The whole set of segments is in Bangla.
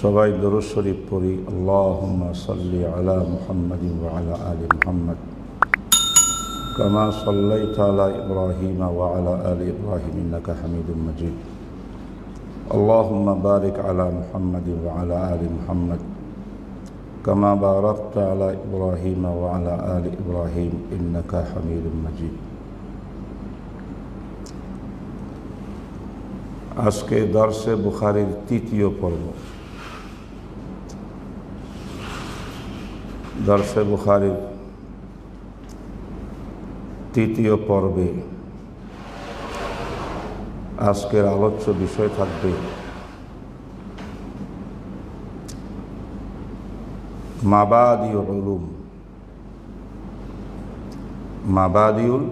সবাই দরুদ শরীফ পড়ি। আল্লাহুম্মা সাল্লি আলা মুহাম্মাদিন ওয়া আলা আলি মুহাম্মাদ কামা সাল্লাইতা আলা ইব্রাহিম ওয়া আলা আলি ইব্রাহিম ইন্নাকা হামিদুম মাজিদ। আল্লাহুম্মা বারিক আলা মুহাম্মাদিন ওয়া আলা আলি মুহাম্মাদ কামা বারাকতা আলা ইব্রাহিম ওয়া আলা আলি ইব্রাহিম ইন্নাকা হামিদুম মাজিদ। আজকে দরসে বুখারীর তৃতীয় পর্ব। দরসে বুখারীর তৃতীয় পর্বে আজকের আলোচ্য বিষয় থাকবে মাবাদিউল উলুম, মাবাদিউল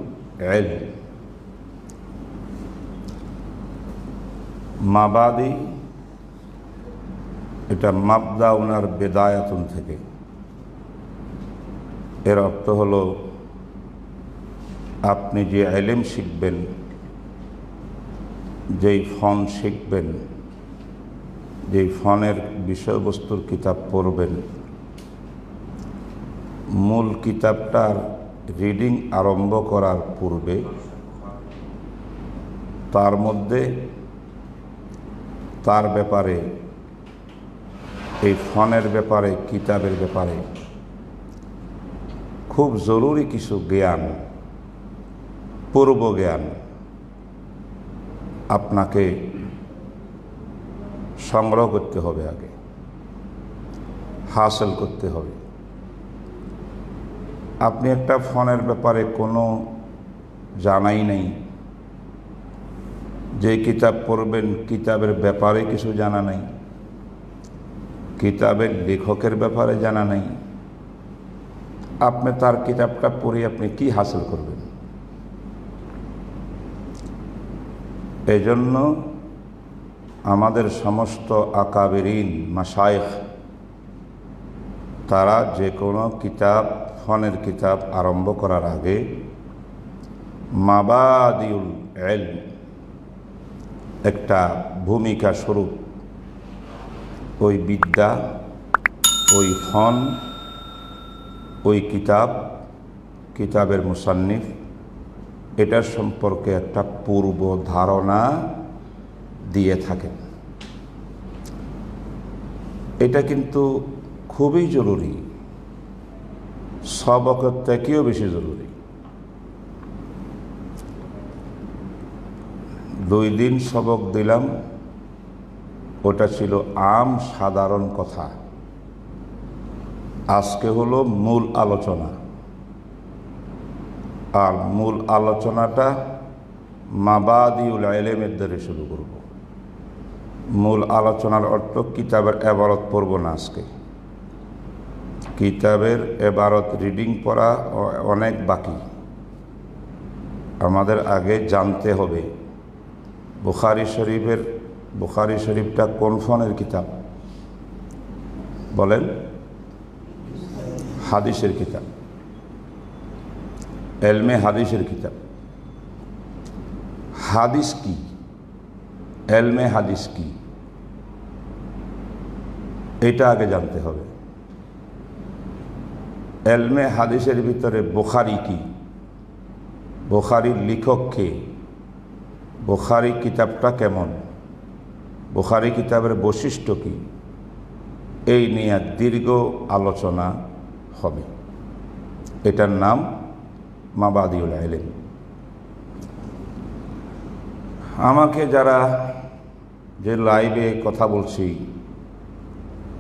ইলম। মাবাদি এটা মাবদা উনার বেদায়াতুন থেকে, এর অর্থ হলো আপনি যে ইলম শিখবেন, যেই ফন শিখবেন, যেই ফনের বিষয়বস্তুর কিতাব পড়বেন, মূল কিতাবটার রিডিং আরম্ভ করার পূর্বে তার মধ্যে তার ব্যাপারে, এই ফনের ব্যাপারে, কিতাবের ব্যাপারে খুব জরুরি কিছু জ্ঞান, পূর্ব জ্ঞান আপনাকে সংগ্রহ করতে হবে, আগে হাসিল করতে হবে। আপনি একটা ফনের ব্যাপারে কোনো জানাই নেই, যে কিতাব পড়বেন কিতাবের ব্যাপারে কিছু জানা নাই, কিতাবের লেখকের ব্যাপারে জানা নাই, আপনি তার কিতাবটা পড়ে আপনি কি হাসিল করবেন? এজন্য আমাদের সমস্ত আকাবেরিন মাশায়েখ তারা যে কোনো কিতাব, ফনের কিতাব আরম্ভ করার আগে মাবাদিউল ইলম একটা ভূমিকা স্বরূপ ওই বিদ্যা, ওই ফন, ওই কিতাব, কিতাবের মুসান্নিফ, এটার সম্পর্কে একটা পূর্ব ধারণা দিয়ে থাকেন। এটা কিন্তু খুবই জরুরি, সবকের থেকেও বেশি জরুরি। 2 দিন সবক দিলাম, ওটা ছিল আম সাধারণ কথা। আজকে হলো মূল আলোচনা, আর মূল আলোচনাটা মাবাদিউল ইলমের দ্বারা শুরু করব। মূল আলোচনার অর্থ কিতাবের এবারত পড়ব না আজকে। কিতাবের এবারত রিডিং পড়া অনেক বাকি। আমাদের আগে জানতে হবে বুখারী শরীফটা কোন ফনের কিতাব বলেন? হাদিসের কিতাব, এলমে হাদিসের কিতাব। হাদিস কি, এলমে হাদিস কি, এটা আগে জানতে হবে। এলমে হাদিসের ভিতরে বুখারী কি, বুখারীর লেখক কে, বুখারী কিতাবটা কেমন, বুখারী কিতাবের বৈশিষ্ট্য কি, এই নিয়ে দীর্ঘ আলোচনা হবে। এটার নাম মাবাদিউল ইলম। আমাকে যারা যে লাইভে কথা বলছি,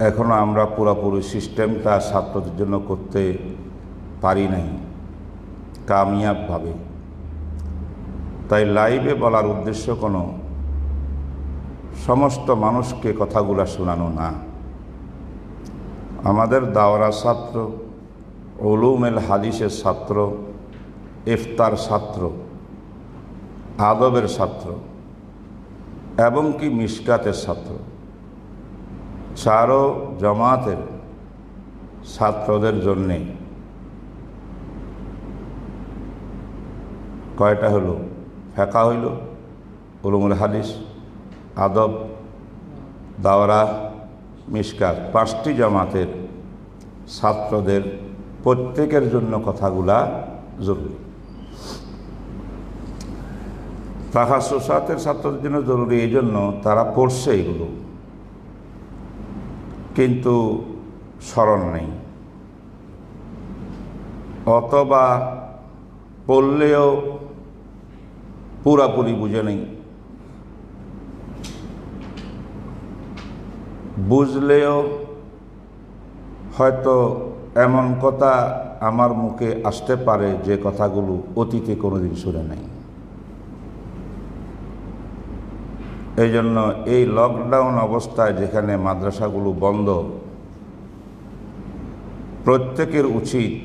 এখনো আমরা পুরোপুরি সিস্টেমটা ছাত্রদের জন্য করতে পারি নাই কামিয়াবভাবে। তাই লাইভে বলার উদ্দেশ্য কোনো সমস্ত মানুষকে কথাগুলা শোনানো না। আমাদের দাওরা ছাত্র, উলুমেল হাদিসের ছাত্র, ইফতার ছাত্র, আদবের ছাত্র এবং কি মিশকাতের ছাত্র, চারো জামাতের ছাত্রদের জন্যে কয়টা হলো? ফিকহ হইল, উলুমুল হাদিস, আদব, দাওরা, মিশকাত 5টি জামাতের ছাত্রদের প্রত্যেকের জন্য কথাগুলা জরুরি। তাখাসুসাতের ছাত্রদের জন্য জরুরি এই জন্য তারা পড়ছে এগুলো, কিন্তু স্মরণ নেই, অথবা পড়লেও পুরাপুরি বুঝে নেই, বুঝলেও হয়তো এমন কথা আমার মুখে আসতে পারে যে কথাগুলো অতীতে কোনোদিন শুনে নাই। এই জন্য এই লকডাউন অবস্থায় যেখানে মাদ্রাসাগুলো বন্ধ, প্রত্যেকের উচিত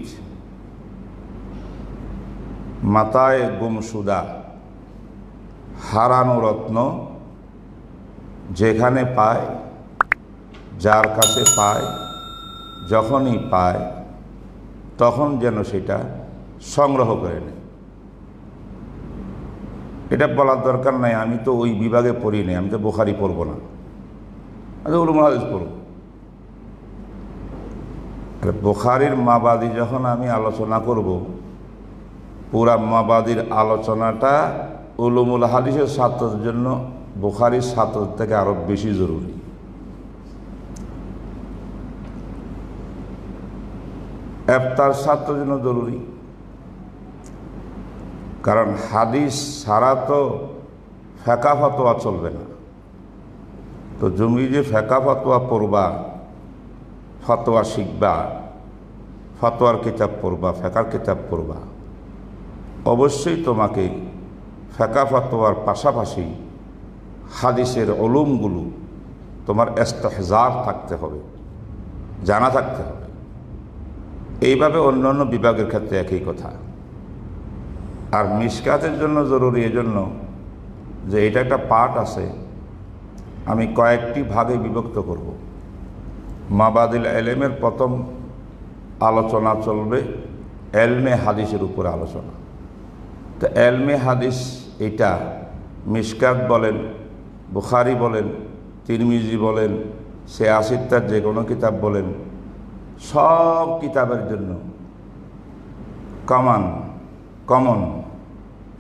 মাথায় গুমসুদা হারানো রত্ন যেখানে পায়, যার কাছে পায়, যখনই পায় তখন যেন সেটা সংগ্রহ করে নেয়। এটা বলার দরকার নাই আমি তো ওই বিভাগে পড়ি নাই, আমি তো বুখারী পড়ব না, আমি তো উলুমুল হাদিস পড়ব। বুখারীর মাবাদি যখন আমি আলোচনা করব, পুরা মাবাদির আলোচনাটা উলুমুল হাদিসের ছাত্রদের জন্য বুখারীর ছাত্রদের থেকে আরো বেশি জরুরি। ইফতার ছাত্রদের জন্য জরুরি, কারণ হাদিস ছাড়া তো ফেকা ফতোয়া চলবে না। তো তুমি যে ফেকা ফতোয়া পড়বা, ফতোয়া শিখবা, ফতোয়ার কিতাব পড়বা, ফেকার কিতাব পড়বা, অবশ্যই তোমাকে ফেকা ফতোয়ার পাশাপাশি হাদিসের উলুমগুলো তোমার ইস্তেহজার থাকতে হবে, জানা থাকতে হবে। এইভাবে অন্য অন্য বিভাগের ক্ষেত্রে একই কথা। আর মিশকাতের জন্য জরুরি এজন্য যে এটা একটা পার্ট আছে, আমি কয়েকটি ভাগে বিভক্ত করব। মাবাদিল এলেমের প্রথম আলোচনা চলবে এলমে হাদিসের উপরে আলোচনা। তো এলমে হাদিস এটা মিশকাত বলেন, বুখারী বলেন, তিরমিজি বলেন, সিত্তার যে কোনো কিতাব বলেন, সব কিতাবের জন্য কমন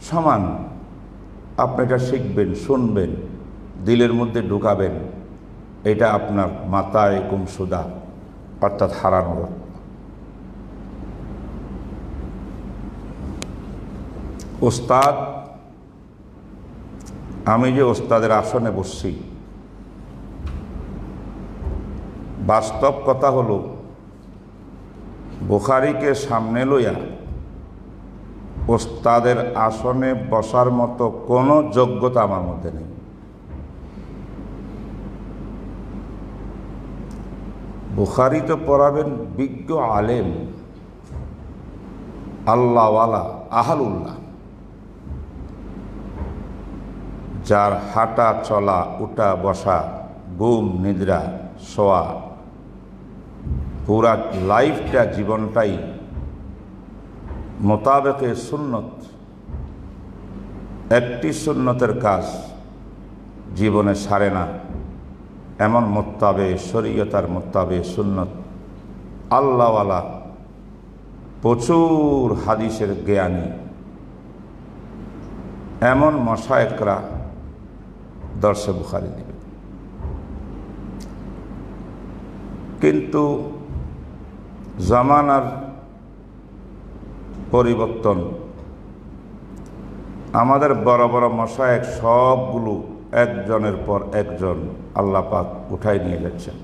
সমান। আপনি এটা শিখবেন, শুনবেন, দিলের মধ্যে ঢুকাবেন, এটা আপনার মাথায় গুমসুদা অর্থাৎ হারানো। ওস্তাদ, আমি যে ওস্তাদের আসনে বসছি, বাস্তব কথা হলো বুখারীকে সামনে লইয়া ওস্তাদের আসনে বসার মতো কোনো যোগ্যতা আমার মধ্যে নেই। বুখারী তো পড়াবেন বিজ্ঞ আলেম, আল্লাহওয়ালা, আহলুল্লাহ, যার হাঁটা চলা, উঠা বসা, ঘুম নিদ্রা শোয়া, পুরা লাইফটা জীবনটাই মোতাবেকে সুন্নত। একটি সুন্নতের কাজ জীবনে সারে না, এমন মোত্তাবে শরীয়তার মোত্তাবে সুন্নত আল্লাহওয়ালা প্রচুর হাদিসের জ্ঞানী এমন মশায়েকরা দর্শে বুখারী দিবে। কিন্তু জামানার পরিবর্তন, আমাদের বড় বড় মশায়েক সবগুলো একজনের পর একজন আল্লাহ পাক উঠাই নিয়ে যাচ্ছেন।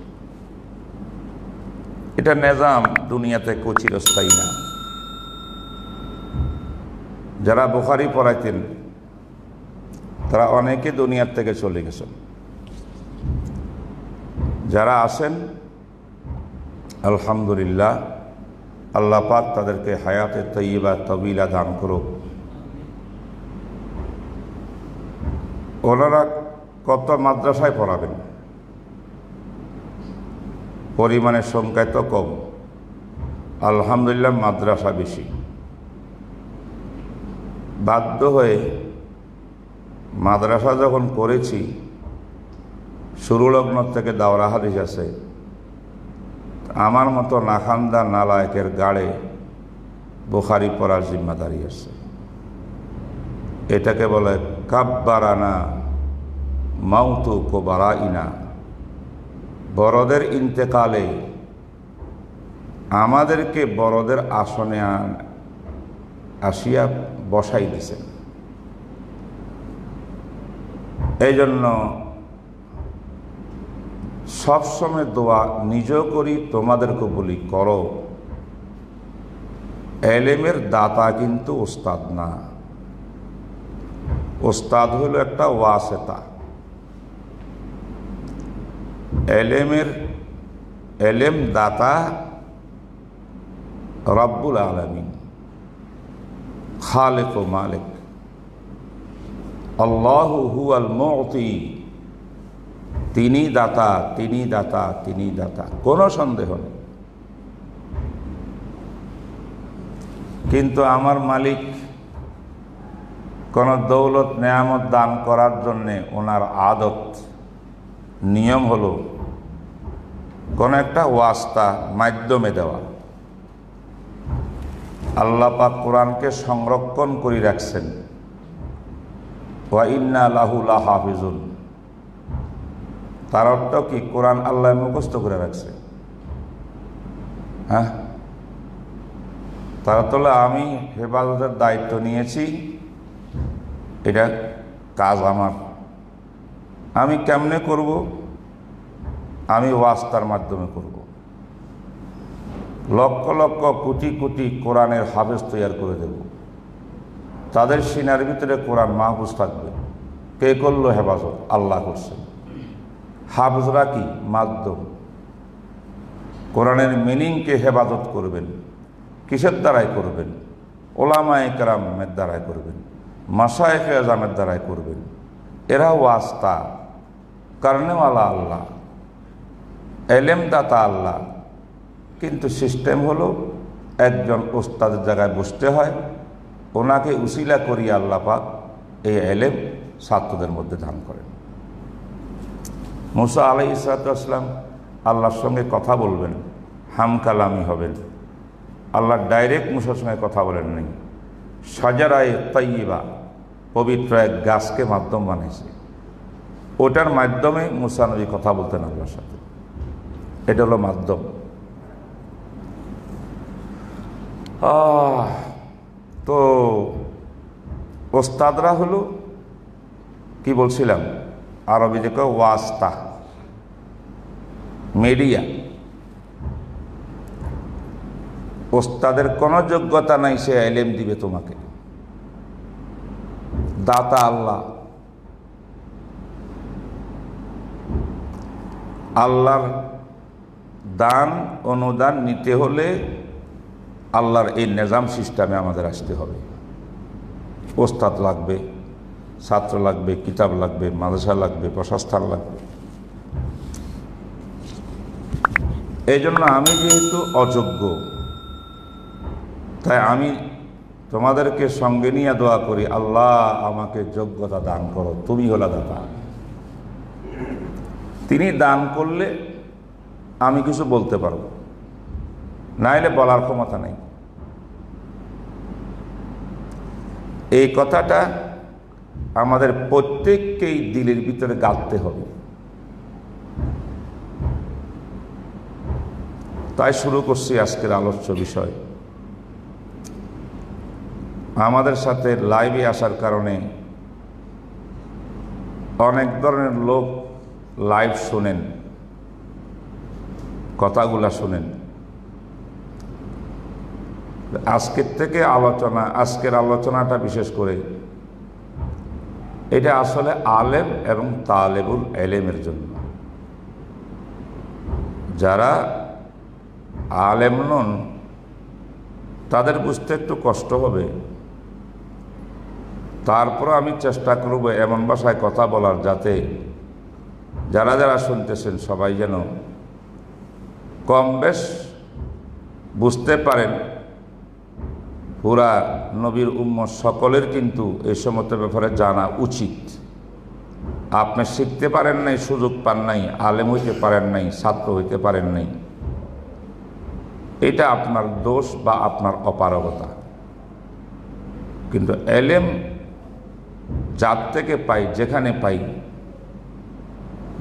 এটা নিজাম দুনিয়াতে চিরস্থায়ী না। যারা বুখারী পড়াইতেন তারা অনেকে দুনিয়ার থেকে চলে গেছেন। যারা আছেন আলহামদুলিল্লাহ, আল্লাহ পাক তাদেরকে হায়াতে তয়্যিবা তবিলা দান করুক। ওনারা কত মাদ্রাসায় পড়াবেন, পরিমাণের সংখ্যায় তো কম, আলহামদুলিল্লাহ মাদ্রাসা বেশি। বাধ্য হয়ে মাদ্রাসা যখন করেছি শুরু লগ্ন থেকে দাওরা হাদিস আছে। আমার মতো নাখান্দা নালায়েকের গাড়ে বুখারি পড়ার জিম্মাদারি আছে। এটাকে বলে কাব্বারানা মাউতু কোবারাইনা। বড়দের ইন্তেকালে আমাদেরকে বড়দের আসনে আসিয়া বসাই দিছেন। এই জন্য সবসময় দোয়া নিজেও করি, তোমাদেরকে বলি করো। এলেমের দাতা কিন্তু ওস্তাদ না, ওস্তাদ হলো একটা ওয়াসেতা। এলেম দাতা রব্বুল আলামিন, খালিক ও মালিক। আল্লাহু হুয়াল মুতি, তিনি দাতা, তিনি দাতা, তিনি দাতা, কোনো সন্দেহ নেই। কিন্তু আমার মালিক কোন দৌলত নেয়ামত দান করার জন্যে ওনার আদত নিয়ম হলো কোন একটা ওয়াস্তা মাধ্যমে দেওয়া। আল্লাহ পাক কোরআনকে সংরক্ষণ করে রাখছেন, ওয়া ইন্না লাহু লাহাফিজুন। তার অর্থ কি? কোরআন আল্লাহ মুখস্থ করে রাখছে। হ্যাঁ, তারা তো আমি হেফাজতের দায়িত্ব নিয়েছি, এটা কাজ আমার। আমি কেমনে করব? আমি ওয়াস্তার মাধ্যমে করব। লক্ষ লক্ষ কোটি কোটি কোরআনের হাফেজ তৈরি করে দেব। তাদের সিনার ভিতরে কোরআন মাহফুজ থাকবে। কে করলো হেফাজত? আল্লাহ করছে। হাফেজরা কি? মাধ্যম। কোরআনের মিনিংকে হেফাজত করবেন। কিসের দ্বারাই করবেন? ওলামায়ে কেরামের দ্বারাই করবেন, মাশায়েখে আযমের দ্বারাই করবেন। এরা ওয়াস্তা, কারণেওয়ালা আল্লাহ, এলেম দাতা আল্লাহ। কিন্তু সিস্টেম হলো একজন ওস্তাদের জায়গায় বসতে হয়, ওনাকে উসিলা করিয়ে আল্লাহ পাক এই এলেম ছাত্রদের মধ্যে দান করেন। মুসা আলাইহিস সালাম আল্লাহর সঙ্গে কথা বলবেন, হামকালামি হবেন। আল্লাহ ডাইরেক্ট মুসার সঙ্গে কথা বলেন নাই, শাজারায়ে তাইয়্যিবা, পবিত্র এক গাছকে মাধ্যম বানিয়েছে। ওটার মাধ্যমে মুসা নবী কথা বলতেন আল্লাহর সাথে। এটা হলো মাধ্যম। তো ওস্তাদরা হলো কি বলছিলাম, আরবি যে ওয়াস্তা, মিডিয়া। ওস্তাদের কোনো যোগ্যতা নাই সে ইলম দিবে তোমাকে। দাতা আল্লাহ। আল্লাহর দান অনুদান নিতে হলে আল্লাহর এই নিজাম সিস্টেমে আমাদের আসতে হবে। ওস্তাদ লাগবে, ছাত্র লাগবে, কিতাব লাগবে, মাদ্রাসা লাগবে, প্রশাসন লাগবে। এই জন্য আমি যেহেতু অযোগ্য, তাই আমি তোমাদেরকে সঙ্গে নিয়ে দোয়া করি, আল্লাহ আমাকে যোগ্যতা দান করো, তুমি হলা দাতা। তিনি দান করলে আমি কিছু বলতে পারবো, নাইলে বলার ক্ষমতা নেই। এই কথাটা আমাদের প্রত্যেককেই দিলের ভিতরে গাঁথতে হবে। তাই শুরু করছি আজকের আলোচ্য বিষয়। আমাদের সাথে লাইভে আসার কারণে অনেক ধরনের লোক লাইভ শোনেন, কথাগুলা শোনেন। আজকের আলোচনাটা বিশেষ করে এটা আসলে আলেম এবং তালেবুল এলেমের জন্য। যারা আলেম নন তাদের বুঝতে একটু কষ্ট হবে। তারপর আমি চেষ্টা করব এমন ভাষায় কথা বলার, যাতে যারা যারা শুনতেছেন সবাই যেন কম বেশ বুঝতে পারেন। পুরা নবীর উম্মত সকলের কিন্তু এই সমস্ত ব্যাপারে জানা উচিত। আপনি শিখতে পারেন নাই, সুযোগ পান নাই, আলেম হইতে পারেন নাই, ছাত্র হইতে পারেন নাই, এটা আপনার দোষ বা আপনার অপারগতা। কিন্তু এলেম যার থেকে পাই, যেখানে পাই,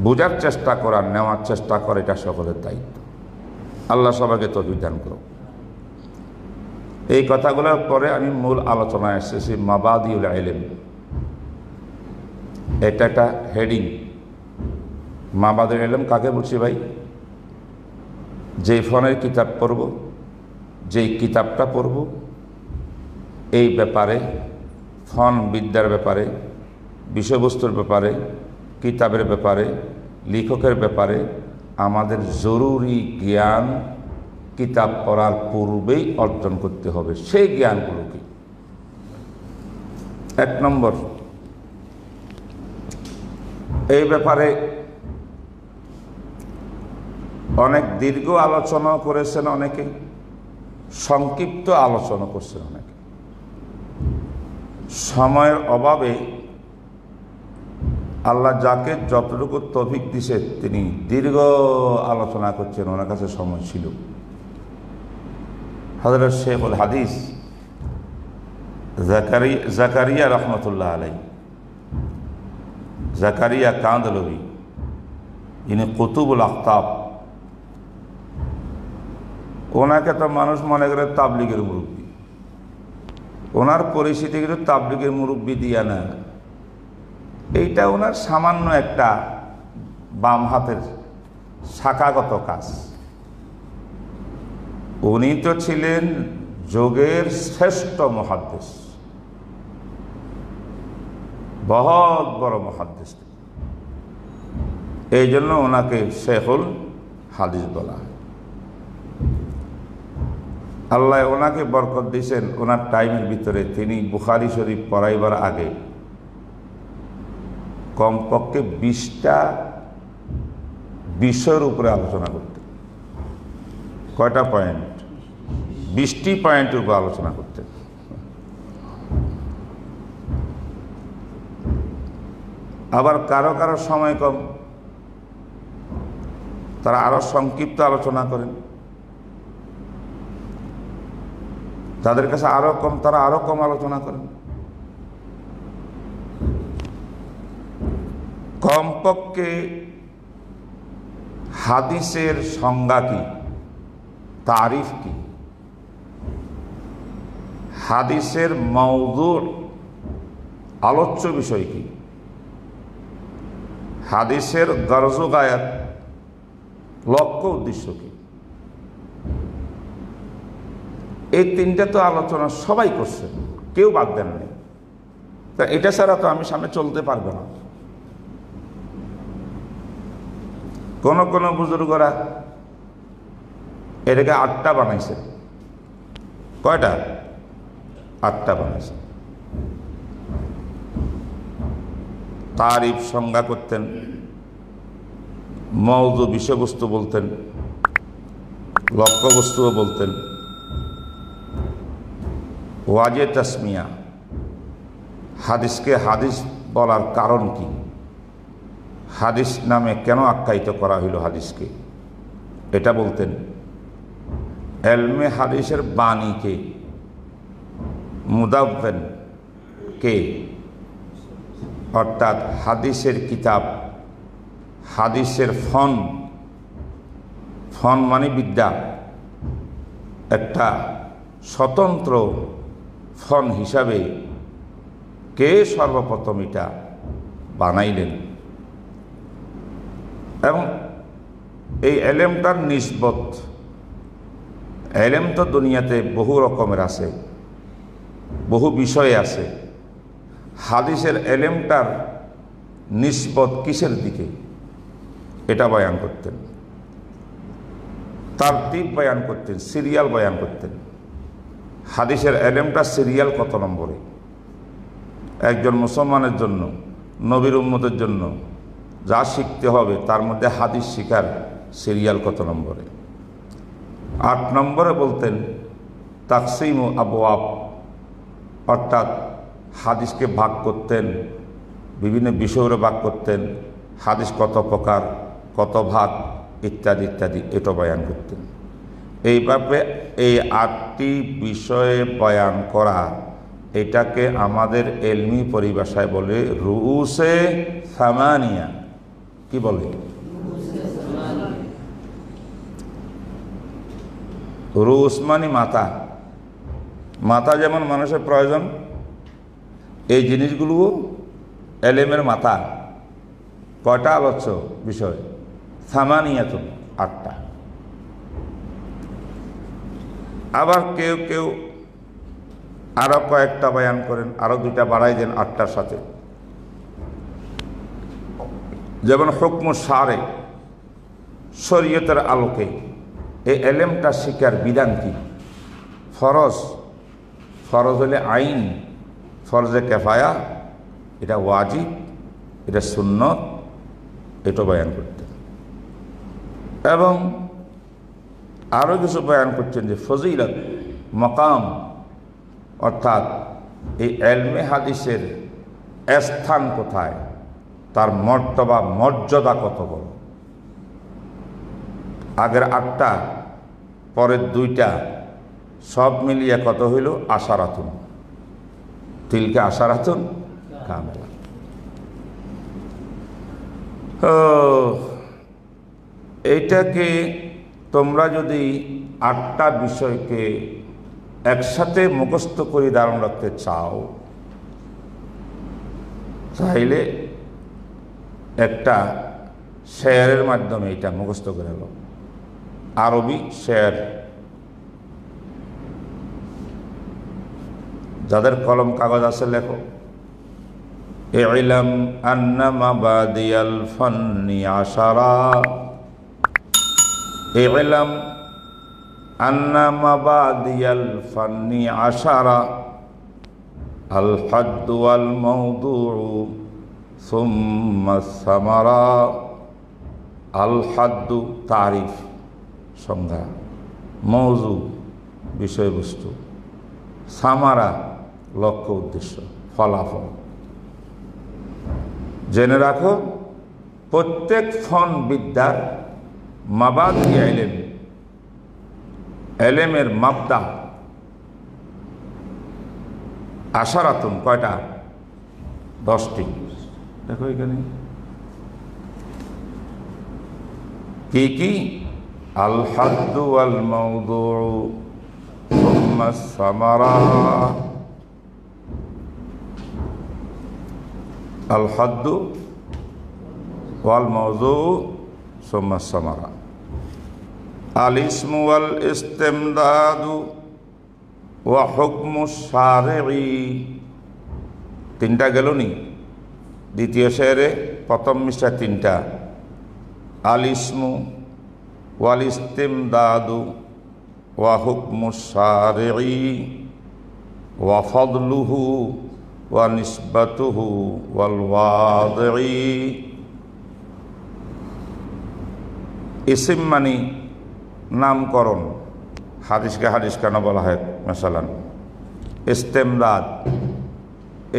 বোঝার চেষ্টা করা, নেওয়ার চেষ্টা করে, এটা সকলের দায়িত্ব। আল্লাহ সবাইকে তৌফিক দান করুন। এই কথাগুলোর পরে আমি মূল আলোচনায় এসেছি, মাবাদিউল ইলম। এটা একটা হেডিং। মাবাদিউল ইলম কাকে বলছি ভাই? যেই ফোনের কিতাব পড়ব, যেই কিতাবটা পড়ব, এই ব্যাপারে, ফোন বিদ্যার ব্যাপারে, বিষয়বস্তুর ব্যাপারে, কিতাবের ব্যাপারে, লেখকের ব্যাপারে আমাদের জরুরি জ্ঞান কিতাব পড়ার পূর্বেই অর্জন করতে হবে। সেই জ্ঞানগুলো কি? 1 নম্বর, এই ব্যাপারে অনেক দীর্ঘ আলোচনা করেছেন অনেকে, সংক্ষিপ্ত আলোচনা করছেন অনেকে। সময়ের অভাবে আল্লাহ যাকে যতটুকু তৌফিক দিছে তিনি দীর্ঘ আলোচনা করছেন, ওনার কাছে সময় ছিল। হযরত শেখুল হাদিস জাকারিয়া রহমতুল্লাহ আলাই, জাকারিয়া কান্দলভি, যিনি কুতুবুল আখতাব, ওনাকে তো মানুষ মনে করে তাবলিগের মুরব্বী। ওনার পরিচিতি কিন্তু তাবলিগের মুরব্বী দিয়া না, এইটা ওনার সামান্য একটা বাম হাতের শাখাগত কাজ। উনি তো ছিলেন যুগের শ্রেষ্ঠ মুহাদ্দিস, বহুত বড় মুহাদ্দিস। এই জন্য ওনাকে শেখুল হাদিস বলা হয়। আল্লাহ ওনাকে বরকত দিয়েছেন। ওনার টাইমের ভিতরে তিনি বুখারী শরীফ পড়াইবার আগে কমপক্ষে 20টা বিষয়ের উপরে আলোচনা করতেন। কয়টা পয়েন্ট? 20টি পয়েন্টের উপর আলোচনা করতেন। আবার কারো কারো সময় কম, তারা আরো সংক্ষিপ্ত আলোচনা করেন। তাদের কাছে আরো কম, তারা আরো কম আলোচনা করেন। কমপক্ষে হাদিসের সংজ্ঞা কি, তারিফ কি, হাদিসের মওদুর আলোচ্য বিষয় কি, হাদিসের গরজ ও গায়াত লক্ষ্য উদ্দেশ্য কি, এই 3টা তো আলোচনা সবাই করছে, কেউ বাদ দেন নাই। তা এটা ছাড়া তো আমি সামনে চলতে পারবো না। কোন কোন বুজুর্গরা এটাকে 8টা বানাইছে। কয়টা? 8টা বানাইছে। তারিফ সংজ্ঞা করতেন, মওযু বিষয়বস্তু বলতেন, লক্ষ্যবস্তুও বলতেন, ওয়াজে তাসমিয়া, হাদিসকে হাদিস বলার কারণ কি, হাদিস নামে কেন আখ্যায়িত করা হইল হাদিসকে, এটা বলতেন। এলমে হাদিসের বাণী কে, মুদাব্বিন কে, অর্থাৎ হাদিসের কিতাব, হাদিসের ফন, ফন মানে বিদ্যা, একটা স্বতন্ত্র ফন হিসাবে কে সর্বপ্রথম এটা বানাইলেন, এবং এই এলেমটার নিসবত। এলেম তো দুনিয়াতে বহু রকমের আছে, বহু বিষয় আছে। হাদিসের এলেমটার নিসবত কিসের দিকে, এটা বয়ান করতেন। তারতিব বয়ান করতেন, সিরিয়াল বয়ান করতেন। হাদিসের এলেমটা সিরিয়াল কত নম্বরে, একজন মুসলমানের জন্য, নবীর উম্মতের জন্য যা শিখতে হবে তার মধ্যে হাদিস শিখার সিরিয়াল কত নম্বরে। 8 নম্বরে বলতেন তাকসিম ও আবওয়াব, অর্থাৎ হাদিসকে ভাগ করতেন বিভিন্ন বিষয়ের ভাগ করতেন, হাদিস কত প্রকার, কত ভাগ, ইত্যাদি ইত্যাদি এটা বয়ান করতেন। এইভাবে এই 8টি বিষয়ে বয়ান করা, এটাকে আমাদের এলমি পরিভাষায় বলে রুউসে সামানিয়া। কি বলে? রুউস মানে মাথা। মাথা যেমন মানুষের প্রয়োজন, এই জিনিসগুলো এলেমের মাথা। কয়টা আলোচ্য বিষয়? সামানিয়াতুন, 8টা। আবার কেউ কেউ আরো কয়েকটা বয়ান করেন, আরো 2টা বাড়াই দেন 8টার সাথে। যেমন হুকম শারে, শরীয়তের আলোকে এই এলেমটা শিকার বিধান কি? ফরজ, ফরজ হলে আইন, ফরজে কেফায়া, এটা ওয়াজিব, এটা সুন্নত, এটা বয়ান করতেন। এবং আরও কিছু বয়ান করছেন যে ফজিলত, মকাম, অর্থাৎ এই এলমে হাদিসের স্থান কোথায়, তার মর্তবা, মর্যাদা কত বড়। আগের 8টা, পরের 2টা, সব মিলিয়ে কত হইল? আশারাতুন, তিলকা আশারাতুন কামেলা। এইটাকে তোমরা যদি 8টা বিষয়কে একসাথে মুখস্থ করে ধারণ রাখতে চাও, তাইলে একটা শেয়ারের মাধ্যমে এটা মুখস্থ করে নেব। আরবি শেয়ার, যাদের কলম কাগজ আছে লেখো। ইলম আন্না মাবাদিয়াল ফান্নি আশারা, ইলম আন্না মাবাদিয়াল ফান্নি আশারা, আল হাদ ওয়াল মাওদুউ সুম্মা সামারা। আল হাদ তারিফ, সংজ্ঞা, মওজু বিষয়বস্তু, সামারা লক্ষ্য উদ্দেশ্য, ফলাফল। জেনে রাখো প্রত্যেক ফন বিদ্যার মাবাদি এলেম, এলেমের মাবদা আশারাতুন, কয়টা? 10টি। দেখো এখানে কি কি? আল হাদ ওয়াল মাওদুউ সুম্মা সামারা। আল হাদ ওয়াল মাওদুউ সুম্মা সামারা। আল ইসমু ওয়াল ইস্তিমদাদু ওয়া হুকমু শারঈ। 3টা গেল নি? দ্বিতীয় শেয়ারে প্রথম মিশ্রা 3টা। আল ইসমু ওয়াল ইস্তিমদাদু ওয়া হুকমু শারঈ ওয়া ফাদলুহু ওয়া নিসবাতুহু ওয়াল ওয়াদিঈ। ইসিম মানে নামকরণ, হাদিসকে হাদিস কেন বলা হয় মাসালান। ইস্তেমদাদ,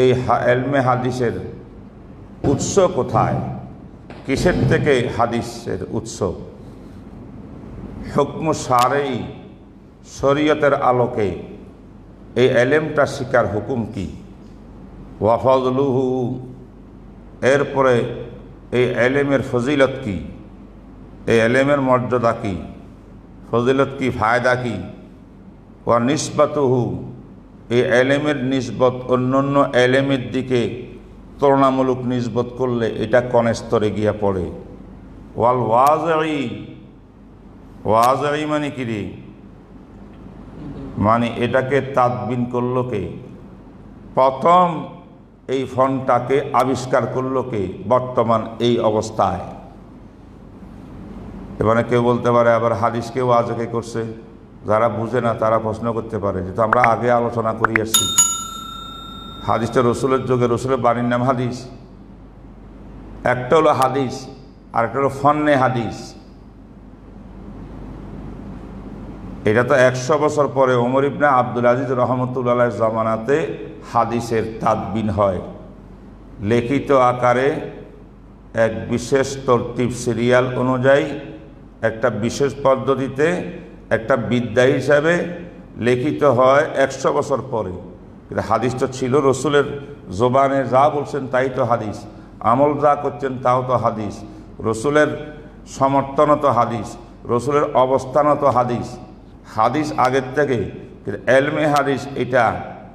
এই এলমে হাদিসের উৎস কোথায়, কিসের থেকে হাদিসের উৎস। হুকম শারঈ, শরীয়তের আলোকে এই এলেমটা শিকার হুকুম কি। ওয়া ফাদলুহু, এরপরে এই এলেমের ফজিলত কি, এই এলেমের মর্যাদা কি, ফজিলত কি, ফায়দা কি। ওয়া নিসবাতুহু, এই এলেমের নিসবত অন্যান্য এলেমের দিকে তুলনামূলক নিসবত করলে এটা কোন স্তরে গিয়া পড়ে। ওয়াল ওয়াজিঈ, ওয়াজিঈ মানে কি রে? মানে এটাকে তাদবিন করলো কে, প্রথম এই ফোনটাকে আবিষ্কার করলো কে বর্তমান এই অবস্থায়। এবারে কেউ বলতে পারে আবার হাদিসকে ওয়াজকে করছে। যারা বুঝে না তারা প্রশ্ন করতে পারে, যেহেতু আমরা আগে আলোচনা করি আসছি, হাদিসটা রসুলের যুগে রসুলের বাণীর নাম হাদিস। একটা হলো হাদিস, আর একটা হলো ফন্নে হাদিস। এটা তো 100 বছর পরে ওমর ইবনে আব্দুল আজিজ রহমতুল্লাহ জামানাতে হাদিসের তাদবিন হয়। লিখিত আকারে এক বিশেষ তরতিব সিরিয়াল অনুযায়ী একটা বিশেষ পদ্ধতিতে একটা বিদ্যা হিসাবে লিখিত হয় 100 বছর পরে। কিন্তু হাদিস তো ছিল, রসুলের জবানে যা বলছেন তাই তো হাদিস, আমল যা করছেন তাও তো হাদিস, রসুলের সমর্থনও তো হাদিস, রসুলের অবস্থানও তো হাদিস। হাদিস আগের থেকে, কিন্তু এলমে হাদিস এটা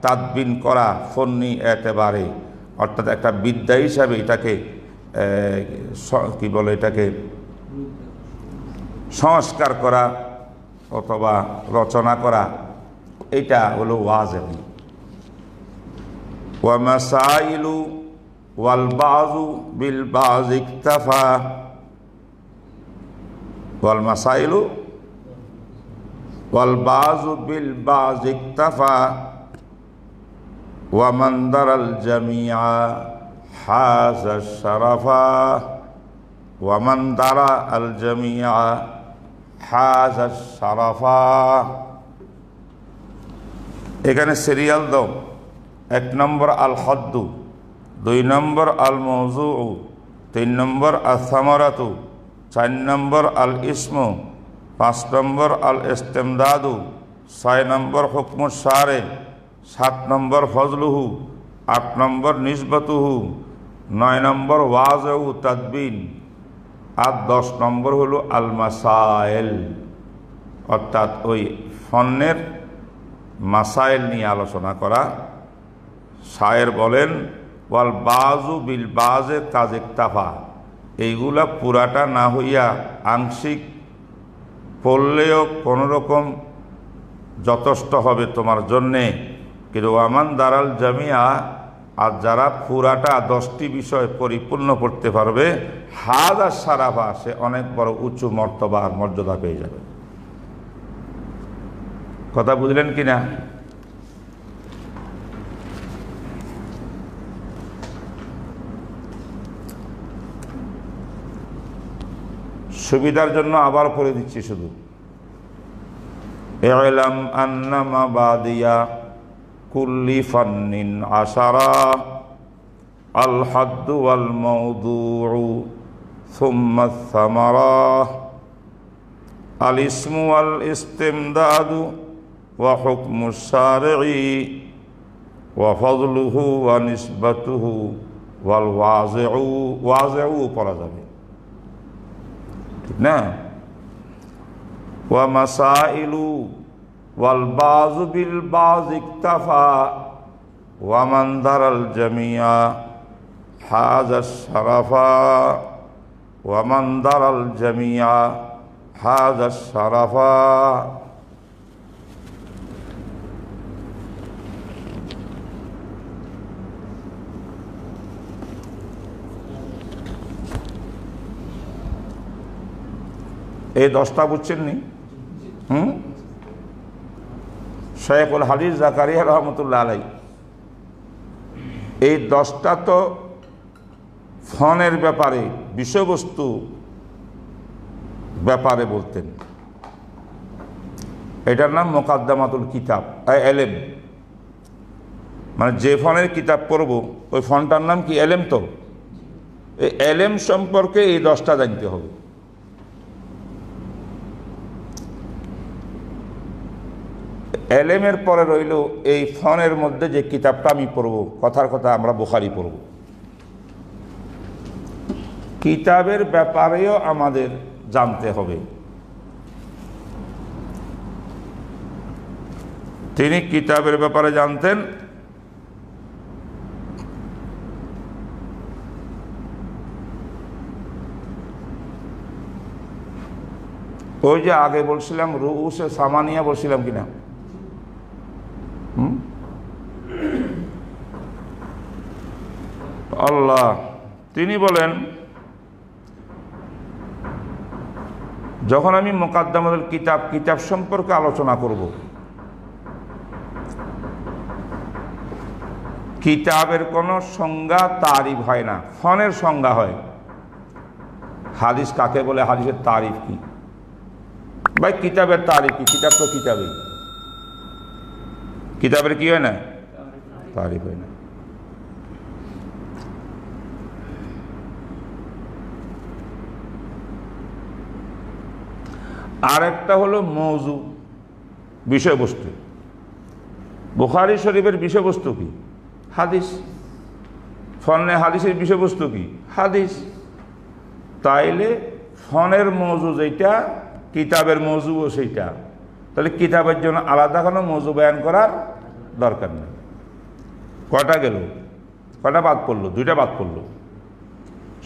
তাদবিন করা ফন্নি এতেবারে, অর্থাৎ একটা বিদ্যা হিসাবে এটাকে কি বলে, এটাকে সংস্কার করা অথবা রচনা করা, এটা হলো ওয়াজিব। ওয়া মাসাইলু ওয়াল বাযু বিল বায ইকতাফা, ওয়াল মাসাইলু ওয়াল বাযু বিল বায ইকতাফা ওয়া মান দারাল জামিআ হাযা শারাফা, ওয়া মান দারা আল জামিআ হাযা শারাফা। এখানে সিরিয়াল দাও। 1 নম্বর আল হদ্দু, 2 নম্বর আল মওযুউ, 3 নম্বর আল সামারাতু, 4 নম্বর আল ইসমু, 5 নম্বর আল ইস্তিমদাদু, 6 নম্বর হুকমুশ শারে, 7 নম্বর ফজলুহু, 8 নম্বর নিসবতুহু, 9 নম্বর ওয়াজউ তাদবিন, আর 10 নম্বর হলো আল মাসাইল, অর্থাৎ ওই ফন্নের মাসাইল নিয়ে আলোচনা করা। শায়ের বলেন ওয়াল বাযু বিল বাযে কাজ ইকতাফা, এইগুলা পুরাটা না হইয়া আংশিক পড়লেও কোনোরকম যথেষ্ট হবে তোমার জন্যে। কিন্তু ওয়ামান দারাল জামিয়া, আর যারা পুরাটা 10টি বিষয় পরিপূর্ণ করতে পারবে, হাযা শারাফা, সে অনেক বড় উঁচু মর্তবা আর মর্যাদা পেয়ে যাবে। কথা বুঝলেন কিনা? সুবিধার জন্য আবার পড়ে দিচ্ছি শুধু। ইলাম আন্না মাবাদিয়া কুল্লি ফান্নিন আশারা, আল হাদ্দু ওয়াল মাওদুউ সুম্মা সামারা, আল ইসমু ওয়াল ইস্তিমদাদু ওয়া হুকমুশ শারঈ ওয়া ফযলুহু ওয়া নিসবাতুহু ওয়াল ওয়াজিউ, ওয়াজিউ পড়া যাবে, ঠিক না? ওয়া মাসাইলু ওয়াল বাযু বিল বায ইকতাফা ওয়া মান দারাল জামিআ হাযা শারাফা, ওয়া মান দারাল জামিআ হাযা শারাফা। এই 10টা বুঝছেন নি? শাইখুল হাদিস জাকারিয়া রহমতুল্লাহ আলাইহি এই 10টা তো ফনের ব্যাপারে, বিষয়বস্তু ব্যাপারে বলতেন। এটার নাম মুকাদ্দামাতুল কিতাব, এলেম। মানে যে ফনের কিতাব পড়ব ওই ফনটার নাম কি? এলেম। তো এই এলেম সম্পর্কে এই 10টা জানতে হবে। এলেমের পরে রইল এই ফনের মধ্যে যে কিতাবটা আমি পড়ব, কথার কথা আমরা বুখারী পড়ব। কিতাবের ব্যাপারেও আমাদের জানতে হবে। তিনি কিতাবের ব্যাপারে জানতেন। ওই যে আগে বলছিলাম রুউসে সামানিয়া, বলছিলাম কিনা? আল্লাহ তিনি বলেন, যখন আমি মুকাদ্দামাতুল কিতাব, কিতাব সম্পর্কে আলোচনা করব, কিতাবের কোনো সংজ্ঞা তারিফ হয় না, ফনের সংজ্ঞা হয়। হাদিস কাকে বলে, হাদিসের তারিফ কি? ভাই কিতাবের তারিফ কি? কিতাব তো কিতাবই, কিতাবের কি হয় না? তারিফ হয় না। আর একটা হলো মৌজু, বিষয়বস্তু। বুখারী শরীফের বিষয়বস্তু কি? হাদিস। ফনে হাদিসের বিষয়বস্তু কি? হাদিস। তাইলে ফনের মৌজু যেটা, কিতাবের মৌজুও সেইটা। তাহলে কিতাবের জন্য আলাদা কোনো মৌজু বয়ান করার দরকার নেই। কয়টা গেল? কয়টা বাদ পড়লো? দুইটা বাদ পড়লো।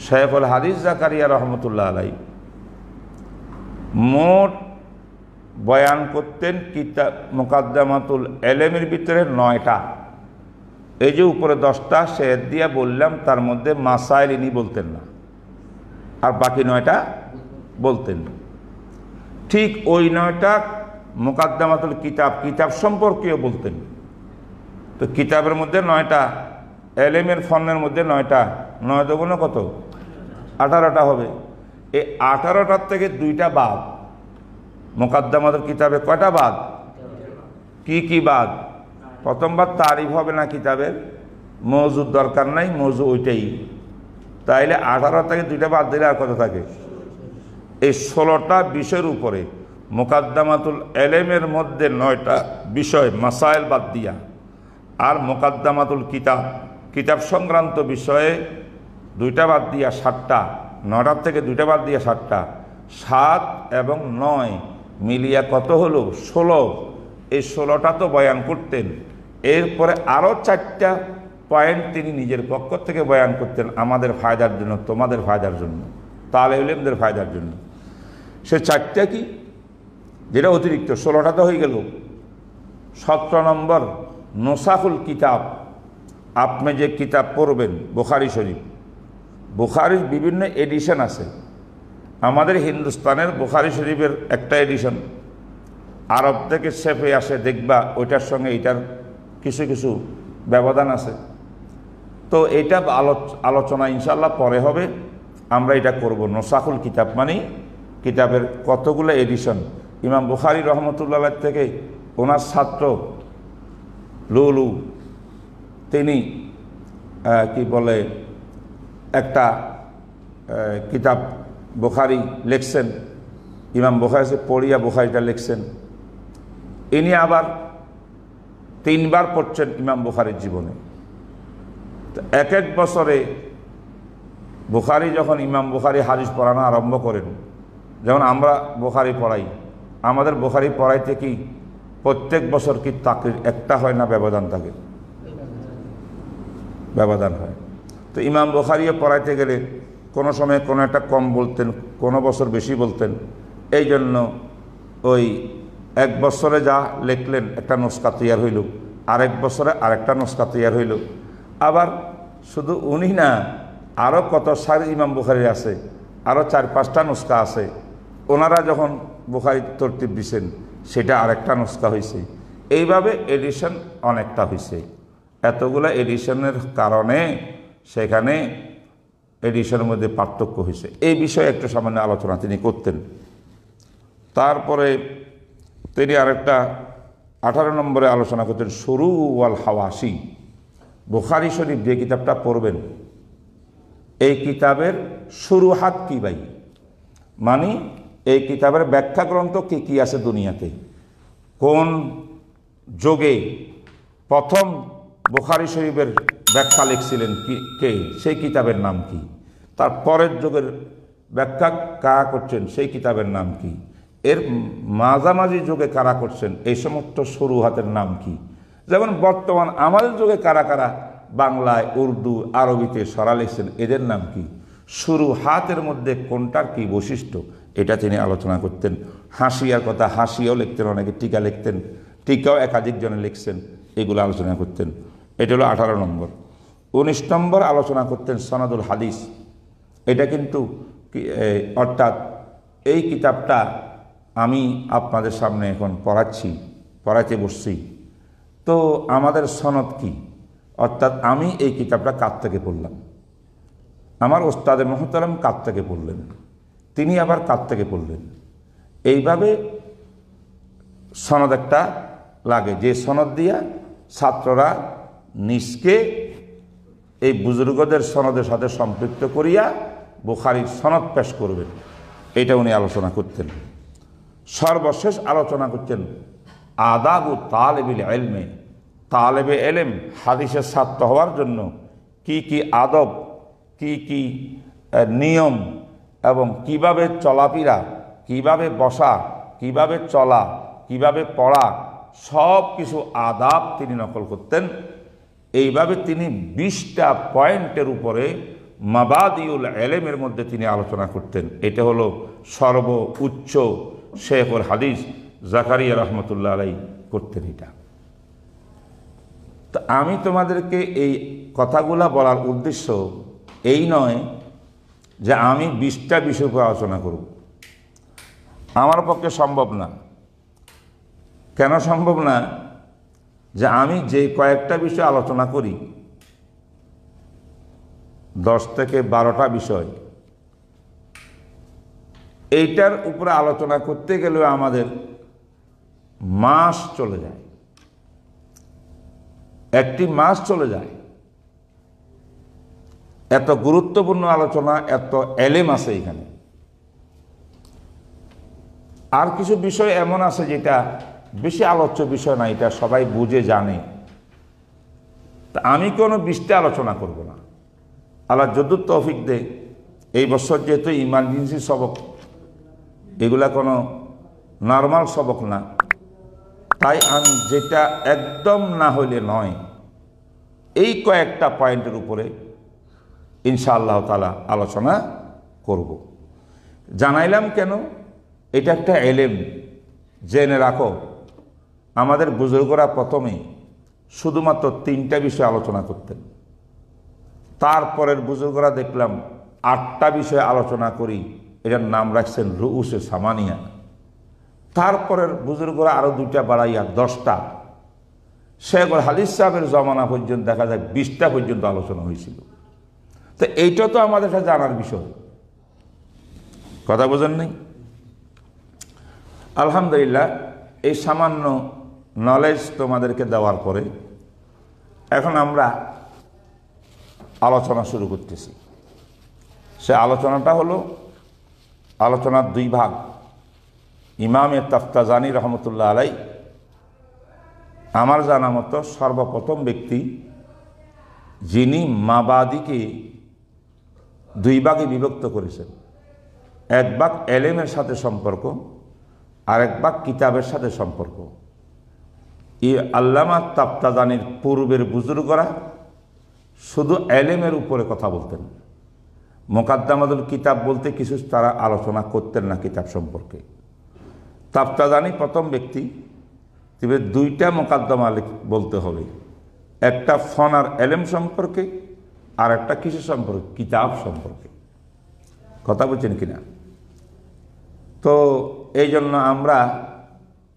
শাইখুল হাদিস জাকারিয়া রহমতুল্লাহ আলাইহি মোট বয়ান করতেন কিতাব মুকাদ্দামাতুল ইলমের ভিতরে 9টা। এই যে উপরে 10টা শের দিয়ে বললাম, তার মধ্যে মাসাইল ইনি বলতেন না, আর বাকি 9টা বলতেন। ঠিক ওই 9টা মুকাদ্দামাতুল কিতাব, কিতাব সম্পর্কেও বলতেন। তো কিতাবের মধ্যে 9টা, এলেমের ফন্নের মধ্যে 9টা, 9 দুগুণে কত? 18টা হবে। এই 18টার থেকে 2টা বাদ। মুকাদ্দামাতুল কিতাবে কয়টা বাদ? কি কি বাদ? প্রথমবার তারিফ হবে না কিতাবের, মৌজুদ দরকার নাই, মৌজু ওইটাই। তাইলে 18 থেকে 2টা বাদ দিলে আর কত থাকে? এই 16টা বিষয়ের উপরে মুকাদ্দামাতুল ইলমের মধ্যে 9টা বিষয় মাসাইল বাদ দিয়া, আর মুকাদ্দামাতুল কিতাব, কিতাব সংক্রান্ত বিষয়ে 2টা বাদ দিয়া 7টা, 9টার থেকে 2টা বাদ দিয়া 7টা, 7 এবং 9 মিলিয়া কত হলো? 16। এই 16টা তো বয়ান করতেন। এরপরে আরও 4টা পয়েন্ট তিনি নিজের পক্ষ থেকে বয়ান করতেন, আমাদের ফায়দার জন্য, তোমাদের ফায়দার জন্য, তালেব ইলমদের ফায়দার জন্য। সে 4টা কি, যেটা অতিরিক্ত? 16টা তো হয়ে গেল। 17 নম্বর নোসাখুল কিতাব। আপনি যে কিতাব পড়বেন, বুখারী শরীফ, বুখারীর বিভিন্ন এডিশন আছে। আমাদের হিন্দুস্তানের বুখারী শরীফের একটা এডিশন, আরব থেকে ছেপে আসে, দেখবা ওইটার সঙ্গে এইটার কিছু কিছু ব্যবধান আছে। তো এইটা আলোচনা ইনশাল্লাহ পরে হবে। আমরা এটা করব। নোসাখুল কিতাব মানে কিতাবের কতগুলো এডিশন। ইমাম বুখারী রহমতুল্লাহ থেকে ওনার ছাত্র লুলু, তিনি কি বলে একটা কিতাব বুখারী লিখছেন। ইমাম বুখারী পড়িয়া বুখারীটা লিখছেন। ইনি আবার 3বার পড়ছেন ইমাম বুখারীর জীবনে। এক এক বছরে বুখারী যখন ইমাম বুখারী হাদিস পড়ানো আরম্ভ করেন, যেমন আমরা বুখারী পড়াই, আমাদের বুখারী পড়াইতে কি প্রত্যেক বছর কি তাকরির একটা হয় না ব্যবধান থাকে? ব্যবধান হয়। তো ইমাম বুখারীও পড়াইতে গেলে কোনো সময় কোনো একটা কম বলতেন, কোনো বছর বেশি বলতেন। এই জন্য ওই এক বছরে যা লিখলেন একটা নুসখা তৈয়ার হইল, আরেক বছরে আরেকটা নুসখা তৈয়ার হইল। আবার শুধু উনি না, আরও কত সারি ইমাম বুখারী আছে, আরও 4-5টা নুসখা আছে। ওনারা যখন বুখারী তরতিব দিছেন, সেটা আরেকটা নুসখা হয়েছে। এইভাবে এডিশন অনেকটা হয়েছে। এতগুলো এডিশনের কারণে সেখানে এডিশনের মধ্যে পার্থক্য হয়েছে। এই বিষয়ে একটু সামান্য আলোচনা তিনি করতেন। তারপরে তিনি আরেকটা 18 নম্বরে আলোচনা করতেন শুরু ওয়াল হাওয়াসি। বুখারী শরীফ যে কিতাবটা পড়বেন, এই কিতাবের শুরুহাত কি ভাই, মানে এই কিতাবের ব্যাখ্যা গ্রন্থ কি কি আছে দুনিয়াতে, কোন যুগে প্রথম বুখারী শরীফের ব্যাখ্যা লিখছিলেন কে, সেই কিতাবের নাম কি, তার পরের যুগের ব্যাখ্যা কারা করছেন, সেই কিতাবের নাম কি, এর মাঝামাঝি যুগে কারা করছেন, এই সমস্ত শুরুহাতের নাম কি। যেমন বর্তমান আমাদের যুগে কারা কারা বাংলায়, উর্দু, আরবিতে সরা লিখছেন, এদের নাম কি, শুরুহাতের মধ্যে কোনটার কি বৈশিষ্ট্য, এটা তিনি আলোচনা করতেন। হাসিয়ার কথা, হাসিয়াও লিখতেন, অনেকে টিকা লিখতেন, টিকাও একাধিক জনে লিখছেন, এগুলো আলোচনা করতেন। এটা হলো 18 নম্বর। 19 নম্বর আলোচনা করতেন সনদুল হাদিস। এটা কিন্তু অর্থাৎ এই কিতাবটা আমি আপনাদের সামনে এখন পড়াইতে বসছি, তো আমাদের সনদ কি, অর্থাৎ আমি এই কিতাবটা কার থেকে পড়লাম, আমার ওস্তাদে মোহতারাম কার থেকে পড়লেন, তিনি আবার কার থেকে পড়লেন। এইভাবে সনদ একটা লাগে, যে সনদ দিয়া ছাত্ররা নিজকে এই বুজুর্গদের সনদের সাথে সম্পৃক্ত করিয়া বুখারীর সনদ পেশ করবেন, এটা উনি আলোচনা করতেন। সর্বশেষ আলোচনা করছেন আদাবু তালেবিল ইলমে, তালেবে এলেম হাদিসের ছাত্র হওয়ার জন্য কি কি আদব, কি কি নিয়ম এবং কিভাবে চলাফেরা, কিভাবে বসা, কিভাবে চলা, কিভাবে পড়া, সব কিছু আদাব তিনি নকল করতেন। এইভাবে তিনি 20টা পয়েন্টের উপরে মাবাদিউল ইলমের মধ্যে তিনি আলোচনা করতেন। এটা হলো সর্বোচ্চ শেখুল হাদিস জাকারিয়া রহমতুল্লাহ আলাইহি করতেন এটা। তো আমি তোমাদেরকে এই কথাগুলা বলার উদ্দেশ্য এই নয় যে আমি 20টা বিষয় উপর আলোচনা করব, আমার পক্ষে সম্ভব না। কেন সম্ভব না? যে আমি যে কয়েকটা বিষয় আলোচনা করি 10 থেকে 12টা বিষয়, এইটার উপরে আলোচনা করতে গেলেও আমাদের মাস চলে যায়, একটি মাস চলে যায়। এত গুরুত্বপূর্ণ আলোচনা, এত এলেম আছে এখানে। আর কিছু বিষয় এমন আছে যেটা বেশি আলোচ্য বিষয় না, এটা সবাই বুঝে জানে। তা আমি কোনো 20টা আলোচনা করব না। আল্লাহ যদুর তৌফিক দে, এই বছর যেহেতু ইমার্জেন্সি সবক, এগুলা কোনো নর্মাল সবক না, তাই আমি যেটা একদম না হইলে নয়, এই কয়েকটা পয়েন্টের উপরে ইনশাআল্লাহ তাআলা আলোচনা করব। জানাইলাম কেন? এটা একটা এলেম, জেনে রাখো। আমাদের বুজুর্গরা প্রথমে শুধুমাত্র 3টা বিষয় আলোচনা করতেন, তারপরের বুজুর্গরা দেখলাম 8টা বিষয় আলোচনা করি, এটার নাম রাখছেন রুউসে সামানিয়া। তারপরের বুজুর্গরা আরও 2টা বাড়াইয়া 10টা। শেখুল হাদিস সাহেবের জমানা পর্যন্ত দেখা যায় 20টা পর্যন্ত আলোচনা হয়েছিল। তো এইটা তো আমাদের কাছে জানার বিষয়, কথা বোঝেন নাই? আলহামদুলিল্লাহ, এই সামান্য নলেজ তোমাদেরকে দেওয়ার পরে এখন আমরা আলোচনা শুরু করতেছি। সে আলোচনাটা হলো, আলোচনার 2 ভাগ। ইমামে তাফতাজানি রহমতুল্লাহ আলাইহি আমার জানা মতো সর্বপ্রথম ব্যক্তি যিনি মাবাদিকে 2 ভাগে বিভক্ত করেছেন। এক ভাগ এলেমের সাথে সম্পর্ক, আর এক ভাগ কিতাবের সাথে সম্পর্ক। এই আল্লামা তাফতাজানির পূর্বের বুজুর্গরা শুধু এলেমের উপরে কথা বলতেন, মুকাদ্দামাতুল কিতাব বলতে কিছু তারা আলোচনা করতেন না কিতাব সম্পর্কে। তাফতাজানি প্রথম ব্যক্তি, তবে 2টা মুকাদ্দমা বলতে হবে, একটা ফনার এলেম সম্পর্কে আর একটা কিছু সম্পর্কে, কিতাব সম্পর্কে। কথা বলছেন কিনা? তো এই জন্য আমরা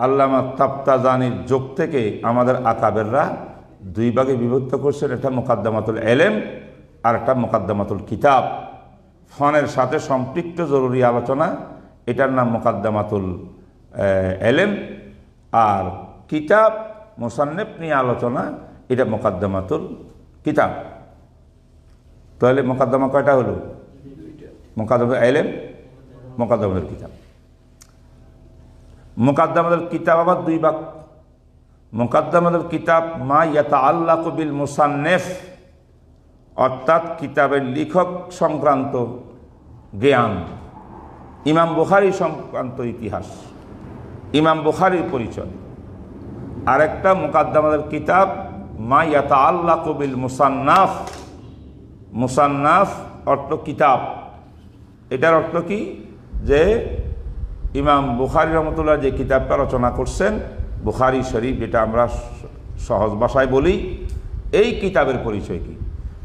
আল্লামা তাফতাজানির যুগ থেকে আমাদের আকাবেররা 2 ভাগে বিভক্ত করছেন, একটা মুকাদ্দামাতুল এলেম আর একটা মুকাদ্দামাতুল কিতাব। ফনের সাথে সম্পৃক্ত জরুরি আলোচনা, এটার নাম মুকাদ্দামাতুল এলেম, আর কিতাব মুসান্নিফ নিয়ে আলোচনা, এটা মুকাদ্দামাতুল কিতাব। তাহলে মুকাদ্দামা কয়টা হলো? মুকাদ্দামাতুল এলেম, মুকাদ্দামাতুল কিতাব। মুকাদ্দামাতুল কিতাব আবার 2 ভাগ। মুকাদ্দামাতুল কিতাব মা ইয়াতাআল্লাকু বিল মুসান্নিফ, অর্থাৎ কিতাবের লেখক সংক্রান্ত জ্ঞান, ইমাম বুখারী সংক্রান্ত ইতিহাস, ইমাম বুখারীর পরিচয়। আরেকটা মুকাদ্দামাতুল কিতাব মা ইয়াতাআল্লাকু বিল মুসান্নাফ, মুসান্নাফ অর্থ কিতাব। এটার অর্থ কি? যে ইমাম বুখারী রহমতুল্লাহ যে কিতাবটা রচনা করছেন, বুখারী শরীফ, যেটা আমরা সহজ ভাষায় বলি, এই কিতাবের পরিচয় কি?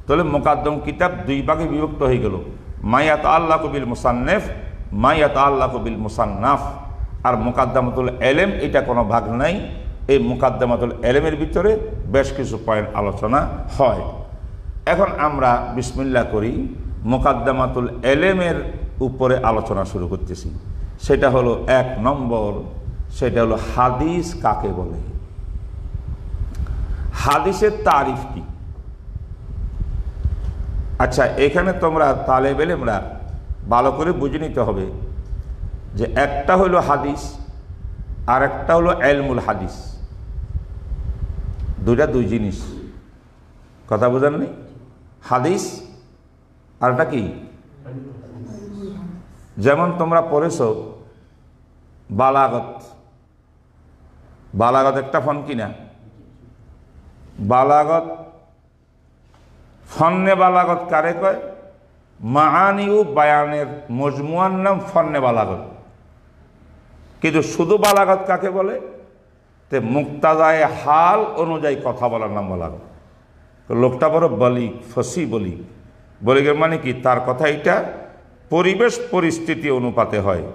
তাহলে মুকাদ্দম কিতাব 2 ভাগে বিভক্ত হয়ে গেল, মা ইয়াতাআল্লাকু বিল মুসান্নিফ, মা ইয়াতাআল্লাকু বিল মুসান্নাফ। আর মুকাদ্দামাতুল এলেম, এটা কোনো ভাগ নাই। এই মুকাদ্দামাতুল এলেমের ভিতরে বেশ কিছু পয়েন্ট আলোচনা হয়। এখন আমরা বিসমিল্লাহ করি, মুকাদ্দামাতুল এলেমের উপরে আলোচনা শুরু করতেছি। সেটা হলো 1 নম্বর, সেটা হলো হাদিস কাকে বলে, হাদিসের তারিফ কি। আচ্ছা, এখানে তোমরা তালেব ইলমরা ভালো করে বুঝে নিতে হবে যে একটা হলো হাদিস আর একটা হলো ইলমুল হাদিস। দুইটা দুই জিনিস, কথা বোঝেন নি? হাদিস আর একটা কি? যেমন তোমরা পড়েছো বালাগত, বালাগত একটা ফন কিনা, বালাগত ফন্নে বালাগত কারে কয়? মাআনি ও বায়ানের মজমুয়ার নাম ফন্নে বালাগত। কিন্তু শুধু বালাগত কাকে বলে? তে মুক্তাদায়ে হাল অনুযায়ী কথা বলার নাম বালাগত। লোকটা বড় বলিক, ফসি বলিক। বলিকের মানে কি? তার কথা এটা পরিবেশ পরিস্থিতি অনুপাতে হয়,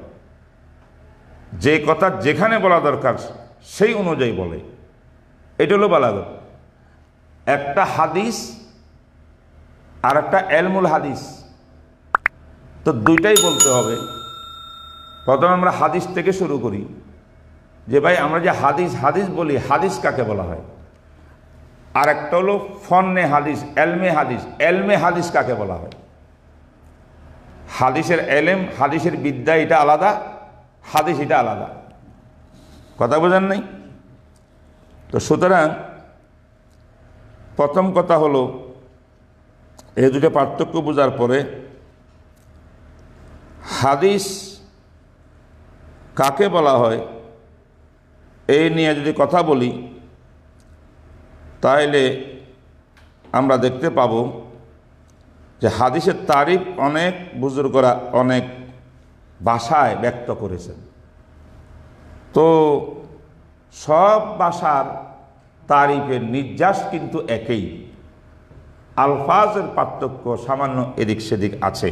যে কথা যেখানে বলা দরকার সেই অনুযায়ী বলে, এটা হলো বালাগত। একটা হাদিস আর একটা ইলমুল হাদিস, তো দুইটাই বলতে হবে। প্রথমে আমরা হাদিস থেকে শুরু করি, যে ভাই আমরা যে হাদিস হাদিস বলি, হাদিস কাকে বলা হয়? আর একটা হলো ফন্নে হাদিস, এলমে হাদিস। এলমে হাদিস কাকে বলা হয়? হাদিসের এলেম, হাদিসের বিদ্যা এটা আলাদা, হাদিস এটা আলাদা। কথা বোঝেন নাই? তো সুতরাং প্রথম কথা হলো, এই দুটো পার্থক্য বোঝার পরে হাদিস কাকে বলা হয় এই নিয়ে যদি কথা বলি, তাহলে আমরা দেখতে পাব যে হাদিসের তারিফ অনেক বুজুর্গরা অনেক ভাষায় ব্যক্ত করেছেন। তো সব ভাষার তারিফের নির্যাস কিন্তু একই, আলফাজের পার্থক্য সামান্য এদিক সেদিক আছে।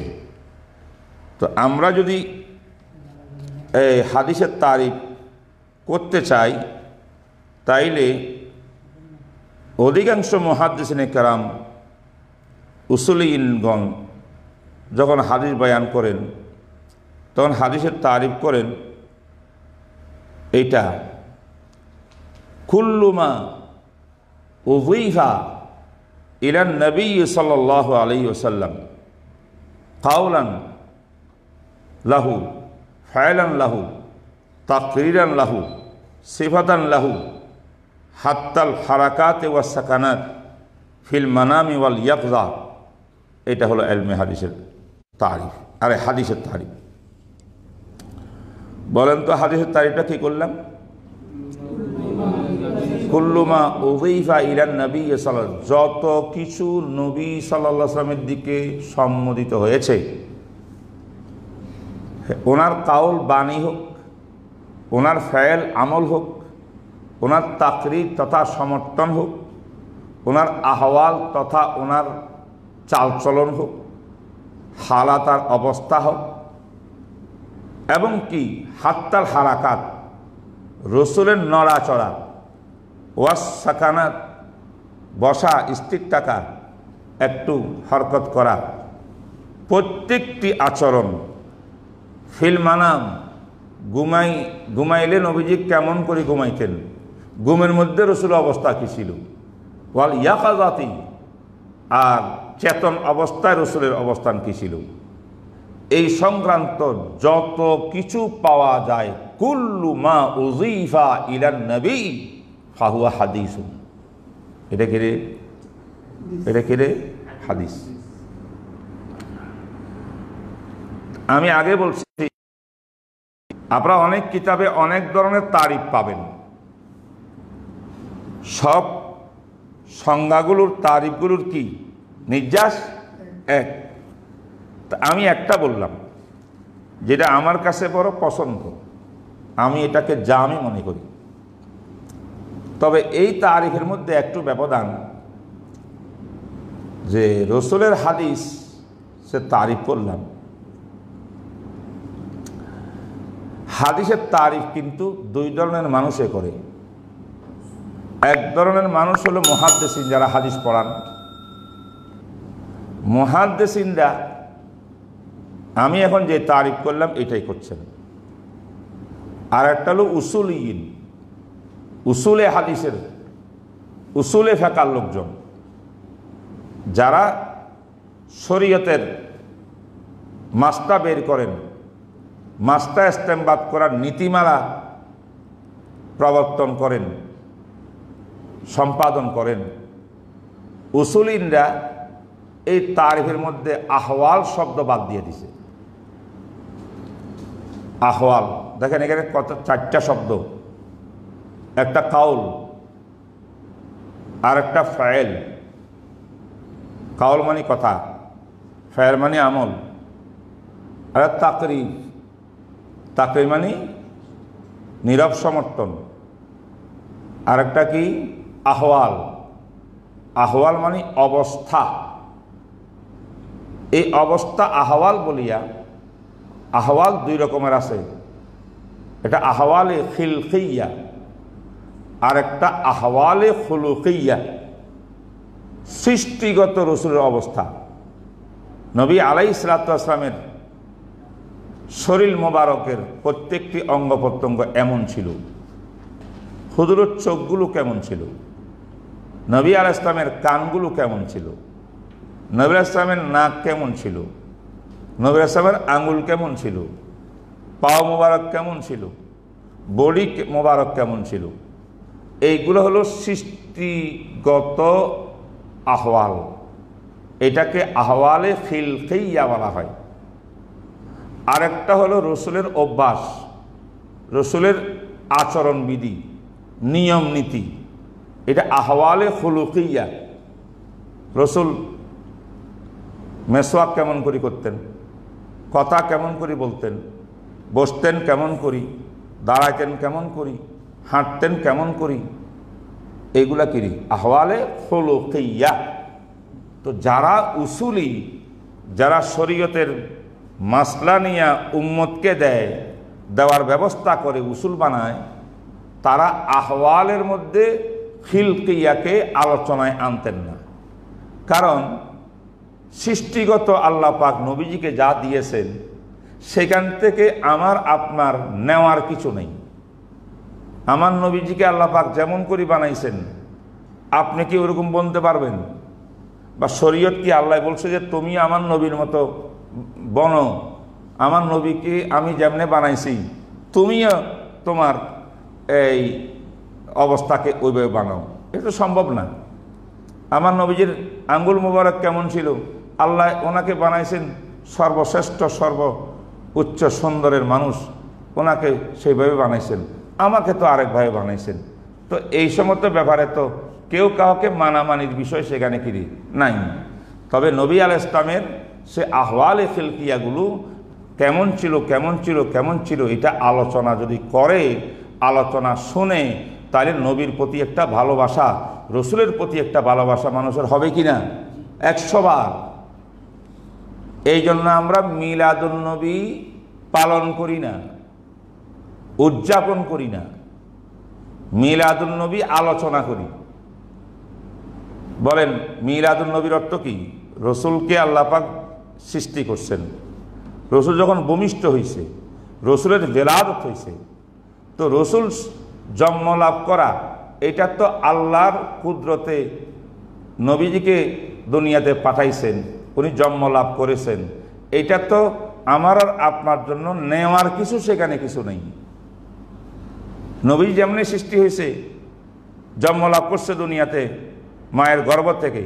তো আমরা যদি এই হাদিসের তারিফ করতে চাই, তাইলে অধিকাংশ মুহাদ্দিসিনে কেরাম, উসুলীনগণ যখন হাদিস বয়ান করেন, তখন হাদিসের তারিফ করেন এইটা, কুল্লুমা উযীফা ইলান নবী সাল্লাল্লাহু আলাইহি ওয়াসাল্লাম কাওলান লাহু, ফায়লান লাহু, তাকরীরান লাহু, সিফাতান লাহু, হাত্তাল হারাকাত ওয়াস সাকানাত ফিল মানামি ওয়াল ইয়াকযা। এটা হলো ইলমে হাদিসের তারিফ। আরে হাদিসের তারিফ বলেন তো, হাদিসের তারিফটা কি করলাম? কুল্লুমা উযীফা ইলান নবী সাল্লাল্লাহু, যত কিছু নবী সাল্লাল্লাহু আলাইহি ওয়াসাল্লামের দিকে সম্মোদিত হয়েছে, ওনার কাউল বাণী হোক, ওনার ফেল আমল হোক, ওনার তাকরীর তথা সমর্থন হোক, ওনার আহওয়াল তথা ওনার চালচলন হোক, হালাত আর অবস্থা হোক, এবং কি হাত্তাল হারাকাত, রসুলের নড়াচড়া, ওয়াস সাকানাত, বসা, স্থির থাকা, একটু হরকত করা, প্রত্যেকটি আচরণ, ফিল মানাম, ঘুমাইলে নবীজি কেমন করে ঘুমাইতেন, ঘুমের মধ্যে রসুলের অবস্থা কী ছিল, ওয়াল ইয়াকাযাতি, আর চেতন অবস্থায় রসুলের অবস্থান কী ছিল, এই সংক্রান্ত যত কিছু পাওয়া যায়, কুল্লু মা উযীফা ইলান নবী ফাহুয়া হাদিসুন। এটা কি রে? এটা কি রে? হাদিস। আমি আগে বলছি, আপনারা অনেক কিতাবে অনেক ধরনের তারিফ পাবেন, সব সংজ্ঞাগুলোর তারিফগুলোর কি নির্যাস এক। আমি একটা বললাম যেটা আমার কাছে বড় পছন্দ, আমি এটাকে জামি মনে করি। তবে এই তারিখের মধ্যে একটু ব্যবধান, যে রসুলের হাদিস সে তারিফ করলাম, হাদিসের তারিফ কিন্তু দুই ধরনের মানুষে করে। এক ধরনের মানুষ হলো মুহাদ্দিসিন, যারা হাদিস পড়ান। মুহাদ্দিসিনরা আমি এখন যে তারিফ করলাম এটাই করছেন। আর একটা হলো উসুলিয়িন, উসুলে হাদিসের, উসুলে ফিকহের লোকজন, যারা শরীয়তের মাসলা বের করেন, মাসলা ইস্তেমবাদ করার নীতিমালা প্রবর্তন করেন, সম্পাদন করেন। উসুলিনরা এই তারিফের মধ্যে আহওয়াল শব্দ বাদ দিয়ে দিছে। আহওয়াল দেখেন এখানে কত, 4টা শব্দ, একটা কাউল, আর একটা ফাইল। কাউল মানে কথা, ফাইল মানে আমল, আর তাকরির, তাকরির মানে নীরব সমর্থন। আর একটা কি আহওয়াল, আহওয়াল মানে অবস্থা। এই অবস্থা আহওয়াল বলিয়া, আহওয়াল 2 রকমের আছে, এটা আহওয়ালে খিলকিয়া আর একটা আহওয়ালে খুলুকিয়া, সৃষ্টিগত রসুলের অবস্থা। নবী আলাইহিস সালাতু ওয়াস সালামের শরীর মোবারকের প্রত্যেকটি অঙ্গ প্রত্যঙ্গ এমন ছিল। হুজুরের চোখগুলো কেমন ছিল, নবী আলাইহিস সালামের কানগুলো কেমন ছিল, নবী আলাইহিস সালামের নাক কেমন ছিল, নবী আলাইহিস সালামের আঙ্গুল কেমন ছিল, পাও মোবারক কেমন ছিল, বডি মোবারক কেমন ছিল, এইগুলো হলো সৃষ্টিগত আহওয়াল। এটাকে আহওয়ালে খিলকিয়া বলা হয়। আরেকটা হলো রসুলের অভ্যাস, রসুলের আচরণবিধি, নিয়ম নীতি, এটা আহওয়ালে খুলুকিয়া। রসুল মেসওয়াক কেমন করে করতেন, কথা কেমন করে বলতেন, বসতেন কেমন করি, দাঁড়াইতেন কেমন করি, হাঁটতেন কেমন করি, এইগুলা কি আহওয়ালে খুলুকিয়া। তো যারা উসুলি, যারা শরীয়তের মাসলা নিয়া উম্মতকে দেয়, দেওয়ার ব্যবস্থা করে, উসুল বানায়, তারা আহওয়ালের মধ্যে খিলকিয়াকে আলোচনায় আনতেন না। কারণ সৃষ্টিগত আল্লাহ পাক নবীজিকে যা দিয়েছেন সেখান থেকে আমার আপনার নেওয়ার কিছু নেই। আমার নবীজিকে আল্লাহ পাক যেমন করে বানাইছেন আপনি কি ওরকম বলতে পারবেন? বা শরীয়ত কি আল্লাহ বলছে যে তুমি আমার নবীর মতো বনো, আমার নবীকে আমি যেমনে বানাইছি তুমিও তোমার এই অবস্থাকে ওইভাবে বানাও? এটা সম্ভব না। আমার নবীজির আঙ্গুল মোবারক কেমন ছিল, আল্লাহ ওনাকে বানাইছেন সর্বশ্রেষ্ঠ সর্ব উচ্চ সুন্দরের মানুষ, ওনাকে সেইভাবে বানাইছেন, আমাকে তো আরেকভাবে বানাইছেন। তো এই সমস্ত ব্যাপারে তো কেউ কাউকে মানামানির বিষয় সেখানে কি নাই। তবে নবী আলাইহিস সালামের সে আহওয়ালে খিলকিয়াগুলো কেমন ছিল কেমন ছিল কেমন ছিল, এটা আলোচনা যদি করে, আলোচনা শুনে, তাহলে নবীর প্রতি একটা ভালোবাসা, রসুলের প্রতি একটা ভালোবাসা মানুষের হবে কি না? 100 বার। এই জন্য আমরা মিলাদুন নবী পালন করি না, উদযাপন করি না, মিলাদুন নবী আলোচনা করি। বলেন মিলাদুন নবীর অর্থ কি? রসুলকে আল্লাহ পাক সৃষ্টি করছেন, রসুল যখন ভূমিষ্ঠ হয়েছে, রসুলের বেলাদত হয়েছে, তো রসুল জন্ম লাভ করা এটা তো আল্লাহর কুদরতে নবীজিকে দুনিয়াতে পাঠাইছেন, উনি জন্ম লাভ করেছেন, এটা তো আমার আর আপনার জন্য নেওয়ার কিছু সেখানে কিছু নেই। নবী যেমনি সৃষ্টি হয়েছে, জন্ম লাভ করছে দুনিয়াতে মায়ের গর্ভ থেকে,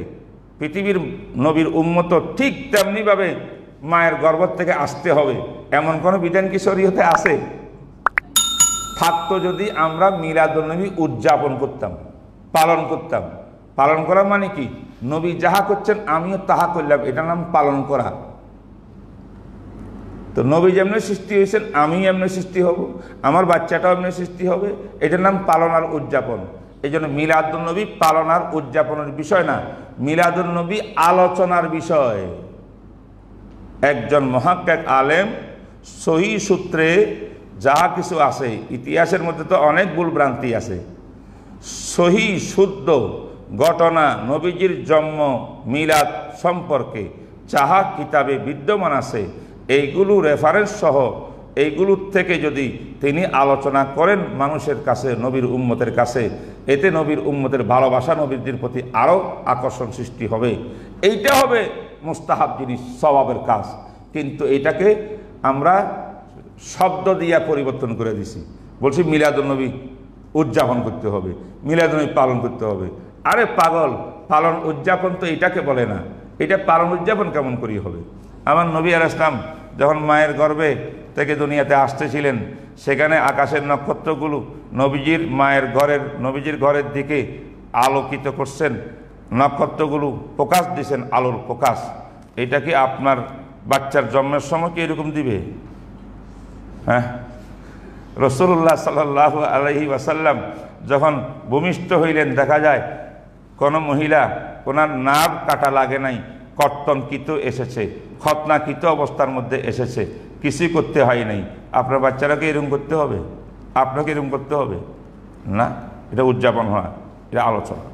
পৃথিবীর নবীর উম্মত ঠিক তেমনিভাবে মায়ের গর্ভ থেকে আসতে হবে, এমন কোনো বিধান কি শরীয়তে আছে? থাকতো যদি আমরা মিলাদুন নবী উদযাপন করতাম, পালন করতাম। পালন করা মানে কি? নবী যাহা করছেন আমিও তাহা করলাম, এটার নাম পালন করা। তো নবী যেমনি সৃষ্টি হয়েছেন আমি এমনি সৃষ্টি হব, আমার বাচ্চাটাও এমনি সৃষ্টি হবে, এটার নাম পালন আর উদযাপন। এই জন্য মিলাদুন নবী পালন আর উদযাপনের বিষয় না, মিলাদুন নবী আলোচনার বিষয়। একজন মুহাক্কিক আলেম সহি সূত্রে যাহা কিছু আছে, ইতিহাসের মধ্যে তো অনেক ভুল ভ্রান্তি আছে, সহি শুদ্ধ ঘটনা নবীজির জন্ম মিলাদ সম্পর্কে যাহা কিতাবে বিদ্যমান আছে, এইগুলো রেফারেন্স সহ এইগুলোর থেকে যদি তিনি আলোচনা করেন মানুষের কাছে, নবীর উম্মতের কাছে, এতে নবীর উম্মতের ভালোবাসা নবীদের প্রতি আরও আকর্ষণ সৃষ্টি হবে। এইটা হবে মুস্তাহাব জিনিস, সওয়াবের কাজ। কিন্তু এটাকে আমরা শব্দ দিয়া পরিবর্তন করে দিছি, বলছি মিলাদুন নবী উদযাপন করতে হবে, মিলাদুন্নবী পালন করতে হবে। আরে পাগল, পালন উদযাপন তো এটাকে বলে না, এটা পালন উদযাপন কেমন করি হবে? আমার নবী আলাইহিস সালাম যখন মায়ের গর্ভে থেকে দুনিয়াতে আসতেছিলেন, সেখানে আকাশের নক্ষত্রগুলো নবীজির ঘরের দিকে আলোকিত করছেন, নক্ষত্রগুলো প্রকাশ দিছেন, আলোর প্রকাশ। এটা কি আপনার বাচ্চার জন্মের সময় কি এরকম দিবে? হ্যাঁ, রাসূলুল্লাহ সাল্লাল্লাহু আলাইহি ওয়াসাল্লাম যখন ভূমিষ্ঠ হইলেন, দেখা যায় কোনো মহিলা, ওনার নাভ কাটা লাগে নাই, কর্তনকৃত এসেছে, খতনাকৃত অবস্থার মধ্যে এসেছে, কিছুই করতে হয় নাই। আপনার বাচ্চারাকে এরকম করতে হবে? আপনাকে এরকম করতে হবে না। এটা উদযাপন হয়, এটা আলোচনা।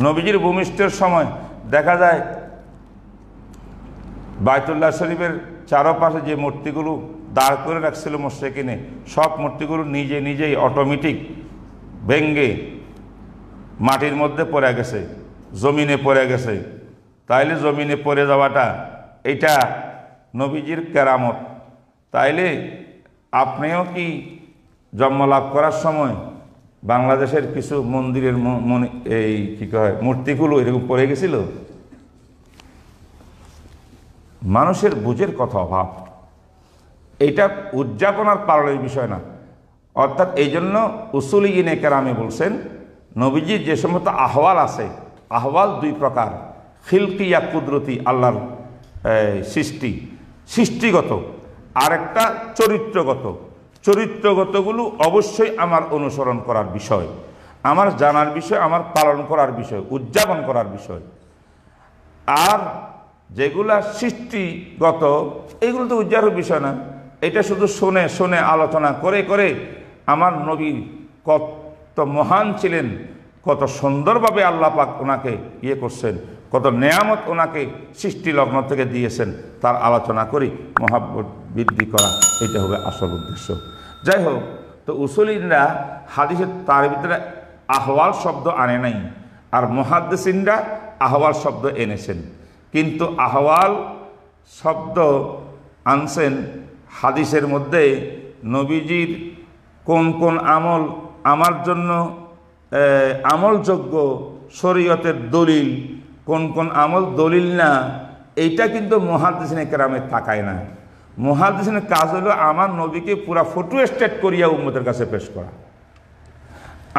নবীজির ভূমিষ্ঠের সময় দেখা যায় বায়তুল্লাহ শরীফের চারপাশে যে মূর্তিগুলো দাঁড় করে রাখছিল মুশরিকিনে, সব মূর্তিগুলো নিজেই অটোমেটিক ভেঙ্গে মাটির মধ্যে পড়ে গেছে, জমিনে পড়ে গেছে। তাইলে জমিনে পড়ে যাওয়াটা এটা নবীজির কেরামত। তাইলে আপনিও কি জন্ম লাভ করার সময় বাংলাদেশের কিছু মন্দিরের এই কি কয় মূর্তিগুলো এরকম পড়ে গেছিল? মানুষের বুঝের কথা অভাব। এইটা উদযাপন আর পালনের বিষয় না। অর্থাৎ এই জন্য উসুলিয়িনে কেরামে বলছেন, নবীজির যে সমস্ত আহওয়াল আছে, আহওয়াল দুই প্রকার, খিলকিয়া কুদরতি, আল্লাহর সৃষ্টিগত, আরেকটা চরিত্রগত। চরিত্রগতগুলো অবশ্যই আমার অনুসরণ করার বিষয়, আমার জানার বিষয়, আমার পালন করার বিষয়, উদযাপন করার বিষয়। আর যেগুলা সৃষ্টিগত, এগুলো তো উদযাপনের বিষয় না। এটা শুধু শুনে শুনে আলোচনা করে করে আমার নবী কত মহান ছিলেন, কত সুন্দরভাবে আল্লাহ পাক ওনাকে করছেন, কত নেয়ামত ওনাকে সৃষ্টি লগ্ন থেকে দিয়েছেন, তার আলোচনা করি, মহাব্বত বৃদ্ধি করা, এটা হবে আসল উদ্দেশ্য। যাই হোক, তো উসুলিনরা হাদিসের তার ভিতরে আহওয়াল শব্দ আনে নাই, আর মুহাদ্দিসিনরা আহওয়াল শব্দ এনেছেন। কিন্তু আহওয়াল শব্দ আনছেন হাদিসের মধ্যে নবীজির কোন কোন আমল আমার জন্য আমলযোগ্য, শরীয়তের দলিল, কোন কোন আমল দলিল না, এইটা কিন্তু মুহাদ্দিসিনে কেরামে তাকায় না। মুহাদ্দিসিনের কাজ হলো আমার নবীকে পুরা ফটো স্টেট করিয়া উম্মতের কাছে পেশ করা।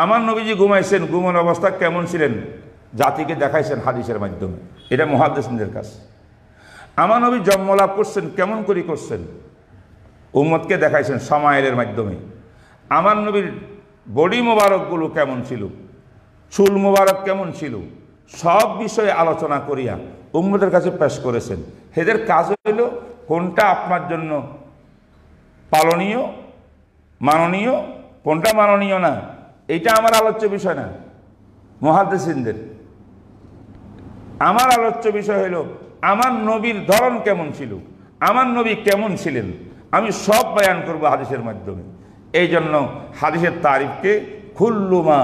আমার নবীজি ঘুমাইছেন, ঘুমানোর অবস্থা কেমন ছিলেন জাতিকে দেখাইছেন হাদিসের মাধ্যমে, এটা মুহাদ্দিসিনদের কাজ। আমার নবী জন্ম লাভ করছেন, কেমন করে করছেন উম্মতকে দেখাইছেন শামায়েলের মাধ্যমে। আমার নবীর বডি মোবারকগুলো কেমন ছিল, চুল মোবারক কেমন ছিল, সব বিষয়ে আলোচনা করিয়া উম্মতের কাছে পেশ করেছেন। এদের কাজ হইল কোনটা আপনার জন্য পালনীয়, মাননীয়, কোনটা মাননীয় না, এইটা আমার আলোচ্য বিষয় না মুহাদ্দিসিনদের। আমার আলোচ্য বিষয় হইল আমার নবীর ধরন কেমন ছিল, আমার নবী কেমন ছিলেন, আমি সব বয়ান করব হাদিসের মাধ্যমে। এই জন্য হাদিসের তারিফকে কুল্লুমা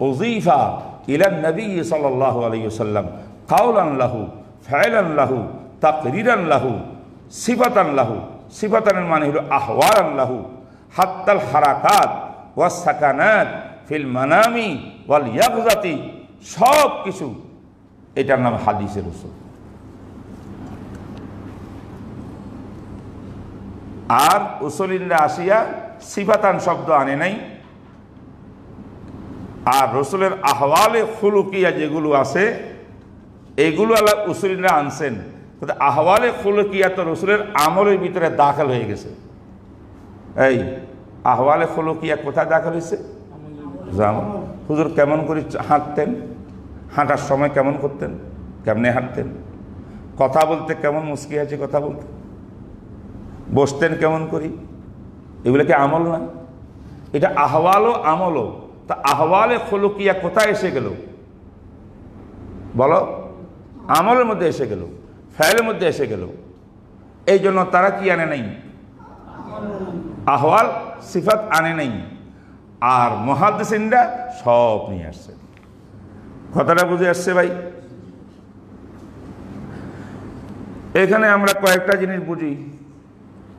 উযীফা ইলান নবী সাল্লাল্লাহু আলাইহি ওয়াসাল্লাম কাওলান লাহু, ফাইলান লাহু, তাকরিরান লাহু, সিফাতান লাহু। সিফাতানের মানে হলো আহওয়ালান লাহু, হাত্তাল হারাকাত ওয়াস সাকানাত ফিল মানামি ওয়াল ইয়াকযাতি, সব কিছু এটার নাম হাদিসের উসুল। আর উসুলিনরা আসিয়া সিফাতান শব্দ আনে নাই। আর রসুলের আহওয়ালে খুলুকিয়া যেগুলো আছে এগুলো আল্লাহ উসুলিনরা আনছেন, কিন্তু আহওয়ালে খুলুকিয়া তো রসুলের আমলের ভিতরে দাখিল হয়ে গেছে। এই আহওয়ালে খুলুকিয়া কোথায় দাখিল হয়েছে? হুজুর কেমন করে হাঁটতেন, হাঁটার সময় কেমন করতেন, কেমনে হাঁটতেন, কথা বলতে কেমন মুস্কি আছে কথা বলতে, বসতেন কেমন করি, এগুলো কি আমল না? এটা আহওয়ালও আমলও। তা আহওয়ালে খুলুকিয়া কোথায় এসে গেল বলো? আমলের মধ্যে এসে গেল, ফাইলের মধ্যে এসে গেল। এই জন্য তারা কি আনে নাই? আহওয়াল সিফাত আনে নাই। আর মুহাদ্দিসিনরা সব নিয়ে আসছে। কথাটা বুঝে আসছে ভাই? এখানে আমরা কয়েকটা জিনিস বুঝি।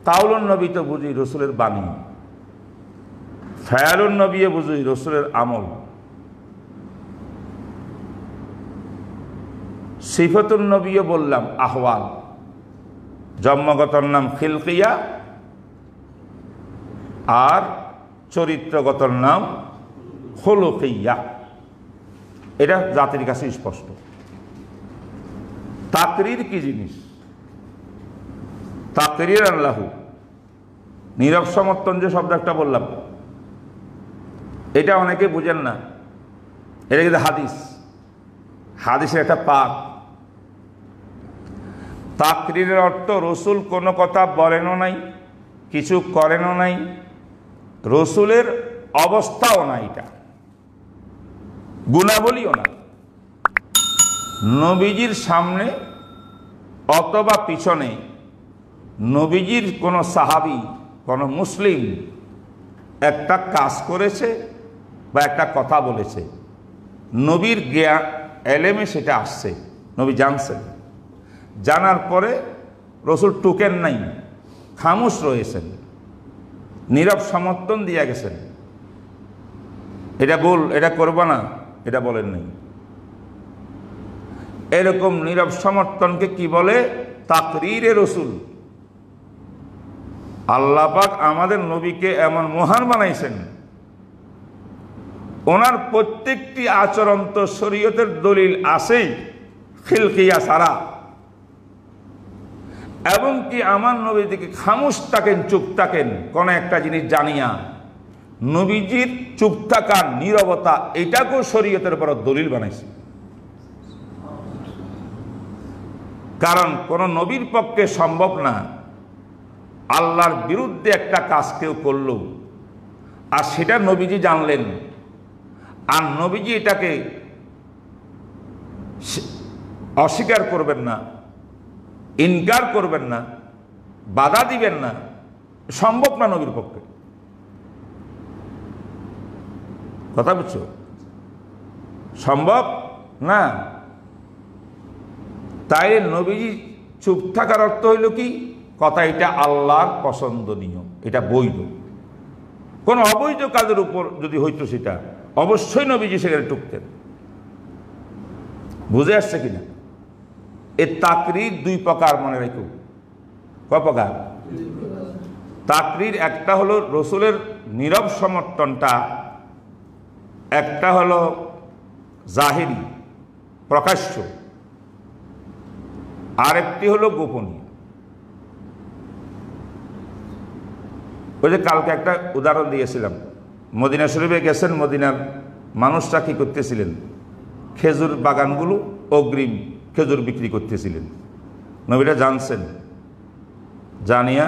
কাউলুন নবী তো বুঝি রসুলের বাণী, ফায়ালুন নবী বুঝি রসুলের আমল, সিফাতুন নবী বললাম আহওয়াল, জন্মগতর নাম খিলকিয়া আর চরিত্রগতর নাম খুলুকিয়া। এটা জাতির কাছে স্পষ্ট। তাকরীর কি জিনিস? তাকরীর আল্লাহু, নীরব সমর্থন যে শব্দ একটা বললাম, এটা অনেকে বুঝেন না। এটা কিন্তু হাদিস, হাদিসের একটা পাঠ। তাকরীরের অর্থ রসুল কোনো কথা বলেনও নাই, কিছু করেনও নাই, রসুলের অবস্থাও না, এটা গুণাবলীও না। নবীজির সামনে অথবা পিছনে নবীজির কোনো সাহাবী, কোনো মুসলিম একটা কাজ করেছে বা একটা কথা বলেছে, নবীর জ্ঞান এলেমে সেটা আসছে, নবী জানছেন। জানার পরে রসুল টুকেন নাই, খামোশ রয়েছেন, নীরব সমর্থন দিয়ে গেছেন। এটা বল, এটা করব না, এটা বলেন নাই। এরকম নীরব সমর্থনকে কি বলে? তাকরীরে রসুল। আল্লাহ পাক আমাদের নবীকে এমন মহান বানাইছেন, ওনার প্রত্যেকটি আচরণ তো শরীয়তের দলিল আছেই খিলকিয়া ছাড়া। এবং কি আমার নবী দিকে খামোশ থাকেন, চুপ থাকেন কোন একটা জিনিস জানিয়া, নবীজির চুপ থাকার নীরবতা এটাকেও শরীয়তের বড় দলিল বানাইছে। কারণ কোন নবীর পক্ষে সম্ভব না আল্লাহর বিরুদ্ধে একটা কাজ কেউ করল, আর সেটা নবীজি জানলেন, আর নবীজি এটাকে অস্বীকার করবেন না, ইনকার করবেন না, বাধা দিবেন না, সম্ভব না নবীর পক্ষে। কথা বুঝছো? সম্ভব না। তাই নবীজি চুপ থাকার অর্থ হইল কি? কথা এটা আল্লাহর পছন্দনীয়, এটা বৈধ। কোন অবৈধ কাজের উপর যদি হইতো সেটা অবশ্যই নবীজি সেখানে টুকতেন। বুঝে আসছে কিনা? এ তাকরীর দুই প্রকার, মনে রেখো। কয় প্রকার? তাকরীর একটা হলো রসুলের নীরব সমর্থনটা, একটা হলো জাহিরি প্রকাশ্য, আরেকটি হলো গোপনীয়। ওই যে কালকে একটা উদাহরণ দিয়েছিলাম, মদিনা শরীফে গেছেন, মদিনার মানুষরা কি করতেছিলেন? খেজুর বাগানগুলো অগ্রিম খেজুর বিক্রি করতেছিলেন। নবীরা জানছেন, জানিয়া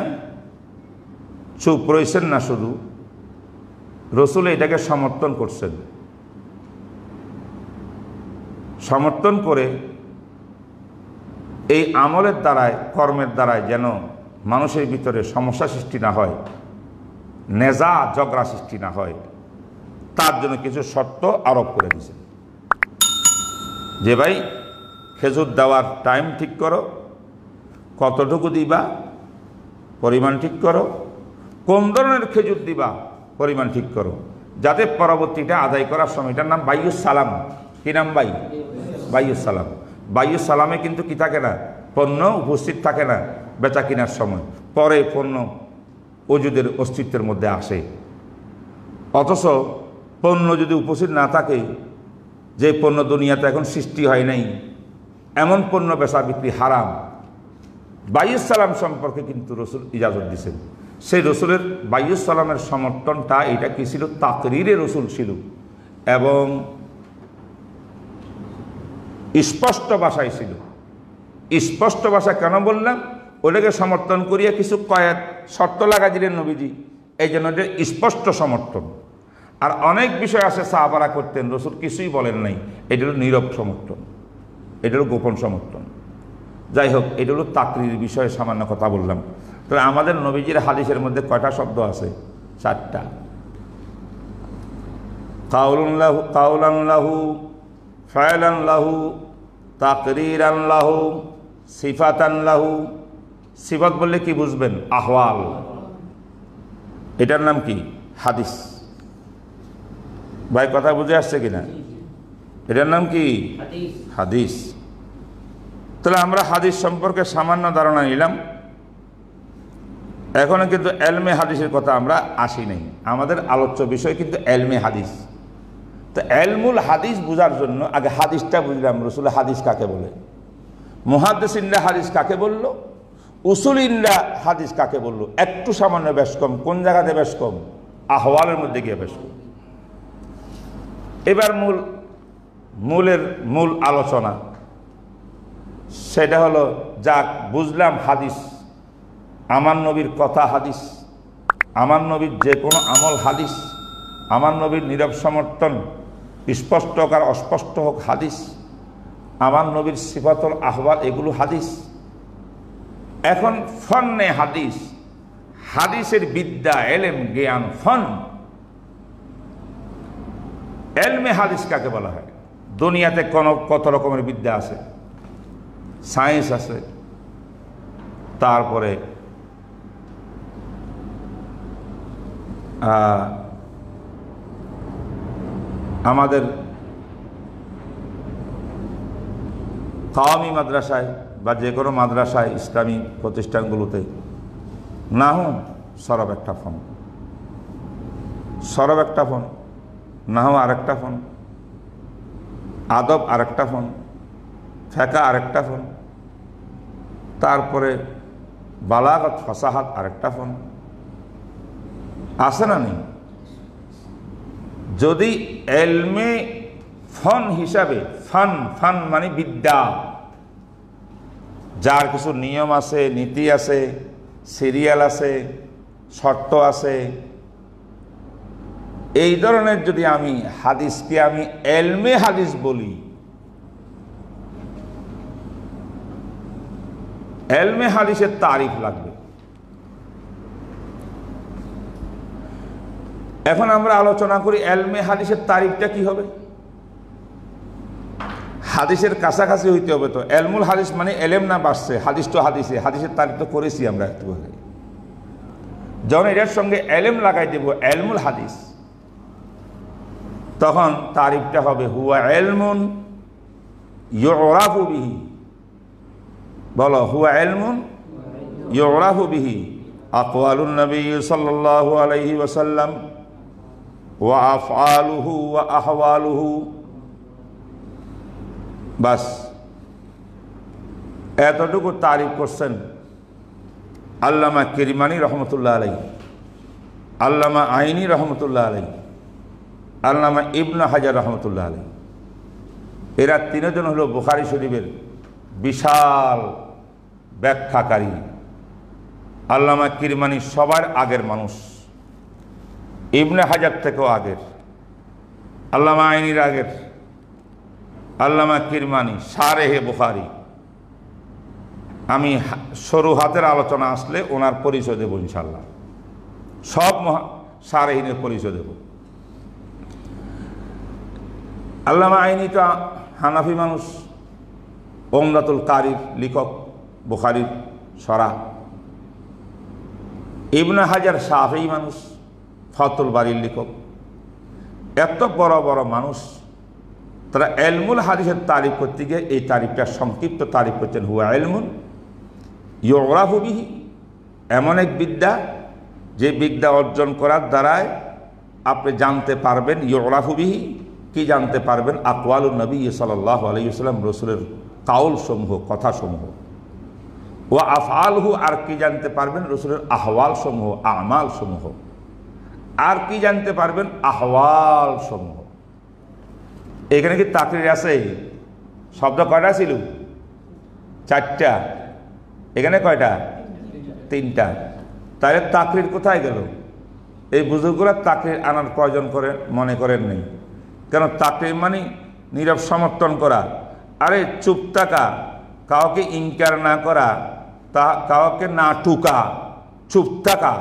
চুপ রয়েছেন না, শুধু রসুল এটাকে সমর্থন করছেন। সমর্থন করে এই আমলের দ্বারায়, কর্মের দ্বারায় যেন মানুষের ভিতরে সমস্যা সৃষ্টি না হয়, নেজা ঝগড়া সৃষ্টি না হয়, তার জন্য কিছু শর্ত আরোপ করে দিয়েছেন। যে ভাই, খেজুর দেওয়ার টাইম ঠিক করো, কতটুকু দিবা পরিমাণ ঠিক করো, কোন ধরনের খেজুর দিবা পরিমাণ ঠিক করো, যাতে পরবর্তীটা আদায় করার সময়, এটার নাম বাইয়ুস সালাম। কি নাম? বাইয়ুস সালাম। বাইয়ুস সালামে কিন্তু কি থাকে না? পণ্য উপস্থিত থাকে না বেচা কেনার সময়, পরে পণ্য ওজুদের অস্তিত্বের মধ্যে আসে। অথচ পণ্য যদি উপস্থিত না থাকে, যে পণ্য দুনিয়াতে এখন সৃষ্টি হয় নাই, এমন পণ্য বেচা বিক্রি হারাম। বাইয়ুস সালাম সম্পর্কে কিন্তু রসুল ইজাজত দিয়েছেন। সেই রসুলের বাইয়ুস সালামের সমর্থনটা এটা কি ছিল? তাকরীরে রসুল ছিল, এবং স্পষ্ট ভাষায় ছিল। স্পষ্ট ভাষা কেন বললাম? ওটাকে সমর্থন করিয়া কিছু কয়েক শর্ত লাগা দিলেন নবীজি, এই জন্য এটা স্পষ্ট সমর্থন। আর অনেক বিষয় আছে সাহাবারা করতেন, রসুল কিছুই বলেন নাই, এটা হলো নীরব সমর্থন, এটা হলো গোপন সমর্থন। যাই হোক, এটা হলো তাকরীর বিষয়ে সামান্য কথা বললাম। তো আমাদের নবীজির হাদিসের মধ্যে কয়টা শব্দ আছে? 4টা। কাউলুন লাহু, কাউলান লাহু, ফায়লান লাহু, তাকরীরান লাহু, সিফাতান লাহু। সিফাত বললে কি বুঝবেন? আহওয়াল। এটার নাম কি? হাদিস। ভাই কথা বুঝে আসছে কিনা? এটার নাম কি? হাদিস। তাহলে আমরা হাদিস সম্পর্কে সামান্য ধারণা নিলাম। এখনো কিন্তু এলমে হাদিসের কথা আমরা আসি নাই। আমাদের আলোচ্য বিষয় কিন্তু এলমে হাদিস। তো এলমুল হাদিস বোঝার জন্য আগে হাদিসটা বুঝলাম। রসুল হাদিস কাকে বলে, মুহাদ্দিসিনরা হাদিস কাকে বলল, উসুলিনরা হাদিস কাকে বলল, একটু সামান্য বেশ কম। কোন জায়গাতে বেশ কম? আহওয়ালের মধ্যে গিয়ে বেশ কম। এবার মূল আলোচনা সেটা হলো, যাক বুঝলাম হাদিস, আমার নবীর কথা হাদিস, আমার নবীর যে কোনো আমল হাদিস, আমার নবীর নীরব সমর্থন স্পষ্ট হোক আর অস্পষ্ট হোক হাদিস, আমার নবীর সিফাতুল আহওয়াল এগুলো হাদিস। এখন ফন্নে হাদিস, হাদিসের বিদ্যা, এলেম, জ্ঞান, ফন। এলমে হাদিস কাকে বলা হয়? দুনিয়াতে কত রকমের বিদ্যা আছে, সায়েন্স আছে, তারপরে আমাদের কাওমি মাদ্রাসায় বা যে কোনো মাদ্রাসায় ইসলামী প্রতিষ্ঠানগুলোতে নাহু সরব একটা ফোন, সরব একটা ফোন, নাহু আরেকটা ফোন, আদব আরেকটা ফোন, ফেকা আরেকটা ফোন, তারপরে বালাগত ফসাহাত আরেকটা ফোন। আছে না নেই? যদি এলমে ফন হিসাবে, ফান মানে বিদ্যা, যার কিছু নিয়ম আছে, নীতি আছে, সিরিয়াল আছে, শর্ত আছে, এই ধরনের যদি আমি হাদিসকে আমি এলমে হাদিস বলি, এলমে হাদিসের তারিফ লাগবে। এখন আমরা আলোচনা করি এলমে হাদিসের তারিফটা কি হবে। হাদিসের কাছাকাছি হইতে হবে। তো এলমুল হাদিস মানে এলেম না বাড়ছে, হাদিস তো হাদিসে, হাদিসের তারিফ তো করেছি আমরা একটু আগে। যখন এটার সঙ্গে এলেম লাগাই দেব, এলমুল হাদিস, তখন তারিফটা হবে হুয়া এলমুন ইউরাফু বিহি। বলো, হুয়া এলমুন ইউরাফু বিহি আকওয়ালুন নবী সাল্লাল্লাহু আলাইহি ওয়াসাল্লাম ওয়া আফআলুহু ওয়া আহওয়ালুহু। বাস এতটুকু তারিফ করছেন আল্লামা কিরমানি রহমতুল্লাহ আলাইহি, আল্লামা আইনি রহমতুল্লাহ আলাইহি, আল্লামা ইবনে হাজার রহমতুল্লাহ আলাইহি। এরা তিনজন হলো বুখারী শরীফের বিশাল ব্যাখ্যাকারী। আল্লামা কিরমানি সবার আগের মানুষ, ইবনে হাজার থেকেও আগের, আল্লামা আইনির আগের, আল্লামা কিরমানি শারেহে বুখারী। আমি সরু হাতের আলোচনা আসলে ওনার পরিচয় দেব ইনশাল্লাহ, সব শারেহিনের পরিচয় দেব। আল্লামা আইনি তো হানাফি মানুষ, উমদাতুল কারির লেখক, বুখারীর সরা। ইবনে হাজার শাফি মানুষ, ফাতুল বারির লেখক। এত বড় বড় মানুষ, তারা এলমুল হাদিসের তারিফ করতে গিয়ে এই তারিফটা সংক্ষিপ্ত তারিফ করছেন হুয়া এলমুন ইউরাফু বিহি। এমন এক বিদ্যা, যে বিদ্যা অর্জন করার দ্বারায় আপনি জানতে পারবেন, ইউরাফু বিহি কি জানতে পারবেন, আকওয়ালুন নবী সাল্লাল্লাহু আলাইহি ওয়াসাল্লাম, রসুলের কাউল সমূহ, কথা সমূহ, ওয়া আফআলহু আর কি জানতে পারবেন, রসুলের আহওয়াল সমূহ, আমাল সমূহ। আর কি জানতে পারবেন, আহওয়াল সমূহ। এখানে কি তাকরির আছে? শব্দ কয়টা ছিল? চারটা। এখানে কয়টা? তিনটা। তাহলে তাকরির কোথায় গেল? এই বুজুর্গরা তাকরির আনার প্রয়োজন করে মনে করেন নেই। কেন? তাকরির মানে নীরব সমর্থন করা। আরে চুপ থাকা, কাউকে ইনকার না করা, তা কাউকে না টুকা, চুপ থাকা,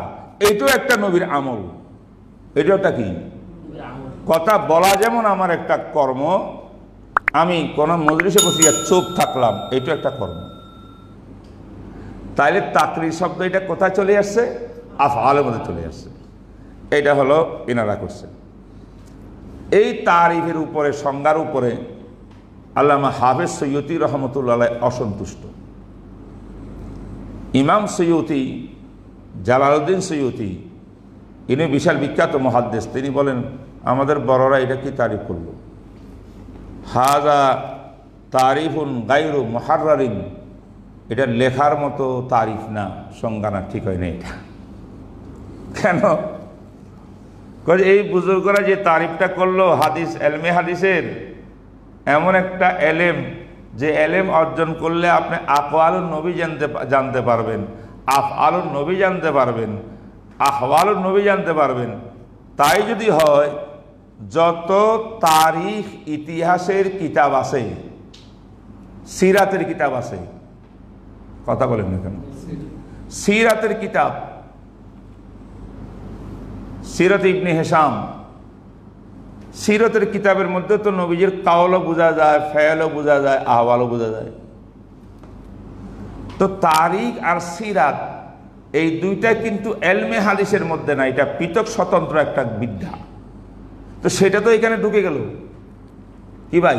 এইটাও একটা নবীর আমল। এটাটা কি? কথা বলা যেমন আমার একটা কর্ম, আমি কোনো মজলিসে বসিয়া চুপ থাকলাম, এটা একটা কর্ম। তাইলে তাকরির শব্দ এটা কোথায় চলে আসছে? আফআলের মধ্যে চলে আসছে। এটা হলো ইনারা করছে। এই তারিফের উপরে, সংজ্ঞার উপরে আল্লামা হাফেজ সৈয়দী রহমতুল্লাহ অসন্তুষ্ট। ইমাম সৈয়দী, জালালউদ্দিন সৈয়দী, ইনি বিশাল বিখ্যাত মুহাদ্দিস। তিনি বলেন, আমাদের বড়রা এটা কি তারিফ করলো, হাযা তারিফুন গায়রু মুহাররারিন, এটা লেখার মতো তারিফ না, সংজ্ঞা না, ঠিক হয় না এটা। কেন? এই বুজুর্গরা যে তারিফটা করলো হাদিস, এলমে হাদিসের এমন একটা এলেম, যে এলেম অর্জন করলে আপনি আকওয়ালুন নবী জানতে পারবেন, আফআলুন নবী জানতে পারবেন, আহওয়ালুন নবী জানতে পারবেন। তাই যদি হয়, যত তারিখ ইতিহাসের কিতাব আছে, সিরাতের কিতাব আছে, কথা বলেন না কেন, সিরাতের কিতাব, সিরাত ইবনে হিশাম, সিরতের কিতাবের মধ্যে তো নবীজির কাওলও বোঝা যায়, ফেলও বোঝা যায়, আহওয়ালও বোঝা যায়। তো তারিখ আর সিরাত এই দুইটা কিন্তু এলমে হাদিসের মধ্যে না, এটা পৃথক স্বতন্ত্র একটা বিদ্যা। তো সেটা তো এখানে ঢুকে গেল কি ভাই?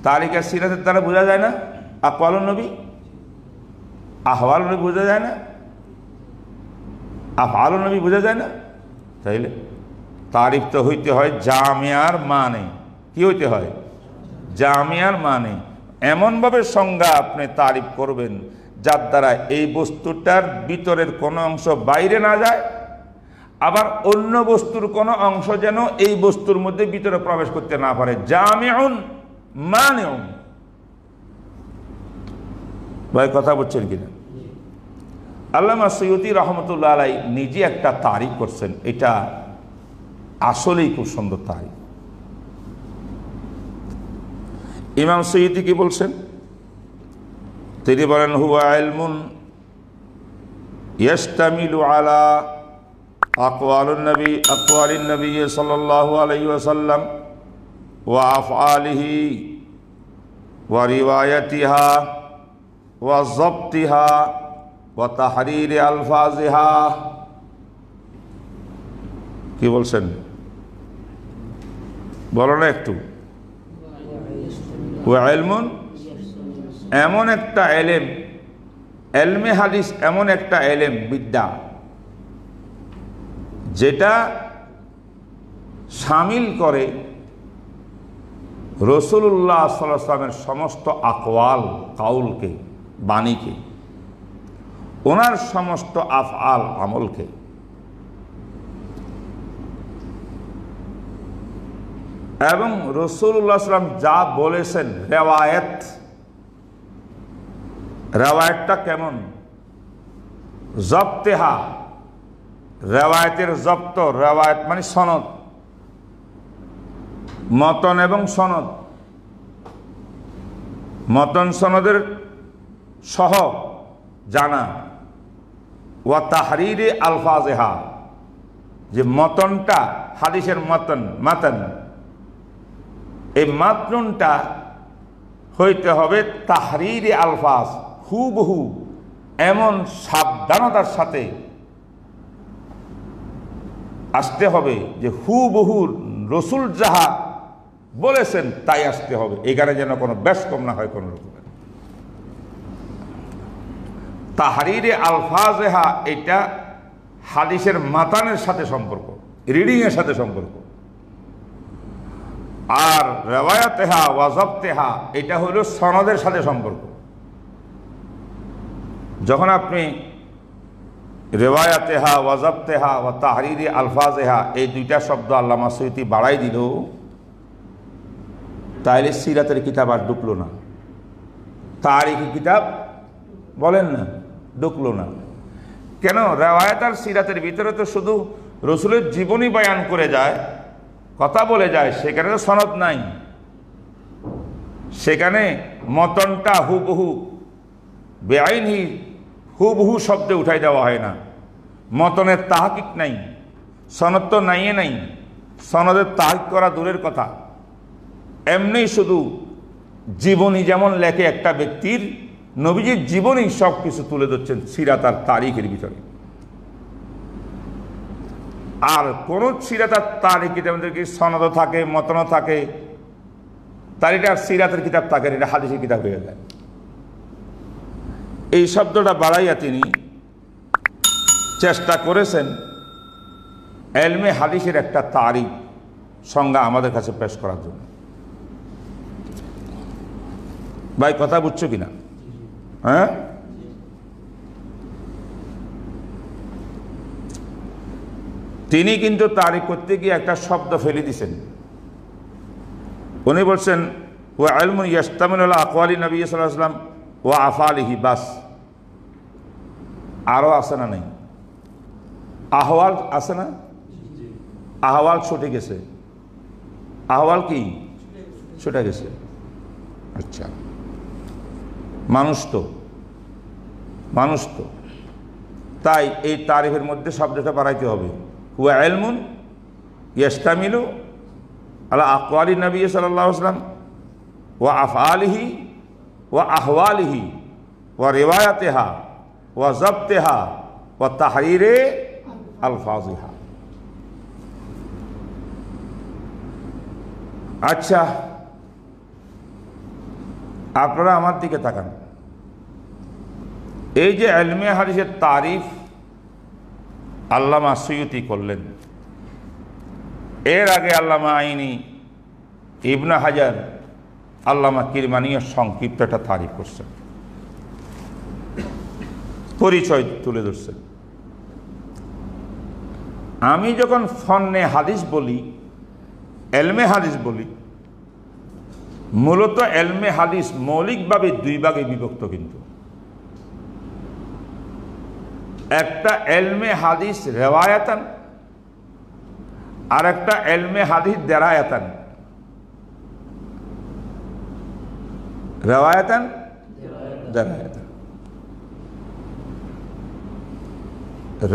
তারিখ আর সিরাতের দ্বারা বোঝা যায় না আকওয়ালুন নবী, আহওয়ালুন নবী বোঝা যায় না, আফআলুন নবী বোঝা যায় না। তাইলে তারিফ তো হইতে হয় জামিয়ার মানে, কি হইতে হয়? জামিয়ার মানে। এমনভাবে সংজ্ঞা আপনি তারিফ করবেন যার দ্বারা এই বস্তুটার ভিতরের কোনো অংশ বাইরে না যায়, আবার অন্য বস্তুর কোনো অংশ যেন এই বস্তুর মধ্যে ভিতরে প্রবেশ করতে না পারে। জামিউন মানিউন। ভাই কথা বলছেন কিনা? আল্লামা সৈয়দী রহমতুল্লাহ আলাইহি নিজে একটা তারিফ করছেন, এটা আসলেই খুব সুন্দর তারিফ। ইমাম সৈয়দী কি বলছেন? তিনি বলেন, হুয়া ইলমুন ইয়াশতামিলু আলা আকওয়ালিন নবী সাল্লাল্লাহু আলাইহি ওয়াসাল্লাম ওয়া আফআলিহি ওয়া রিওয়ায়াতিহা ওয়া যাবতিহা ওয়া তাহরীরি আলফাজিহা। কি বলছেন বলো না একটু? ওয়া ইলমুন, এমন একটা এলেম, এলমে হাদিস এমন একটা এলেম, বিদ্যা, যেটা শামিল করে রাসূলুল্লাহ সাল্লাল্লাহু আলাইহি ওয়াসাল্লামের সমস্ত আকওয়াল, কাউলকে, বাণীকে, ওনার সমস্ত আফআল, আমলকে। এবং রাসূলুল্লাহ সাল্লাল্লাহু আলাইহি ওয়াসাল্লাম যা বলেছেন, রেওয়ায়েতটা কেমন? জবতেহা, রেওয়ায়েতের জব্ত, রেওয়ায়েত মানে সনদ, মতন এবং সনদ, মতন সনদের সহ জানা। ওয়া তাহরীরি আলফাজিহা, যে মতনটা, হাদিসের মাতন, এই মাতনটা হইতে হবে তাহরীরি আলফাজ, হুবহু, এমন সাবধানতার সাথে আসতে হবে যে হুবহু রসুল যাহা বলেছেন তাই আসতে হবে, এখানে যেন কোনো বেশ কম না হয় কোনো রকমের। তাহরীরে আলফাজেহা, এটা হাদিসের মাতানের সাথে সম্পর্ক, রিডিংয়ের সাথে সম্পর্ক। আর রেওয়ায়াতেহা ওয়াজবতেহা, এটা হলো সনদের সাথে সম্পর্ক। যখন আপনি রেওয়ায়াতেহা ওয়াজবতেহা ওয়া তাহরীরি আলফাজেহা এই দুইটা শব্দ আল্লামা সৈয়দী বাড়াই দিল, তাইলে সিরাতের কিতাব আর ঢুকলো না, তারিখি কিতাব বলেন না, ঢুকলো না। কেন? রেওয়ায়াত আর সিরাতের ভিতরে তো শুধু রসুলের জীবনী বয়ান করে যায়, কথা বলে যায়, সেখানে তো সনদ নাই, সেখানে মতনটা হুবহু বেআইনহি হুবহু শব্দে উঠাই দেওয়া হয় না, মতনের তাহকিক নাই, সনদ তো নাই, সনদের তাহকিক করা দূরের কথা। এমনি শুধু জীবনী যেমন লেখে একটা ব্যক্তির, নবীজির জীবনী সব কিছু তুলে ধরছেন সিরাত আর তারিখের ভিতরে। আর কোন সিরাতার তারিখ কিতাবের কি সনদ থাকে, মতন থাকে, তার এটা সিরাতের কিতাব থাকে, এটা হাদিসের কিতাব হয়ে যায়। এই শব্দটা বাড়াইয়া তিনি চেষ্টা করেছেন এলমে হাদিসের একটা তারিখ সংজ্ঞা আমাদের কাছে পেশ করার জন্য। ভাই কথা বুঝছো কিনা? হ্যাঁ, তিনি কিন্তু তারিখ করতে গিয়ে একটা শব্দ ফেলে দিয়েছেন। উনি বলছেন ওয়া ইলমুন ইয়াস্তামিলু আলা আকওয়ালি নবী সাল্লাল্লাহু আলাইহি ওয়াসাল্লাম ওয়া আফআলিহি, বাস। আরো আছে না? নেই? আহওয়াল আছে না? আহওয়াল ছুটে গেছে। আহওয়াল কি ছুটে গেছে? আচ্ছা, মানুষ তো তাই এই তারিফের মধ্যে শব্দটা বাড়াইতে হবে। ওয়া ইলমুন ইয়াস্তামিলু আলা আকওয়ালি নবী সাল্লাল্লাহু আলাইহি ওয়াসাল্লাম ওয়া আফআলিহি ওয়া আহওয়ালিহি ওয়া রিওয়ায়াতিহা ওয়া যাবতিহা ওয়া তাহরিরে আলফাজিহা। আচ্ছা, আপনারা আমার দিকে তাকান। এই যে ইলমে হাদিসের তারিফ আল্লামা সুয়ুতি করলেন, এর আগে আল্লামা আইনি, ইবনে হাজার, আল্লামা কিরমানিও সংক্ষিপ্ত একটা তারিফ করছেন, পরিচয় তুলে ধরছেন। আমি যখন ফন্নে হাদিস বলি, এলমে হাদিস বলি, মূলত এলমে হাদিস মৌলিকভাবে দুই ভাগে বিভক্ত। কিন্তু একটা এলমে হাদিস রেওয়ায়াতান আর একটা এলমে হাদিস দেরায়াতান। রেওয়ায়াতান, দেরায়াতান।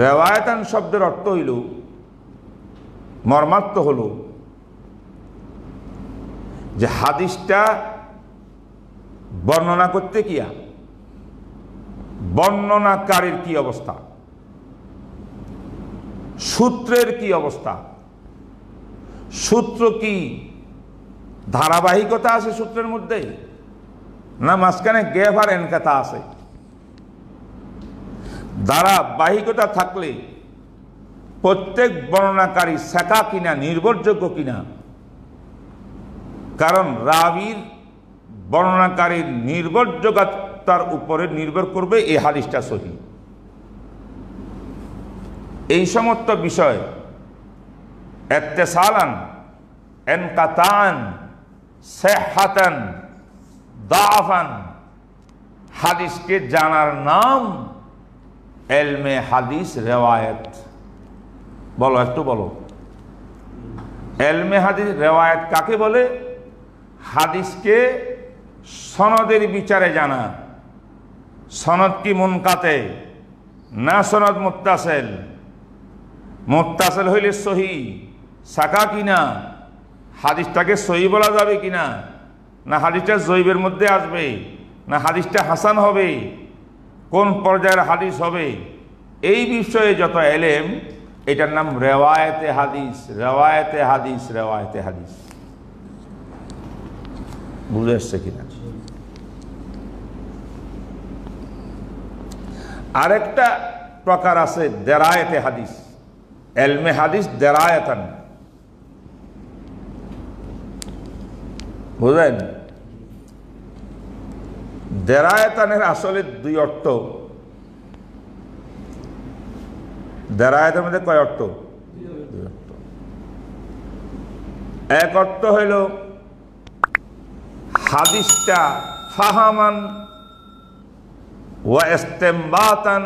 রেওয়ায়াতান শব্দের অর্থ হইল, মর্মার্থ হল যে হাদিসটা বর্ণনা করতে গিয়া বর্ণনাকারীর কি অবস্থা, সূত্রের কি অবস্থা, সূত্র কি ধারাবাহিকতা আছে সূত্রের মধ্যে, না মাঝখানে গ্যাপ আর এনকাতা আছে। ধারাবাহিকতা থাকলে প্রত্যেক বর্ণনাকারী সাকা কিনা, নির্ভরযোগ্য কিনা, কারণ রাবীর বর্ণনাকারীর নির্ভরযোগ্যতার উপরে নির্ভর করবে এই হাদিসটা সহিহ। এই সমস্ত বিষয় ইত্তিসালান, ইনকাতান, সিহহাতান, দাআফান হাদিসকে জানার নাম ইলমে হাদিস রেওয়ায়াত। বলো, একটু বলো, ইলমে হাদিস রেওয়ায়াত কাকে বলে? হাদিসকে সনদের বিচারে জানা। সনদ কি মুনকাতে, না সনদ মুত্তাসিল? মুত্তাসিল হইলে সহি, সাকা কিনা, হাদিসটাকে সহি বলা যাবে কিনা, না হাদিসটা জয়ীবের মধ্যে আসবে, না হাদিসটা হাসান হবে, কোন পর্যায়ের হাদিস হবে, এই বিষয়ে যত এলেম, এটার নাম রেওয়ায়েতে হাদিস। রেওয়ায়েতে হাদিস, রেওয়ায়েতে হাদিস। বুঝে এসছে কিনা? আরেকটা প্রকার আছে দেরায়েতে হাদিস। ইলমে হাদিস দেরায়াতান, বুঝলেন? দেরায়াতানের আসলে দুই অর্থ। দেরায়াতের মধ্যে কয় অর্থ? দুই অর্থ। এক অর্থ হইল হাদিসটা ফাহামান ওয়া ইস্তিমবাতান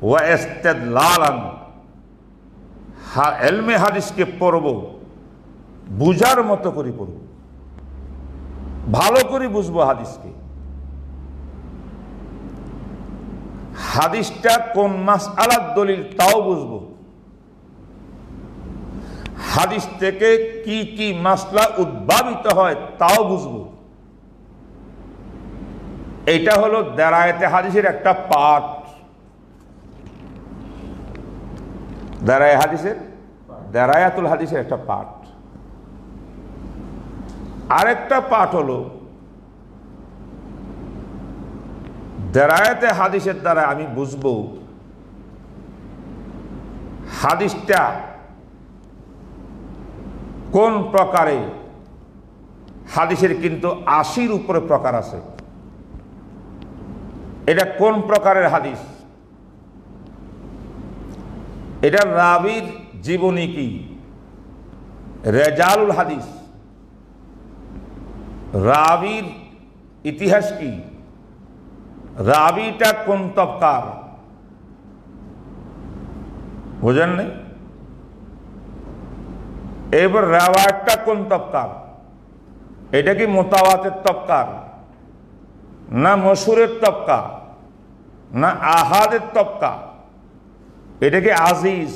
ওয়া ইস্তিদলালান। ইলমে হাদিসকে পড়ব, বুঝার মতো করে পড়ব, ভালো করে বুঝবো হাদিসকে। হাদিসটা কোন মাসআলার দলিল তাও বুঝবো, হাদিস থেকে কি কি মাসলা উদ্ভাবিত হয় তাও বুঝবো। এটা হলো দেরায়েতে হাদিসের একটা পার্ট। দারায়াতুল হাদিসের একটা পাঠ। আরেকটা পাঠ হলো দারায়াতে হাদিসের দ্বারা আমি বুঝবো হাদিসটা কোন প্রকারে। হাদিসের কিন্তু ৮০-র উপরে প্রকার আছে। এটা কোন প্রকারের হাদিস, এটা রাবীর জীবনী কি, রেজালুল হাদিস, রাবীর ইতিহাস কি, রাবীটা কোন তবকার, বুঝেন নাই? এবার রাওয়ায়াতটা কোন তবকার, এটা কি মুতাওয়াতির তবকার, না মশহুরের তবকা, না আহাদের তবকা, এটা কি আজিজ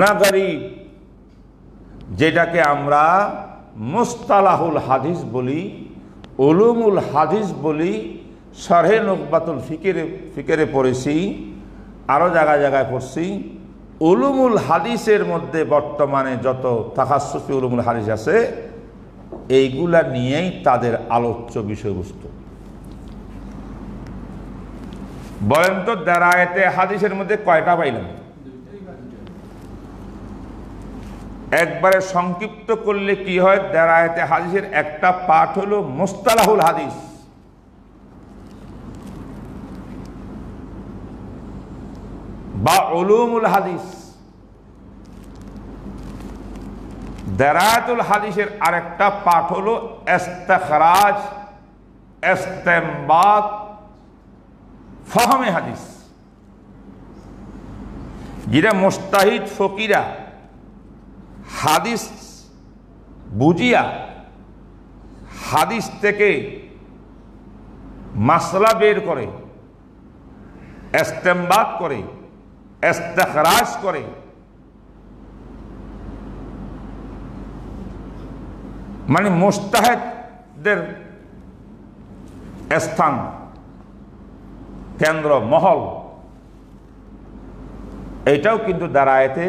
না গরীব, যেটাকে আমরা মুস্তালাহুল হাদিস বলি, উলুমুল হাদিস বলি, শরহে নুকবাতুল ফিকিরে পড়েছি, আরো জায়গায় জায়গায় পড়ছি। উলুমুল হাদিসের মধ্যে বর্তমানে যত তাখাসসুসি উলুমুল হাদিস আছে এইগুলা নিয়েই তাদের আলোচ্য বিষয়বস্তু। বলেন তো দারায়েতে হাদিসের মধ্যে কয়টা পাইলাম? একবারে সংক্ষিপ্ত করলে কি হয়, দারায়েতে হাদিসের একটা পাঠ হলো মুস্তালাহুল হাদিস, বা উলুমুল হাদিস। দারায়াতুল হাদিসের আরেকটা পাঠ হলো ইস্তিখরাজ, ইস্তিনবাত, ফাহমে হাদিস, যেটা মুস্তাহিদ ফকিরা হাদিস বুঝিয়া হাদিস থেকে মাসলা বের করে, ইস্তিনবাত করে, ইস্তিখরাজ করে, মানে মুজতাহিদদের স্থান, কেন্দ্র, মহল, এইটাও কিন্তু দারায়েতে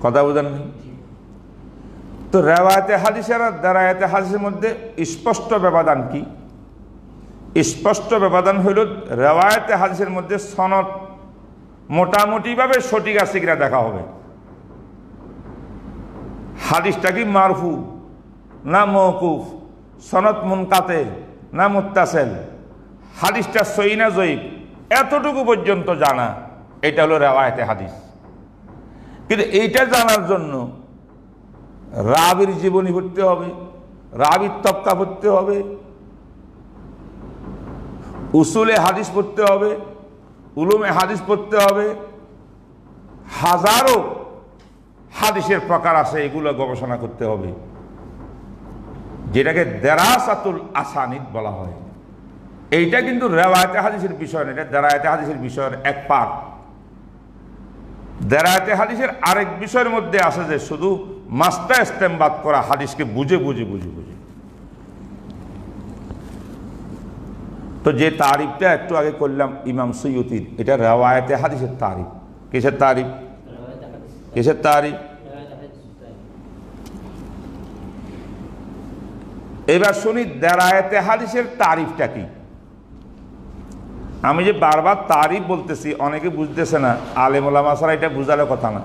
কথা বুঝেন। তো রিওয়ায়াতে হাদিসের আর দারায়েতে হাদিসের মধ্যে স্পষ্ট ব্যবধান কি? স্পষ্ট ব্যবধান হইল রিওয়ায়াতে হাদিসের মধ্যে সনদ মোটামুটিভাবে সঠিক আছে কিনা দেখা হবে। হাদিসটা কি মারফু না মওকুফ, সনদ মুনকাতে না মুত্তাসিল, হাদিসটা সহিহ না জয়ীফ, এতটুকু পর্যন্ত জানা, এটা হলো রিওয়ায়াতে হাদিস। কিন্তু এইটা জানার জন্য রাবীর জীবনী পড়তে হবে, রাবীর তবকা পড়তে হবে, উসুলে হাদিস পড়তে হবে, উলুমে হাদিস পড়তে হবে, হাজারো হাদিসের প্রকার আছে, এগুলো গবেষণা করতে হবে, যেটাকে দারাসাতুল আসানিদ বলা হয়। এইটা কিন্তু রিওয়ায়াতে হাদিসের বিষয় না, এটা দারায়াতে হাদিসের বিষয়ের এক পার্ট। দারায়াতে হাদিসের আরেক বিষয়ের মধ্যে আছে যে শুধু মাসলা ইস্তেমবাদ করা, হাদিসকে বুঝে বুঝে বুঝে বুঝে। তো যে তারিফটা একটু আগে করলাম ইমাম সুয়ুতির, এটা রিওয়ায়াতে হাদিসের তারিফ। কিসের তারিফ? কিসের তারিফ? এবার শুনি দারায়াতে হাদিসের তারিফটা কি। আমি যে বারবার তারিফ বলতেছি, অনেকে বুঝতেছে না, আলেম ওলামা ছাড়া এটা বুঝালে কথা না।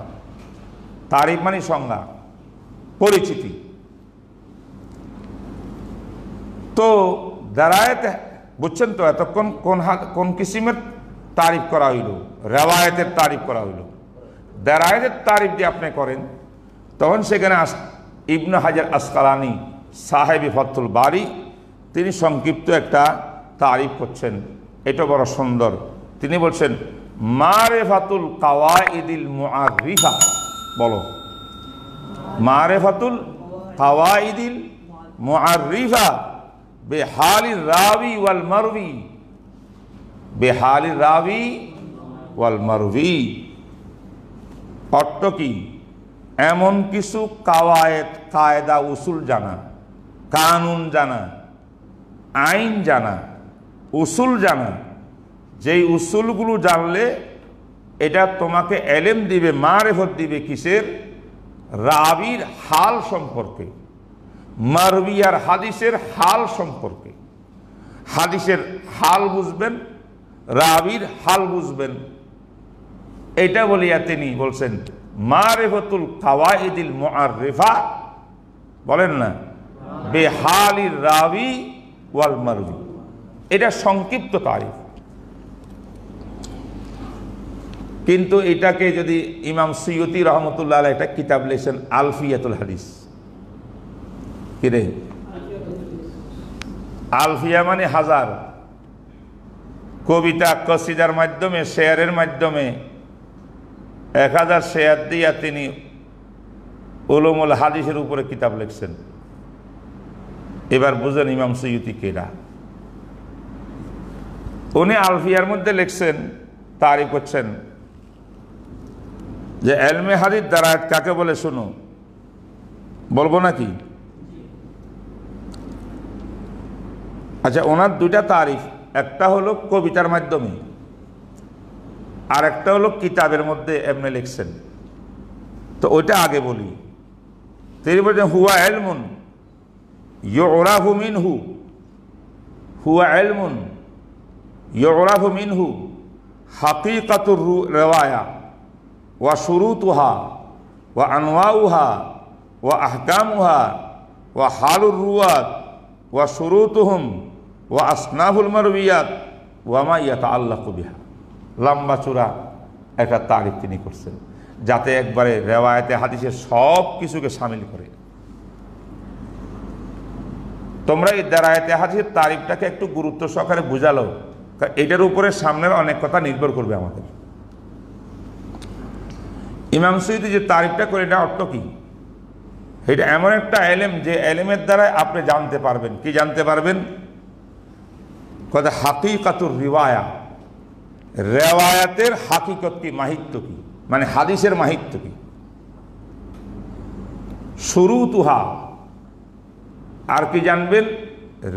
তারিফ মানে সংজ্ঞা, পরিচিতি। তো দারায়াতে বুঝছেন তো, এতক্ষণ কোন কিসিমের তারিফ করা হইল? রিওয়ায়াতের তারিফ করা হইল। দারায়াতের তারিফ যে আপনি করেন, তখন সেখানে ইবনে হাজার আসকালানি সাহেব ফাতুল বারি তিনি সংক্ষিপ্ত একটা তারিফ করছেন, এটা বড় সুন্দর। তিনি বলছেন মারিফাতুল কাওয়াইদিল মুআররিফা। বলো, মারিফাতুল কাওয়াইদিল মুআররিফা বেহালির রাবি ওয়াল মারবি, বেহালির রাবি ওয়াল মারবি। অর্থ কি? এমন কিছু কাওয়ায়েদ, কায়দা, উসুল জানা, কানুন জানা, আইন জানা, উসুল জানা, যেই উসুলগুলো জানলে এটা তোমাকে এলেম দিবে, মারিফত দিবে কিসের? রাবির হাল সম্পর্কে, মারবিয়ার হাদিসের হাল সম্পর্কে। হাদিসের হাল বুঝবেন, রাবির হাল বুঝবেন। এটা বলিয়া তিনি বলছেন মারিফাতুল কাওয়াইদিল মুআররিফা, বলেন না, বেহালির রাবি ওয়াল মারবি। এটা সংক্ষিপ্ত তারিফ। কিন্তু এটাকে যদি ইমাম সুয়ুতি রহমতুল্লাহ আলাইহি একটা কিতাব লিখেছেন আলফিয়াতুল হাদিস। কি রে? আলফিয়া মানে হাজার। কবিতা কসিদার মাধ্যমে, শেয়ারের মাধ্যমে 1000 শেয়ার দিয়া তিনি উলুমুল হাদিসের উপরে কিতাব লিখছেন। এবার বুঝেন ইমাম সুয়ুতি কেডা। উনি আলফিয়ার মধ্যে লিখছেন, তারিফ করছেন যে এলমে হাদিস দারায়াত কাকে বলে শুনো। বলবো নাকি? আচ্ছা, ওনার দুইটা তারিফ, একটা হলো কবিতার মাধ্যমে আর একটা হলো কিতাবের মধ্যে এমনি লিখছেন। তো ওইটা আগে বলি। তিনি বলছেন হুয়া ইলমুন ইউরাফু মিনহু, হুয়া ইলমুন ইউরাফু মিনহু হাকিকাতুর রিওয়ায়া ওয়া শুরুতুহা ওয়া আনওয়াউহা ওয়া আহকামুহা ওয়া হালুর রুওয়াত ওয়া শুরুতুহুম ওয়া আসনাফুল মারবিয়াত ওয়া মা ইয়াতাআল্লাকু বিহা। লম্বা চূড়া একটা তারিফ তিনি করছেন, যাতে একবারে রেওয়ায়েতে হাদিসের সব কিছুকে শামিল করে। তোমরা এই দারায়েতে হাদিসের তারিফটাকে একটু গুরুত্ব সহকারে বুঝালো, এটার উপরে সামনের অনেক কথা নির্ভর করবে আমাদের। ইমাম সুয়ুতি যে তারিফটা করে, এটা অর্থ কি? এটা এমন একটা এলেম যে এলেমের দ্বারা আপনি জানতে পারবেন। কি জানতে পারবেন? কথা হাকিকাতুর রিওয়ায়া, রেওয়ায়াতের হাকিকত কি, মাহিত্য কি, মানে হাদিসের মাহিত্য কি। শুরুতুহা, আর কি জানবেন?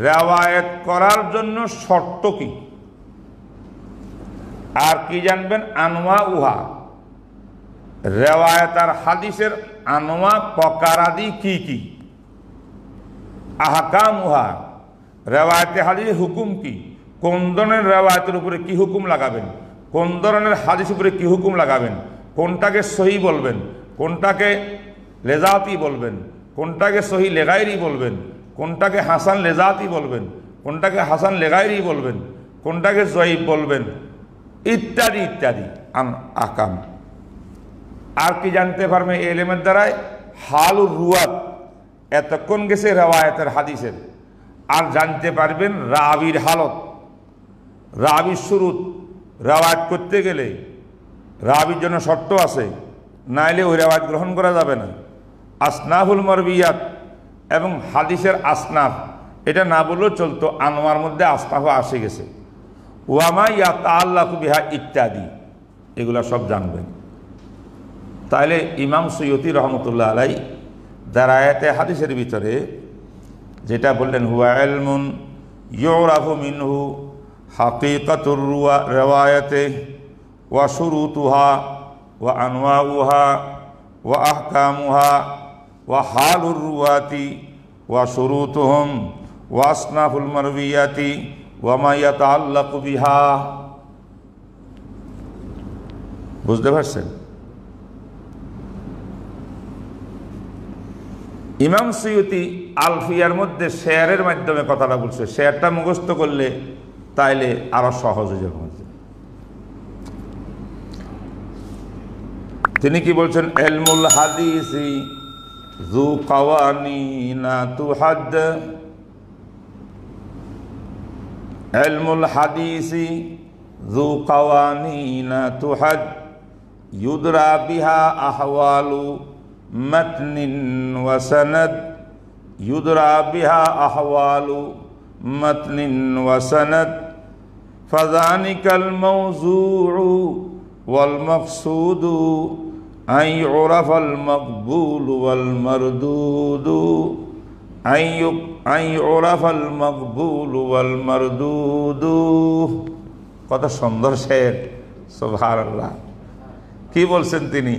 রেওয়ায়াত করার জন্য শর্ত কি। আর কি জানবেন? আনওয়া উহা, রেওয়ায়াত আর হাদিসের আনওয়া প্রকারাদি কি কি। আহকাম উহা, রেওয়ায়াতে হাদিসের হুকুম কি, কোন ধরনের রেওয়ায়াতের উপরে কি হুকুম লাগাবেন, কোন ধরনের হাদিস উপরে কি হুকুম লাগাবেন, কোনটাকে সহি বলবেন, কোনটাকে লেজাতি বলবেন, কোনটাকে সহি লেগাইরি বলবেন, কোনটাকে হাসান লেজাতি বলবেন, কোনটাকে হাসান লেগাইরি বলবেন, কোনটাকে জয়ীব বলবেন, ইত্যাদি ইত্যাদি আহকাম। আর কি জানতে পারবেন এই ইলমের দ্বারাই? হালুর রুয়াত, এতক্ষণ গেছে রেওয়ায়াতের হাদিসের। আর জানতে পারবেন রাবির হালত, রাবির শুরুত। রেওয়ায়াত করতে গেলে রাবির জন্য শর্ত আছে, নাইলে ওই রেওয়ায়াত গ্রহণ করা যাবে না। আসনাফুল মারবিয়াত এবং হাদিসের আসনাফ, এটা না বললেও চলতো, আনোয়ার মধ্যে আসনাফ আসে গেছে। ওয়ামা ইয়াতাআল্লাকু বিহা ইত্যাদি, এগুলা সব জানবেন। তাহলে ইমাম সুয়ুতি রহমতুল্লাহ আলাইহি দারায়াতে হাদিসের ভিতরে যেটা বললেন হুয়া ইলমুন ইউরাফু মিনহু হাকিকাতুর রিওয়ায়াতে ওয়া শুরুতুহা ওয়া আনওয়াউহা ওয়া আহকামুহা ওয়া হালুর রুওয়াতি ওয়া শুরুতুহুম ওয়া আসনাফুল মারবিয়াতি ওয়া মা ইয়াতাআল্লাকু বিহা। বুঝতে পারছেন? ইমাম সুয়ুতি আলফিয়ার মধ্যে শেয়ারের মাধ্যমে কথাটা বলছে। শেয়ারটা মুখস্থ করলে তাইলে আরো সহজ হয়ে যাবে। তিনি কি বলছেন? ইলমুল হাদিসি যু কাওয়ানিনা তুহাদ, ইলমুল হাদিসি যু কাওয়ানিনা তুহাদ ইউদরা বিহা আহওয়ালু মতনিন ওয়া সনদ, ইউদরা বিহা আহওয়ালু মতনিন ওয়া সনদ ফাযানিকাল মাওযুউ ওয়াল মাকসুদু আন ইউরাফাল মাকবুল ওয়াল মারদুদু আইয়ুরাফাল মাকবুলু ওয়াল মারদুদু। কত সুন্দর শের, সুবহানাল্লাহ। কি বলছেন তিনি?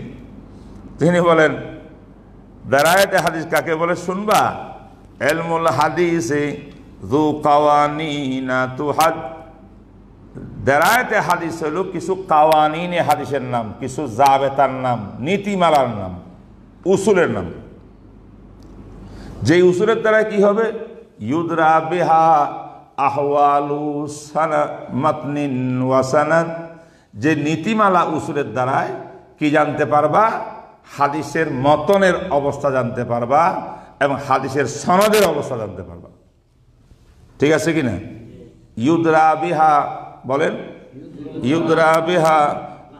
তিনি বলেন দারায়েতে হাদিস কাকে বলে শুনবা? ইলমুল হাদিসে যু কাওয়ানিনা তুহাদ। দারায়েতে হাদিস হলো কিছু কাওয়ানিনে হাদিসের নাম, কিছু জাবেতার নাম, নীতিমালার নাম, উসুলের নাম। যে উসুলের দ্বারা কি হবে? ইউদরা বিহা আহওয়ালু মাতনিন ওয়া সানাদ। যে নীতিমালা উসুলের দ্বারায় কি জানতে পারবা? হাদিসের মতনের অবস্থা জানতে পারবা এবং হাদিসের সনদের অবস্থা জানতে পারবা। ঠিক আছে কি না? ইউদরা বিহা বলেন, ইউদরা বিহা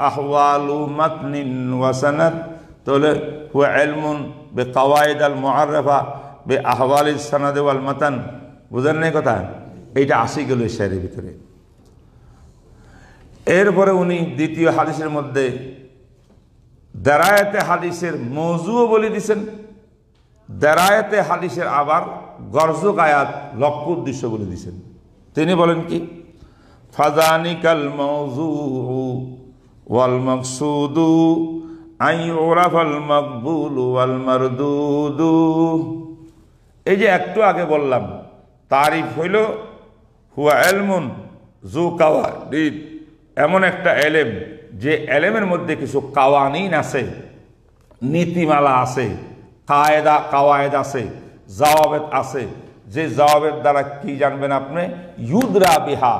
আহওয়ালু মাতনিন ওয়া সানাদ। তাহলে হুয়া ইলমুন বিকাওয়াইদ আল মুআররাফা বিআহওয়ালিস সানাদ ওয়াল মাতান। বুঝেন নাই কথা? এইটা আসি গেল শেরের ভিতরে। এরপরে উনি দ্বিতীয় হাদিসের মধ্যে দারায়েতে হাদিসের মওযুও বলে দিয়েছেন। দারায়েতে হাদিসের আবার গর্জক আয়াত, লক্ষ্য উদ্দেশ্য বলে দিয়েছেন। তিনি বলেন কি? ফাযানিকাল মাওযুউ ওয়াল মাকসুদু আইয়ুরাফাল মাকবুলু ওয়াল মারদুদু। এই যে একটু আগে বললাম, তারিফ হইল হুয়া ইলমুন যু কাওয়ানিন, এমন একটা এলেম যে এলেমের মধ্যে কিছু কাওয়ানিন আছে, নীতিমালা আছে, কায়দা কাওয়ায়েদ আছে, জাওয়াবেত আছে। যে জবাবের দ্বারা কি জানবেন আপনি? ইউদরা বিহা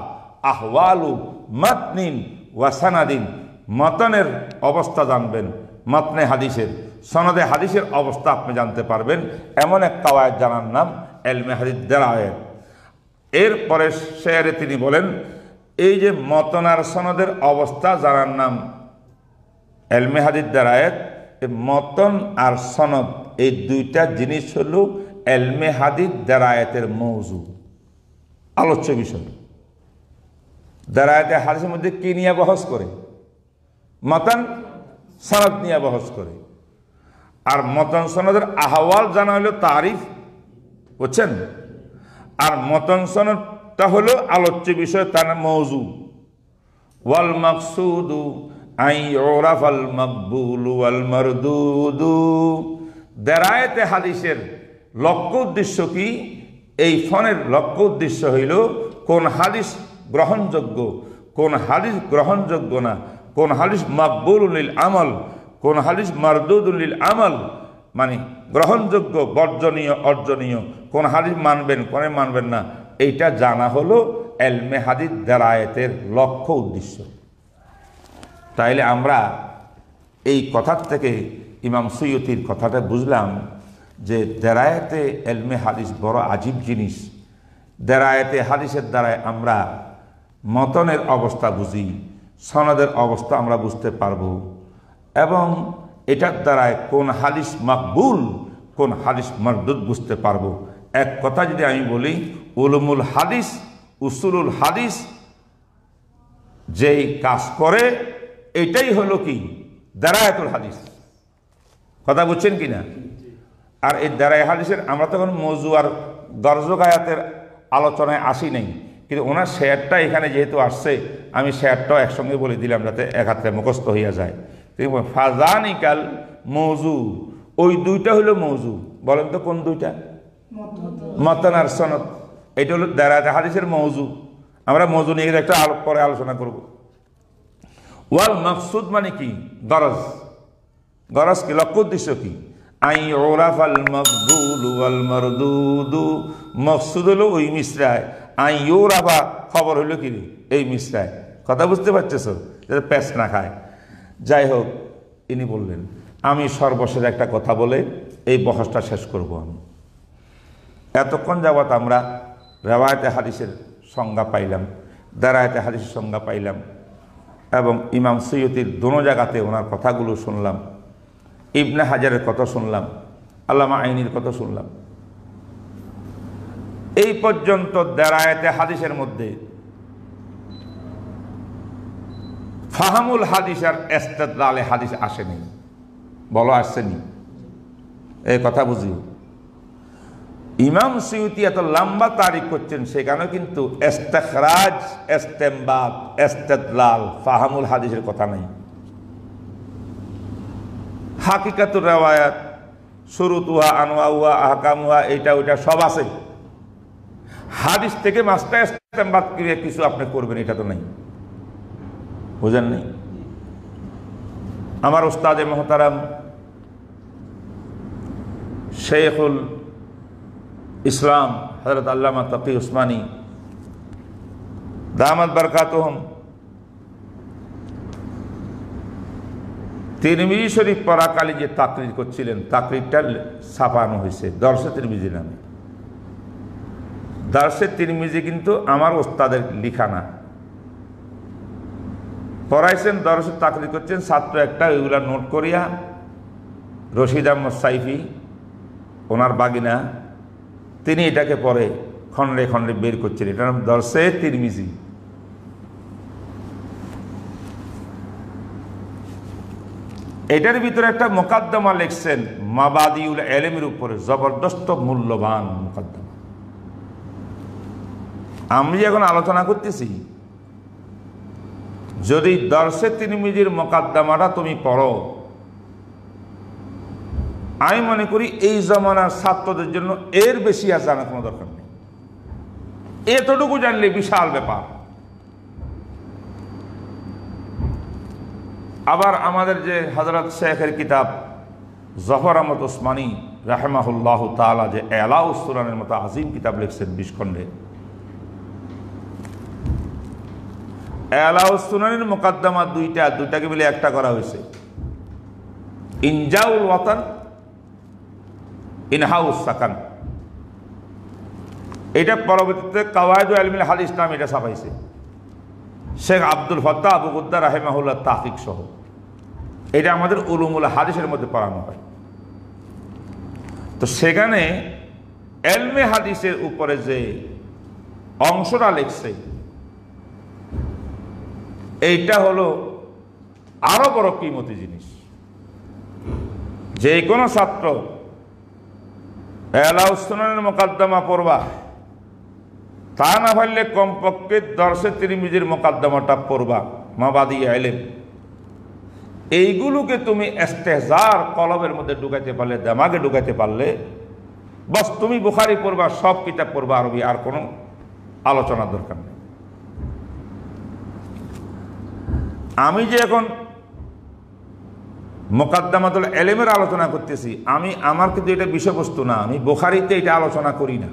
আহওয়ালু মাতনিন ওয়া সানাদিন। মতনের অবস্থা জানবেন, মতনে হাদিসের, সনদে হাদিসের অবস্থা আপনি জানতে পারবেন। এমন এক কাওয়ায়েদ জানার নাম ইলমে হাদিস দারায়েত। এরপরে শেরে তিনি বলেন এই যে মতন আর সনদের অবস্থা জানার নাম ইলমে হাদিস দারায়েত। মতন আর সনদ এই দুইটা জিনিস হলো ইলমে হাদিস দারায়েতের মওযু, আলোচ্য বিষয়। দারায়েতে হাদিসের মধ্যে কি নিয়ে বহস করে? মতন সনদ নিয়ে বহস করে। আর মতন সনদের আহওয়াল জানা হলো তারিফ, বুঝছেন? আর মতন সনদটা হলো আলোচ্য বিষয়, তার মওযু। ওয়াল মাকসুদু আইয়ুরাফাল মাকবুলু ওয়াল মারদুদু। দারায়েতে হাদিসের লক্ষ্য উদ্দেশ্য কি? এই ফনের লক্ষ্য উদ্দেশ্য হইল কোন হাদিস গ্রহণযোগ্য, কোন হাদিস গ্রহণযোগ্য না, কোন হাদিস মাকবুলুল লিল আমল, কোন হাদিস মারদুদুল লিল আমল, মানে গ্রহণযোগ্য, বর্জনীয়, অর্জনীয়, কোন হাদিস মানবেন, কোন মানবেন না, এইটা জানা হলো ইলমে হাদিস দারায়েতের লক্ষ্য উদ্দেশ্য। তাইলে আমরা এই কথার থেকে ইমাম সুয়ুতির কথাটা বুঝলাম যে দারায়েতে ইলমে হাদিস বড় আজীব জিনিস। দারায়েতে হাদিসের দ্বারায় আমরা মতনের অবস্থা বুঝি, সনদের অবস্থা আমরা বুঝতে পারবো, এবং এটার দ্বারায় কোন হাদিস মাকবুল, কোন হাদিস মারদুদ বুঝতে পারবো। এক কথা যদি আমি বলি, উলুমুল হাদিস, উসুলুল হাদিস যেই কাজ করে এটাই হলো কি? দারায়েতুল হাদিস। কথা বুঝছেন কিনা? আর এই দারায়ে হাদিসের আমরা তখন মওযু আর গর্জক আয়াতের আলোচনায় আসি নাই, কিন্তু ওনার শেয়ারটা এখানে যেহেতু আসছে, আমি শেয়ারটাও একসঙ্গে বলে দিলাম যাতে এক হাতে মুখস্থ হইয়া যায়। ফাযানিকাল মওযু, ওই দুইটা হলো মওযু। বলেন তো কোন দুইটা? মতন আর সনদ। এটা হলো দারায়েতে হাদিসের মওযু। আমরা মওযু নিয়ে একটা পরে আলোচনা করব। ওয়াল মাকসুদ মানে কি? গরজ। গরজ কি? লক্ষ্য উদ্দেশ্য কি? আইয়ুরাফাল মাকবুলু ওয়াল মারদুদু। মাকসুদ হলো ওই মিসরায়, আইয়ুরাফা খবর হলো কি? এই মিসরায়। কথা বুঝতে পারতেছ? যাতে প্যাচ না খায়। যাই হোক, ইনি বললেন আমি সর্বশেষ একটা কথা বলে এই বহসটা শেষ করব। আমি এতক্ষণ যাবৎ আমরা রেওয়ায়েতে হাদিসের সংজ্ঞা পাইলাম, দারায়েতে হাদিসের সংজ্ঞা পাইলাম, এবং ইমাম সুয়ুতির দোনো জায়গাতে ওনার কথাগুলো শুনলাম, ইবনে হাজারের কথা শুনলাম, আল্লামা আইনির কথা শুনলাম। এই পর্যন্ত দারায়েতে হাদিসের মধ্যে ফাহামুল হাদিস আর ইস্তিদলালে হাদিস আসেনি। বলো আসছেনি? এই কথা বুঝি। ইমাম সুয়ুতি এত লম্বা তারিখ করছেন, সেখানে কিন্তু ইস্তিখরাজ, ইস্তেমবাত, ইস্তিদলাল, ফাহামুল হাদিসের কথা নেই। হাকিকাতুর রিওয়ায়াত, শুরুতুহা, আনওয়াউহা, আহকামুহা, এইটা ওইটা সব আছে। হাদিস থেকে মাস্টার ইস্তেমবাত করে কিছু আপনি করবেন, এটা তো নাই। বুঝেন নাই? আমার উস্তাদে মুহতারাম শেখুল ইসলাম হযরত আল্লামা তাকি উসমানী দামাত বারকাতুহুম তিরমিজি শরীফ পড়াকালী যে তাকরির করছিলেন, তাকরিরটা ছাপানো হয়েছে দরসে তিরমিজি নামে। দরসে তিরমিজি কিন্তু আমার ওস্তাদের লিখা না, পড়াইছেন, দরসে তাকরির করছেন ছাত্র একটা, ওইগুলা নোট করিয়া রশিদ আহমদ সাইফি ওনার বাগিনা, তিনি এটাকে পরে খন্ডে খন্ডে বের করছেন। এটার নাম দরসে তিরমিজি। এটার ভিতরে একটা মোকাদ্দমা লিখছেন মাবাদিউল ইলমের উপরে, জবরদস্ত মূল্যবান মোকাদ্দমা। আমি এখন আলোচনা করতেছি, যদি দরসে তিরমিজির মোকাদ্দমাটা তুমি পড়ো, আমি মনে করি এই জমানার ছাত্রদের জন্য এর বেশি আর জানার কোনো দরকার নেই। এতটুকু জানলে বিশাল ব্যাপার। আবার আমাদের যে হযরত শেখের কিতাব জফর আহমদ ওসমানী রাহমাহুল্লাহ তাআলা যে এলাউস সুনানের মতো আজিম কিতাব লিখছেন 20 খণ্ডে, এলাউস সুনানের মুকাদ্দমা দুইটাকে মিলে একটা করা হয়েছে, ইনজাউল ওয়াতান, ইনহাউস সাকান। এটা পরবর্তীতে কাওয়াইদুল ইলমিল হাদিস নামে এটা ছাপাইছে শেখ আব্দুল ফত্তাহ আবু গুদ্দা রাহিমাহুল্লাহ তাহকিক সহ। এটা আমাদের উলুমুল হাদিসের মধ্যে পড়ানো হয়। তো সেখানে ইলমে হাদিসের উপরে যে অংশটা লিখছে, এইটা হলো আরো বড় কিমতি জিনিস। যে কোনো ছাত্র এলাউস সুনানের মুকাদ্দমা পড়বা, তা না পারলে কমপক্ষে দরসে তিরমিজির মুকাদ্দমাটা পড়বা, মাবাদি ইলম। এইগুলোকে তুমি ইস্তেহজার কলবের মধ্যে ঢুকাইতে পারলে, দিমাগে ঢুকাইতে পারলে, বস তুমি বুখারী পড়বা, সব কিতাব পড়বা আরবি, আর কোনো আলোচনার দরকার নেই। আমি যে এখন মুকাদ্দামাতুল ইলমের আলোচনা করতেছি, আমার কিন্তু এটা বিষয়বস্তু না, আমি বুখারীতে এটা আলোচনা করি না,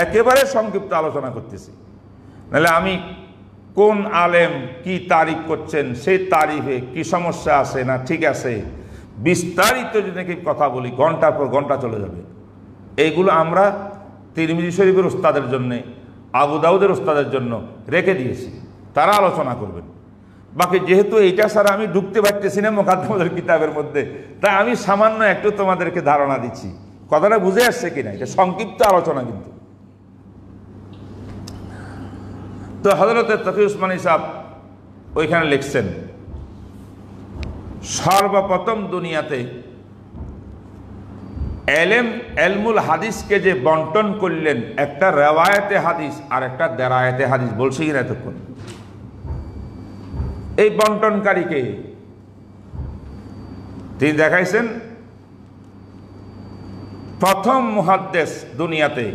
একেবারে সংক্ষিপ্ত আলোচনা করতেছি। নাহলে আমি কোন আলেম কি তারিফ করছেন, সেই তারিফে কি সমস্যা আছে না ঠিক আছে, বিস্তারিত যদি নাকি কথা বলি ঘন্টার পর ঘন্টা চলে যাবে। এইগুলো আমরা তিরমিজি শরীফের উস্তাদের জন্যে, আবু দাউদের উস্তাদের জন্য রেখে দিয়েছি, তারা আলোচনা করবেন। বাকি যেহেতু এইটা ছাড়া আমি ঢুকতে পারতেছি না মুকাদ্দমাতুল কিতাবের মধ্যে, তাই আমি সামান্য একটু তোমাদেরকে ধারণা দিচ্ছি। কথাটা বুঝে আসছে কিনা, এটা সংক্ষিপ্ত আলোচনা কিন্তু। তো হযরত তাকি উসমানী সাহেব ওইখানে লিখছেন, সর্বপ্রথম দুনিয়াতে এলমুল হাদিসকে যে বন্টন করলেন, একটা রেওয়ায়েতে হাদিস আর একটা দেরায়েতে হাদিস, বলছি কিনা এতক্ষণ? এই বন্টনকারীকে তিনি দেখাইছেন প্রথম মুহাদ্দিস দুনিয়াতে,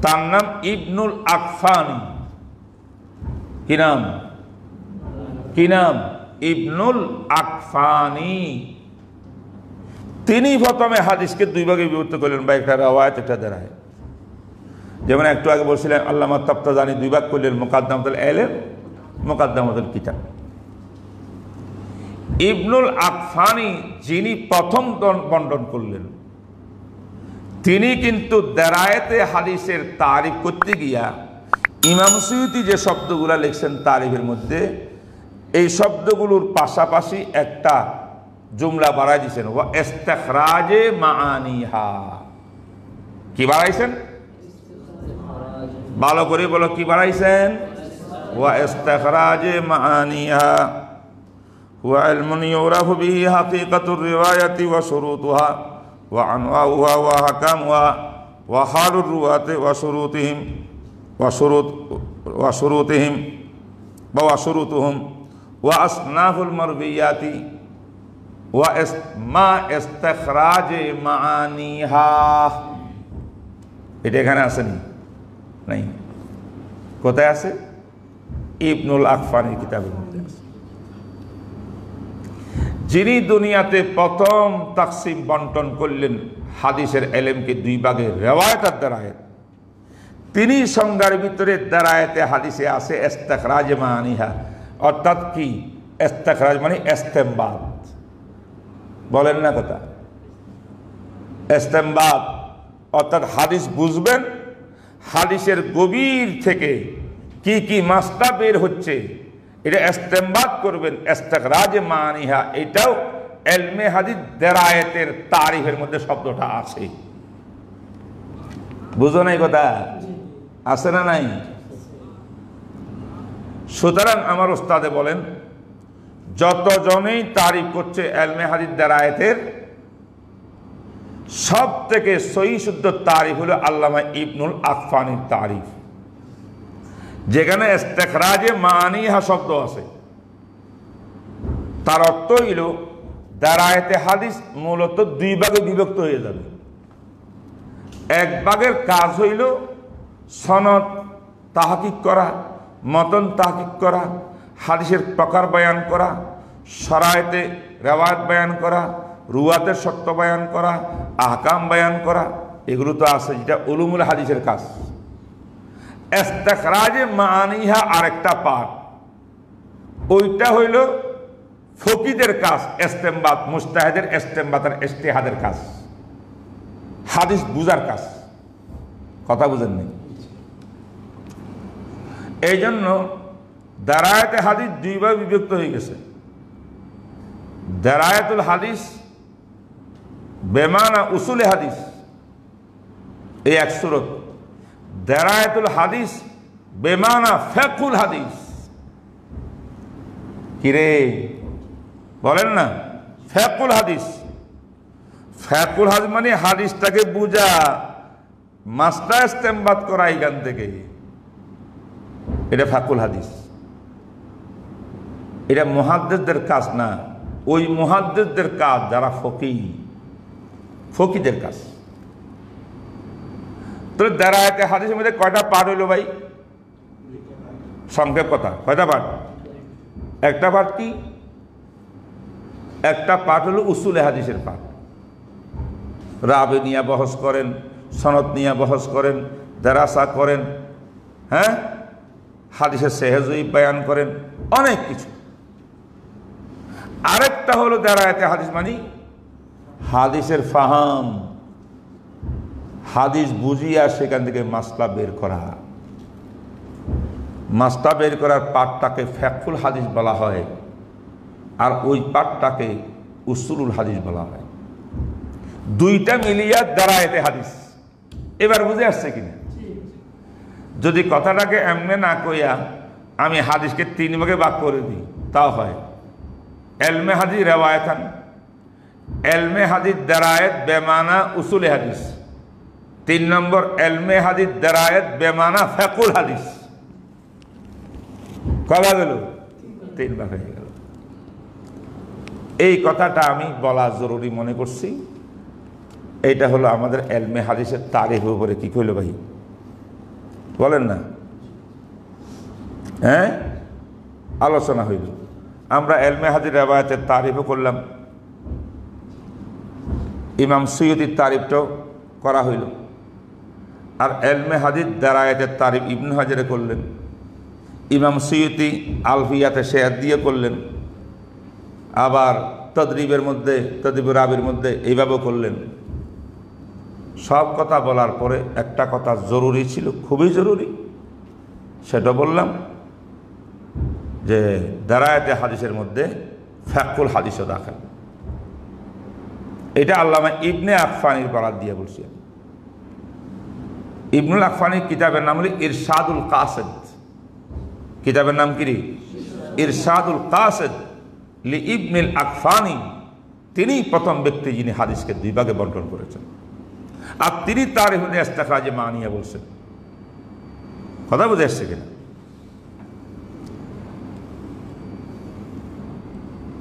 তার নাম ইবনুল আকফানি। কি নাম? ইবনুল আকফানি। তিনি প্রথমে হাদিসকে দুই ভাগে বিভক্ত করলেন, বা একটা রিওয়ায়াত একটা দেরায়েত। যেমন একটু আগে বলছিলেন আল্লামা তাবতাজানি দুই ভাগ করলেন, মুকাদ্দামাতুল ইলম, মুকাদ্দামাতুল কিতাব। ইবনুল আকফানি যিনি প্রথম বন্টন করলেন, তিনি কিন্তু দেরায়েতে হাদিসের তারিফ করতে গিয়া ইমাম সুয়ুতি যে শব্দগুলা লিখছেন তারিফের মধ্যে, এই শব্দগুলোর পাশাপাশি একটা জুমলা বাড়াই দিয়েছেন, ওয়া ইস্তিখরাজে মাআনিহা। কি বাড়াইছেন? ভালো করে বলো, কি বাড়াইছেন? ওয়া ইস্তিখরাজে মাআনিহা হুয়া ইলমুন ইউরাফু বিহি হাকিকাতুর রিওয়ায়াতি ওয়া শুরুতুহা ওয়া আনওয়াউহা ওয়া হাকামুহা ওয়া হালুর রুওয়াতি ওয়া শুরুতিহিম ওয়া শুরুতুহুম ওয়া আসনাফুল মারবিয়াতি ওয়া মা ইস্তিখরাজে মাআনিহা। এটা এখানে আসেনি? নাই। কোথায় আছে? ইবনুল আকফানির কিতাবের মধ্যে আছে। যিনি দুনিয়াতে প্রথম তাকসিম বন্টন করলেন হাদিসের এলেমকে দুই ভাগে, রিওয়ায়াত আর দারায়াত, তিনি সংজ্ঞার ভিতরে দারায়াতে হাদিসে আছে ইস্তিখরাজ মাআনিহা, অর্থাৎ কি? ইস্তিখরাজ মানে ইস্তেমবাদ, বলেন না কথা? ইস্তেমবাদ অর্থাৎ হাদিস বুঝবেন, হাদিসের গভীর থেকে কি কি মাসলা বের হচ্ছে এটা ইস্তেমবাদ করবেন। ইস্তিখরাজ মাআনিহা এটাও ইলমে হাদিস দারায়াতের তারিফের মধ্যে শব্দটা আছে। বুঝো নাই কথা? আছে না নাই? সুতরাং আমার ওস্তাদে বলেন, যতজনেই তারিফ করছে ইলমে হাদিস দারায়াতের, সব থেকে সহি শুদ্ধ তারিফ হলো আল্লামা ইবনুল আকফানির তারিফ, যেখানে ইস্তিখরাজে মাআনিহা শব্দ আছে। তার অর্থ হইল দারায়াতে হাদিস মূলত দুই ভাগে বিভক্ত হয়ে যাবে। এক ভাগের কাজ হইল সনদ তাহকিক করা, মতন তাহকিক করা, হাদিসের প্রকার বয়ান করা, শরায়েতে রিওয়ায়াত বয়ান করা, রুওয়াতের শর্ত বয়ান করা, আহকাম বয়ান করা, এগুলো তো আছে, যেটা উলুমুল হাদিসের কাজ। ইস্তিখরাজে মাআনিহা আরেকটা পার্ট, ওইটা হইল ফকিদের কাজ, ইস্তেমবাদ, মুজতাহিদের ইস্তেমবাদ আর ইজতিহাদের কাজ, হাদিস বুঝার কাজ। কথা বুঝেন নাই? এই জন্য দারায়াতে হাদিস দুই ভাগে বিভক্ত হয়ে গেছে। দারায়াতুল হাদিস বেমানা উসুলে হাদিস, এই এক সুরত। দারায়াতুল হাদিস বেমানা ফিকহুল হাদিস। কিরে বলেন না? ফিকহুল হাদিস, ফিকহুল হাদিস মানে হাদিসটাকে বুঝা, মাসলা ইস্তেমবাদ করা এখান থেকে, এটা ফিকহুল হাদিস। এটা মুহাদ্দিসদের কাজ না, ওই মুহাদ্দিসদের কাজ যারা ফকিদের কাজ। তো দারায়াতে হাদিসের মধ্যে কয়টা পার্ট হইল ভাই? সংক্ষেপ কথা, কয়টা পার্ট? একটা পার্ট কি? একটা পার্ট হলো উসুলে হাদিসের পার্ট। রাবে নিয়ে বহস করেন, সনদ নিয়ে বহস করেন, দারাসা করেন, হ্যাঁ, হাদিসের সেহেজই বয়ান করেন, অনেক কিছু। আরেকটা হলো দারায়াতে হাদিস মানে হাদিসের ফাহাম, হাদিস বুঝিয়া সেখান থেকে মাসলা বের করা। মাসলা বের করার পাঠটাকে ফিকহুল হাদিস বলা হয়, আর ওই পাঠটাকে উসুলুল হাদিস বলা হয়। দুইটা মিলিয়া দারায়াতে হাদিস। এবার বুঝে আসছে কিনা? যদি কথাটাকে এমনি না কইয়া আমি হাদিসকে তিন ভাগে ভাগ করে দিই, তাও হয়। ইলমে হাদিস রিওয়ায়াতান, ইলমে হাদিস দারায়াত বেমানা উসুলে হাদিস। 3 নম্বর ইলমে হাদিস দারায়াত বেমানা ফিকহুল হাদিস। কয়টা গেল? 3 ভাগ হয়ে গেল। এই কথাটা আমি বলা জরুরি মনে করছি। এইটা হলো আমাদের ইলমে হাদিসের তারিখের উপরে কি কইল ভাই, বলেন না? হ্যাঁ, আলোচনা হইল। আমরা ইলমে হাদিস রিওয়ায়াতের তারিফও করলাম, ইমাম সুয়ুতির তারিফটাও করা হইল, আর ইলমে হাদিস দারায়াতের তারিফ ইবনে হাজারে করলেন, ইমাম সুয়ুতি আলফিয়াতে শেয়ার দিয়ে করলেন, আবার তদরিবের মধ্যে, তদরিবুর রাবির মধ্যে এইভাবেও করলেন। সব কথা বলার পরে একটা কথা জরুরি ছিল, খুবই জরুরি, সেটা বললাম যে দারায়াতে হাদিসের মধ্যে ফিকহুল হাদিসও দাখিল। এটা আল্লামা ইবনে আকফানির বরাত দিয়ে বলছি। ইবনুল আকফানির কিতাবের নাম হলো ইরশাদুল কাসিদ। কিতাবের নাম কি? ইরশাদুল কাসিদ। লি ইবনুল আকফানি, তিনি প্রথম ব্যক্তি যিনি হাদিসকে দুই ভাগে বন্টন করেছেন, আর তিনি তারিখুল ইস্তিখরাজে মানিয়া বলছেন। কথা বুঝে আসছে কিনা?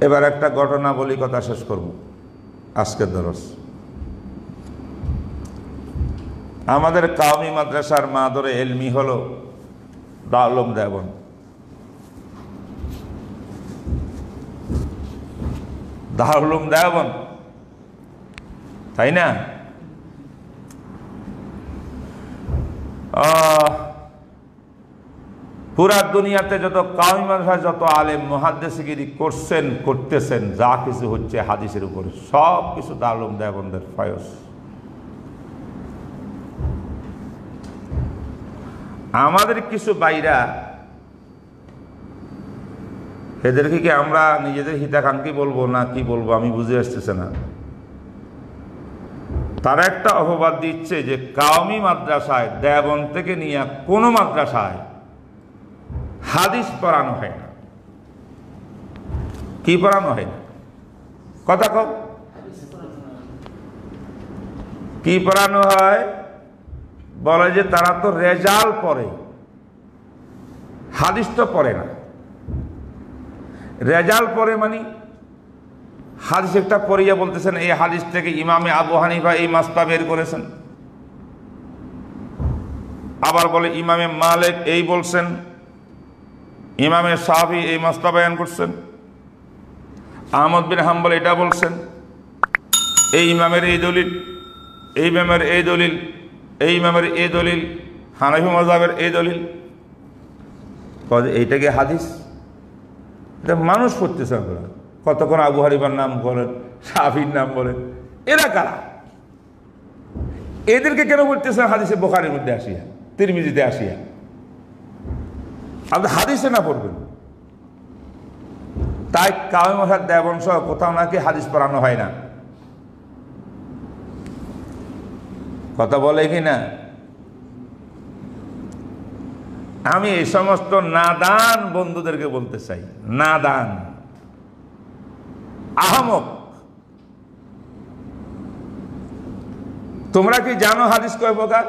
এবার একটা ঘটনা বলি, কথা শেষ করব আজকের দরস। আমাদের কাওমি মাদ্রাসার মাদরে এলমি হলো দারুল উলুম দেওবন্দ। দারুল উলুম দেওবন্দ, তাই না? পুরা দুনিয়াতে যত কাওমি মাদ্রাসা, যত আলেম মুহাদ্দিসগিরি করছেন, করতেছেন, যা কিছু হচ্ছে হাদিসের উপরে, সব কিছু দারুল উলুম দেওবন্দের ফয়স। আমাদের কিছু বাইরা, এদেরকে কি আমরা নিজেদের হিতাকাঙ্ক্ষী বলবো না কি বলবো আমি বুঝে আসতেছে না। তারা একটা অপবাদ দিচ্ছে যে কাওমি মাদ্রাসায়, দেওবন্দ থেকে নিয়ে কোনো মাদ্রাসায় হাদিস পড়ানো হয় না। কি পড়ানো হয় না? কথা কও, কি পড়ানো হয়? বলে যে তারা তো রেজাল পড়ে, হাদিস তো পড়ে না। রেজাল পড়ে মানে হাদিস একটা পড়িয়া বলতেছেন এই হাদিস থেকে ইমামে আবু হানিফা এই মাসলা বের করেছেন, আবার বলে ইমামে মালিক এই বলছেন, ইমামে শাফি এই মাসলা বয়ান করছেন, আহমদ বিন হাম্বল এটা বলছেন, এই ইমামের এই দলিল, এই ইমামের এই দলিল, এই ইমামের এই দলিল, হানাফি মাযহাবের এই দলিল। এইটাকে হাদিস? এটা মানুষ পড়তেছে। আপনারা কতক্ষণ আবু হানিফার নাম বলেন, শাফির নাম বলেন, এরা কারা? এদেরকে কেন বলতেছেন হাদিসে বুখারীর মধ্যে আসিয়া, তিরমিজিতে আসিয়া? আপনি হাদিসে না পড়বেন। তাই কাওমি মাদ্রাসা দেওবন্দ সহ কোথাও নাকি হাদিস পড়ানো হয় না। কথা বলে কি না? আমি এই সমস্ত নাদান বন্ধুদেরকে বলতে চাই, নাদান, আহমক, তোমরা কি জানো হাদিস কয় প্রকার?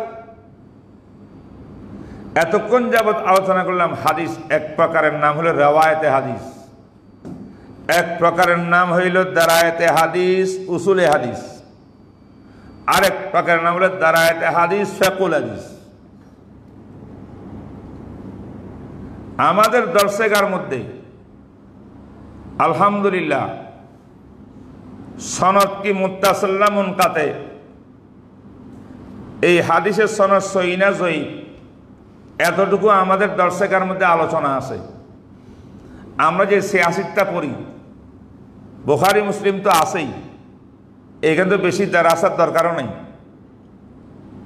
এতক্ষণ যাবৎ আলোচনা করলাম হাদিস এক প্রকারের নাম হলো রিওয়ায়াতে হাদিস, এক প্রকারের নাম হইল দারায়াতে হাদিস, উসুলে হাদিস, আরেক প্রকারের নাম হলো দারায়াতে হাদিস, ফিকহুল হাদিস। আমাদের দর্শকের মধ্যে আলহামদুলিল্লাহ সনদ কি মুত্তাসিল না মুনকাতে, এই হাদিসের সনদ সহিহ না যঈফ, এতটুকু আমাদের দর্শকের মধ্যে আলোচনা আছে। আমরা যে 86টা পড়ি, বুখারী মুসলিম তো আছেই, এখানে তো বেশি দারাসার দরকারও নেই।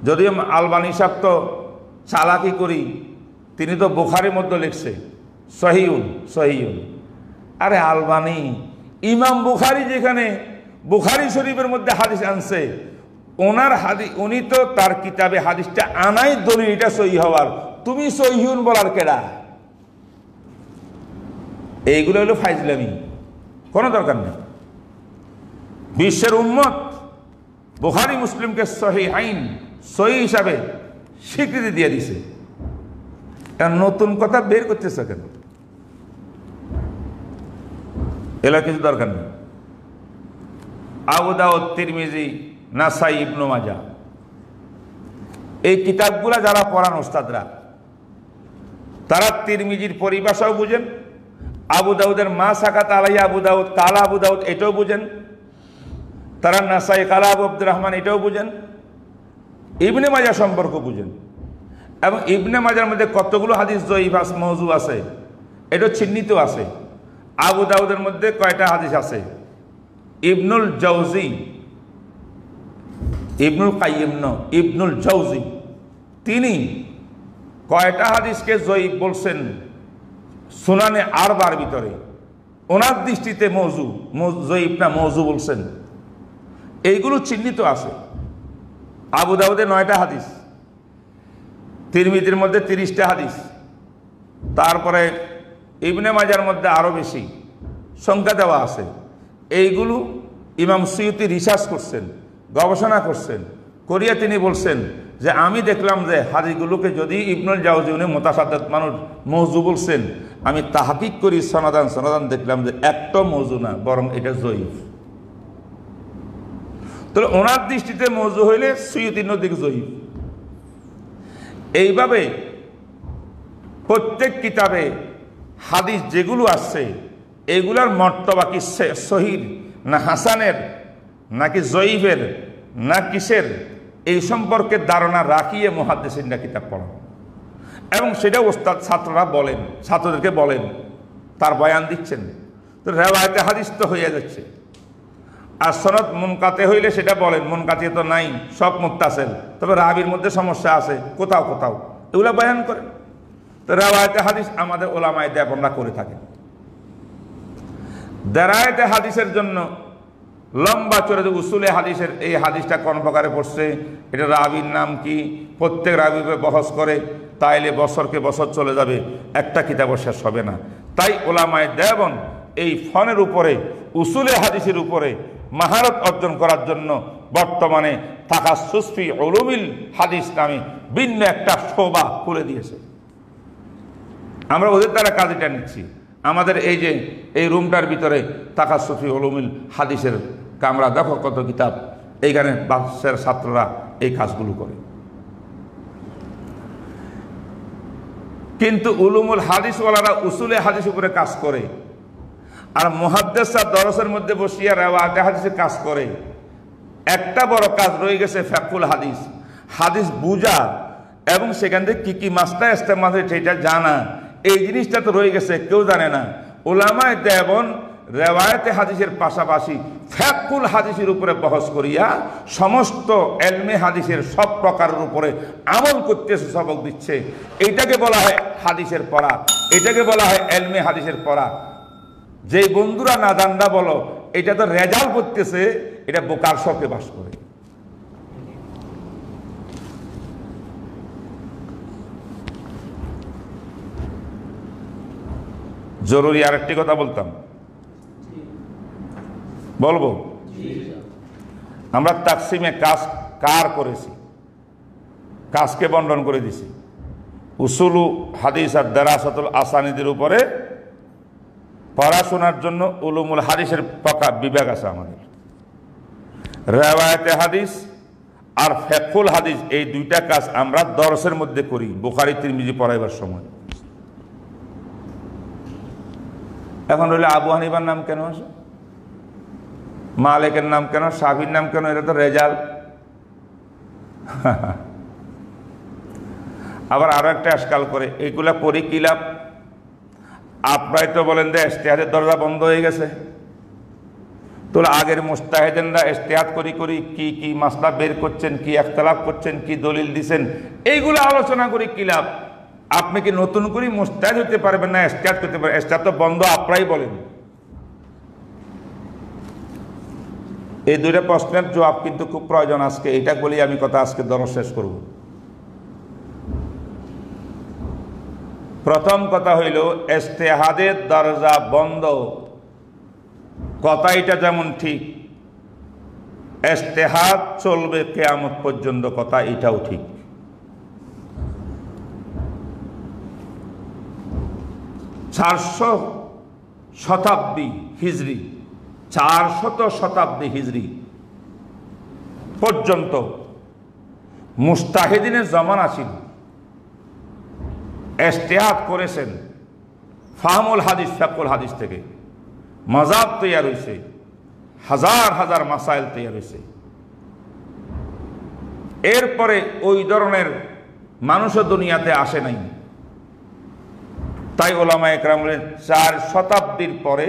যদিও আলবানী সাহেব তো চালাকি করি, তিনি তো বুখারীর মধ্যে লিখছে সহিহুন সহিহুন। আরে আলবানী, ইমাম বুখারী যেখানে বুখারী শরীফের মধ্যে হাদিস আনছে, ওনার হাদিস, উনি তো তার কিতাবে হাদিসটা আনাই দলিল এটা সহিহ হওয়ার, তুমি সহিহুন বলার কেডা? এইগুলো হলো ফাইজলামি, কোনো দরকার নেই। বিশ্বের উম্মত বুখারী মুসলিমকে সহিহাইন, সহিহ হিসাবে স্বীকৃতি দিয়ে দিছে। নতুন কথা বের করতেছে কেন? এলা কিছু দরকার নেই। আবু দাউদ, তিরমিজি, নাসাই, ইবনে মাজাহ, এই কিতাবগুলা যারা পড়ান ওস্তাদরা, তারা তিরমিজির পরিভাষাও বুঝেন, আবু দাউদের মা সাকাত আলাইহি আবু দাউদ, কালা আবু দাউদ এটাও বুঝেন, তারা নাসাই কালা আবু আব্দুর রহমান এটাও বুঝেন, ইবনে মাজাহ সম্পর্ক বুঝেন, এবং ইবনে মাজার মধ্যে কতগুলো হাদিস যঈফ মওযু আছে এটা চিহ্নিত আছে। আবু দাউদের মধ্যে কয়টা হাদিস আছে? ইবনুল জাওজি, ইবনুল কাইয়িম ন, ইবনুল জাওজি, তিনি কয়টা হাদিসকে যঈফ বলছেন সুনানে আরবার ভিতরে, ওনার দৃষ্টিতে মওযু, যঈফ না মওযু বলছেন, এইগুলো চিহ্নিত আছে। আবু দাউদে 9টা হাদিস, তিরমিজির মধ্যে 30টা হাদিস, তারপরে ইবনে মাজার মধ্যে আরো বেশি, সংখ্যা দেওয়া আছে। এইগুলো ইমাম সুয়ুতি রিসার্চ করছেন, গবেষণা করছেন, করিয়া তিনি বলছেন যে আমি দেখলাম যে হাদিসগুলোকে যদি ইবনুল জাওজি উনি মুতাসাদ্দিদ মানুষ মওযু বলছেন, আমি তাহকিক করি সনদান দেখলাম যে একটা মওযু না, বরং এটা জয়ীফ। তাহলে ওনার দৃষ্টিতে মওযু হইলে সুয়ুতির নদীকে জয়ীফ। এইভাবে প্রত্যেক কিতাবে হাদিস যেগুলো আসছে এগুলার মর্তবা কি সহিহ না হাসানের নাকি জয়ীফের না কিসের, এই সম্পর্কে ধারণা রাখিয়ে মুহাদ্দিসিনরা কিতাব পড়ান এবং সেটা ওস্তাদ ছাত্ররা বলেন, ছাত্রদেরকে বলেন, তার বয়ান দিচ্ছেন। তো রেওয়ায়েতে হাদিস তো হয়ে যাচ্ছে। আর সনদ মুনকাতে হইলে সেটা বলেন, মুনকাতে তো নাই, সব মুত্তাসিল, তবে রাবির মধ্যে সমস্যা আছে কোথাও কোথাও, এগুলো বয়ান করেন। তো রেওয়ায়েতে হাদিস আমাদের ওলামায়ে দেওবন্দরা করে থাকেন। দেরায়েতে হাদিসের জন্য লম্বা চড়ে যে উসুলে হাদিসের এই হাদিসটা কোন প্রকারে পড়ছে, এটা রাবির নাম কি, প্রত্যেক রাবিকে বহস করে, তাইলে বছরকে বছর চলে যাবে, একটা কিতাবও শেষ হবে না। তাই ওলামায়ে দেওবন্দ এই ফনের উপরে, উসুলে হাদিসের উপরে মাহারত অর্জন করার জন্য বর্তমানে তাখাসসুস ফি উলুমিল হাদিস নামে ভিন্ন একটা শোভা খুলে দিয়েছে। আমরা ওদের দ্বারা কাজটা নিচ্ছি। আমাদের এই যে এই রুমটার ভিতরে তাখাসসুস ফি উলুমিল হাদিসের কামরা, দেখো কত কিতাব, এইখানে বাচ্চার ছাত্ররা এই কাজগুলো করে। কিন্তু উলুমুল হাদিসওয়ালারা উসুলে হাদিস উপরে কাজ করে, আর মুহাদ্দিসরা দরসের মধ্যে বসিয়া রিওয়ায়াতে হাদিসে কাজ করে। একটা বড় কাজ রয়ে গেছে ফিকহুল হাদিস, হাদিস বুঝা এবং সেখান থেকে কি কি মাসলা ইস্তেমাল হয় সেটা জানা। এই জিনিসটা তো রয়ে গেছে, কেউ জানে না। উলামায়ে দেওবন্দ রিওয়ায়াতে হাদিসের পাশাপাশি ফিকহুল হাদিসের উপরে বহস করিয়া সমস্ত ইলমে হাদিসের সব প্রকারের উপরে আমল করতেছে, সবক দিচ্ছে। এইটাকে বলা হয় হাদিসের পড়া, এটাকে বলা হয় ইলমে হাদিসের পড়া। যে বন্ধুরা নাদানরা বলো এটা তো রেজাল্ট করতেছে, এটা বোকার শখে বাস করে। জরুরি আরেকটি কথা বলতাম, বলবো। আমরা তাকসিমে কাজ কার করেছি, কাজকে বন্টন করে দিছি। উসুলু হাদিস আর দারাসাতুল আসানিদের উপরে পড়াশোনার জন্য উলুমুল হাদিসের প্রকার বিভাগ আছে আমাদের। রিওয়ায়াতে হাদিস আর ফিকহুল হাদিস এই দুইটা কাজ আমরা দরসের মধ্যে করি, বুখারী তিরমিজি পড়াইবার সময়। এখন রইলে আবু হানিফার নাম কেন আসে, মালিকের নাম কেন, শাফির নাম কেন? এটা তো রেজাল্ট। আবার আরো একটা আশকাল করে, এইগুলা করি কি লাভ? আপনারাই তো বলেন যে ইজতিহাদের দরজা বন্ধ হয়ে গেছে। তাহলে আগের মুজতাহিদিনরা ইজতিহাদ করি করি কি কি মাসলা বের করছেন, কি ইখতিলাফ করছেন, কি দলিল দিছেন, এইগুলো আলোচনা করি কি লাভ? আপনি কি নতুন করে মুজতাহিদ হতে পারবেন না ইজতিহাদ করতে পারবেন? ইজতিহাদ তো বন্ধ, আপনারাই বলেন। এই দুইটা প্রশ্নের জবাব কিন্তু খুব প্রয়োজন আজকে। এটা বলেই আমি কথা আজকে দরস শেষ করব। প্রথম কথা হইল ইজতিহাদের দরজা বন্ধ, কথা এটা যেমন ঠিক, ইজতিহাদ চলবে কিয়ামত পর্যন্ত, কথা এটাও ঠিক। চারশো শতাব্দী হিজরি, 400 শতাব্দী হিজরি পর্যন্ত মুজতাহিদিনের জমানা ছিল। ইজতিহাদ করেছেন ফাহমুল হাদিস, ফিকহুল হাদিস থেকে মাযহাব তৈরি হয়েছে, হাজার হাজার মাসাইল তৈরি হয়েছে। এরপরে ওই ধরনের মানুষও দুনিয়াতে আসে নাই। তাই উলামায়ে কেরাম বলেন 4 শতাব্দীর পরে,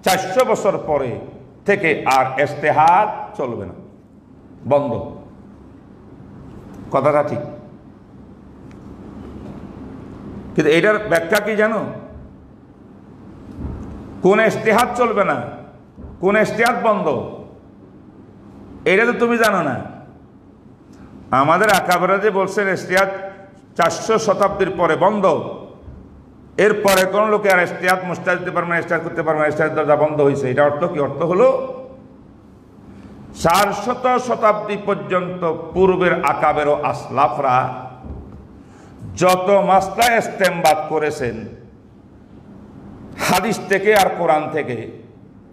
400 বছর পরে থেকে আর ইজতিহাদ চলবে না, বন্ধ। কথাটা ঠিক, কিন্তু এটার ব্যাখ্যা কি জানো? কোন ইজতিহাদ চলবে না, কোন ইজতিহাদ বন্ধ, এটা তো তুমি জানো না। আমাদের আকাবেরা যে বলছেন ইজতিহাদ 400 শতাব্দীর পরে বন্ধ, এরপরে কোন লোকে আর ইস্তেহাদ মুস্তাহাদ দিতে পারবে না, ইস্তেহাদ করতে পারবে না, ইস্তেহাদ দরজা বন্ধ হয়েছে। এটা অর্থ কি? অর্থ হলো 400 শতাব্দী পর্যন্ত পূর্বের আকাবের ও আসলাফরা যত মাসলা ইস্তেমবাদ করেছেন হাদিস থেকে আর কোরআন থেকে,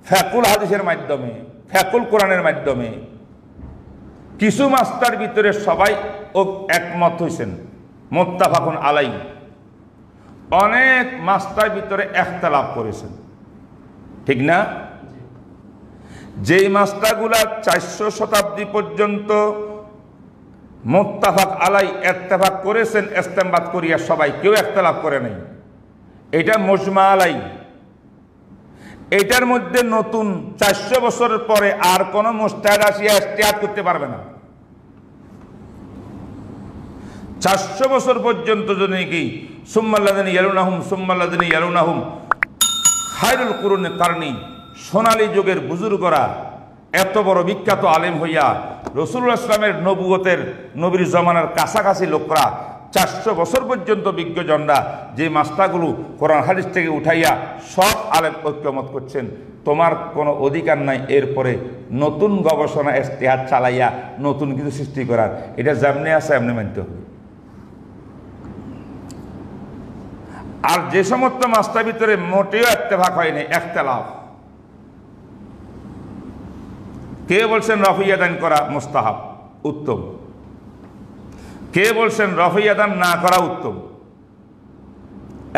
ফিকহুল হাদিসের মাধ্যমে, ফিকহুল কোরআনের মাধ্যমে, কিছু মাসলার ভিতরে সবাই একমত হয়েছেন, মুত্তাফাকুন আলাইহি। অনেক মাসলার ভিতরে ইখতিলাফ করেছেন, ঠিক না? যেই মাসলাগুলা 400 শতাব্দী পর্যন্ত মুত্তাফাক আলাইহি ইত্তেফাক করেছেন ইস্তেমবাদ করিয়া সবাই, কেউ ইখতিলাফ করে নাই, এটা মুজমা আলাইহি। এটার মধ্যে নতুন 400 বছরের পরে আর কোন মুজতাহিদ আসিয়া ইজতিহাদ করতে পারবে না। 400 বছর পর্যন্ত যদি কি সুম্মাল্লাযিনা ইয়ালুনাহুম সুম্মাল্লাযিনা ইয়ালুনাহুম খায়রুল কুরুনি কারনি, সোনালী যুগের বুজুর্গরা এত বড় বিখ্যাত আলেম হইয়া রাসূলুল্লাহ ইসলামের নবুয়তের নবীর জমানার কাছাকাছি লোকরা 400 বছর পর্যন্ত বিজ্ঞজনরা যে মাসলাগুলো কোরআন হাদিস থেকে উঠাইয়া সব আলেম ঐক্যমত করছেন, তোমার কোনো অধিকার নাই এরপরে নতুন গবেষণা ইজতিহাদ চালাইয়া নতুন কিছু সৃষ্টি করার। এটা যেমনি আছে এমনি মানতে হবে। আর যে সমস্ত মাসলার ভিতরে মোটেও ইত্তেফাক হয়নি, ইখতিলাফ, কে বলছেন রফই আদান করা মুস্তাহাব উত্তম, কে বলছেন রফই আদান না করা উত্তম,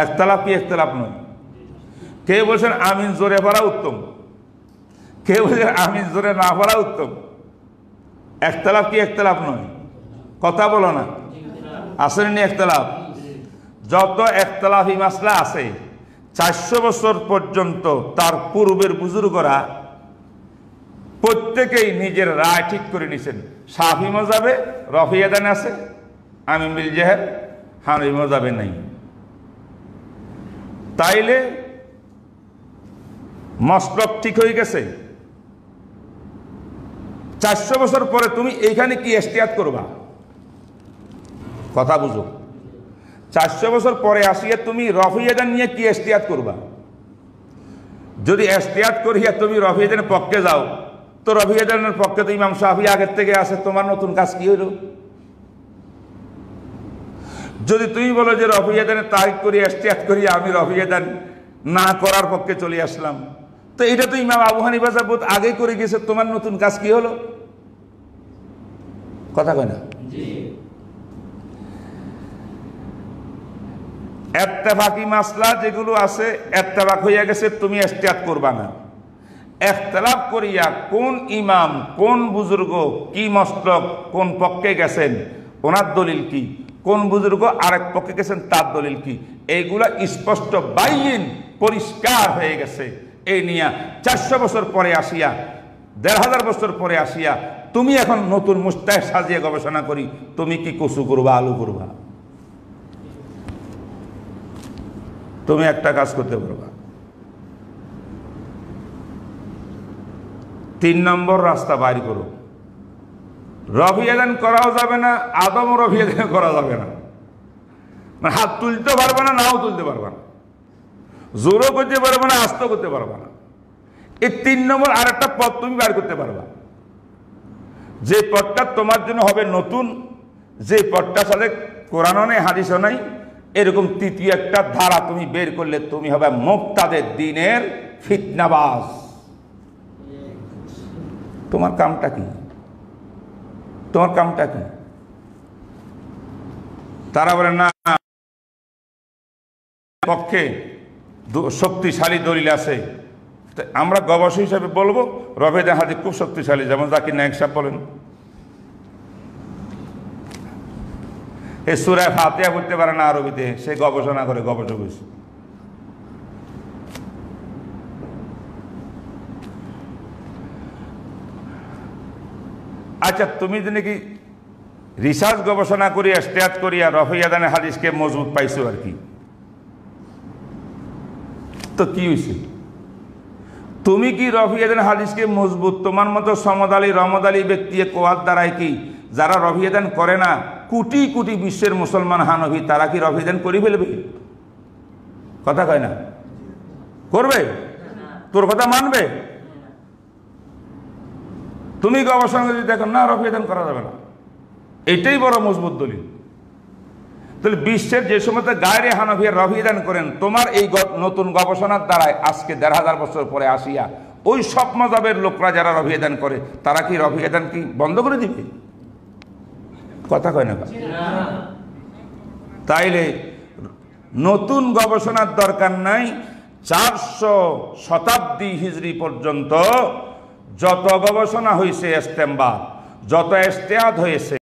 ইখতিলাফ কি ইখতিলাফ নয়? কে বলছেন আমিন জোরে পড়া উত্তম, কে বলছেন আমিন জোরে না পড়া উত্তম। ইখতিলাফ কি ইখতিলাফ নয়? কথা বলো না, আসেনি ইখতিলাফ? যত ইখতিলাফি মাসলা আছে 400 বছর পর্যন্ত তার পূর্বের বুজুর্গরা প্রত্যেকেই নিজের রায় ঠিক করে নিছেন। শাফি মাযহাবে রফই আদান আছে, আমিন বিল জাহর, হানাফি মাযহাবে নাই। তাইলে মসলক ঠিক হয়ে গেছে। 400 বছর পরে তুমি এইখানে কি ইজতিহাদ করবা? কথা বুঝো। 400 বছর পরে আসিয়া তুমি রফই আদান নিয়ে কি ইজতিহাদ করবা? যদি ইজতিহাদ করিয়া তুমি রফই আদানের পক্ষে যাও, তো রফই আদানের পক্ষে তো ইমাম শাফি আগের থেকে আছে, তোমার নতুন কাজ কি হইল? যদি তুমি বলো যে রফই আদানের তারিখ করিয়া ইজতিহাদ করিয়া আমি রফই আদান না করার পক্ষে চলে আসলাম, তো এটা তো ইমাম আবু হানিফা সাহেব বহুত আগেই করে গেছে, তোমার নতুন কাজ কি হলো? কথা কয় না? ইত্তেফাকি মাসলা যেগুলো আছে ইত্তেফাক হইয়া গেছে, তুমি ইজতিহাদ করবা না। ইখতিলাফ করিয়া কোন ইমাম কোন বুজুর্গ কি মসলক কোন পক্ষে গেছেন ওনার দলিল কি, কোন বুজুর্গ আরেক পক্ষে গেছেন তার দলিল কি, এইগুলা স্পষ্ট বাইন পরিষ্কার হয়ে গেছে। এই নিয়ে 400 বছর পরে আসিয়া 1500 বছর পরে আসিয়া তুমি এখন নতুন মুস্তাহিদ সাজিয়ে গবেষণা করি, তুমি কি কচু করবা আলু করবা? তুমি একটা কাজ করতে পারবা, 3 নম্বর রাস্তা বাইর করো। রফি আদান করাও যাবে না, আদম রফি আদান করা যাবে না, মানে হাত তুলতে পারবে না, নাও তুলতে পারবে না, জোরও করতে পারবে না, আস্ত করতে পারবে না। এই 3 নম্বর আর একটা পথ তুমি বাইর করতে পারবা, যে পথটা তোমার জন্য হবে নতুন, যে পথটা সাথে কোরআনও নেই হাদিসও নাই, এরকম তৃতীয় একটা ধারা তুমি বের করলে তুমি হবে মুবতাদির দ্বীনের ফিতনাবাজ। তোমার কামটা কি? তোমার কামটা কি? তারা বলে না পক্ষে শক্তিশালী দলিল আছে, আমরা গবেষক হিসাবে বলবো রফি আদান হাদিস খুব শক্তিশালী, যেমন জাকির নায়েক সাহেব বলেন এই সূরা ফাতিহা পড়তে পারে না আরবিতে, সে গবেষণা করে গবেষক হয়েছে। আচ্ছা, তুমি যদি নাকি রিসার্চ গবেষণা করিয়া ইজতিহাদ করিয়া রফি আদানের হাদিসকে মজবুত পাইছো আর কি, তো কি হয়েছে? তুমি কি রফি আদানের হাদিসকে মজবুত তোমার মতো সমদালি রমদালি ব্যক্তি কোয়ার দ্বারাই কি যারা রফি আদান করে না কোটি কোটি বিশ্বের মুসলমান হানফি তারা কি রফি আদান করে ফেলবে? কথা কয় না? করবে? তোর কথা মানবে? তুমি গবেষণা যদি দেখো না রফিদান করা যাবে না, এটাই বড় মজবুত দলিল। তাহলে বিশ্বের যে সমস্ত গায়রে হানাফিয়া রফিদান করেন, তোমার এই নতুন গবেষণার দ্বারায় আজকে ১৫০০ বছর পরে আসিয়া ওই সব মজাবের লোকরা যারা রফিদান করে তারা কি রফিদান কি বন্ধ করে দিবে? কথা কয় না? তাইলে নতুন গবেষণার দরকার নাই। ৪০০ শতাব্দী হিজরি পর্যন্ত যত গবেষণা হয়েছে, ইস্তেমবাদ, যত ইজতিহাদ হয়েছে,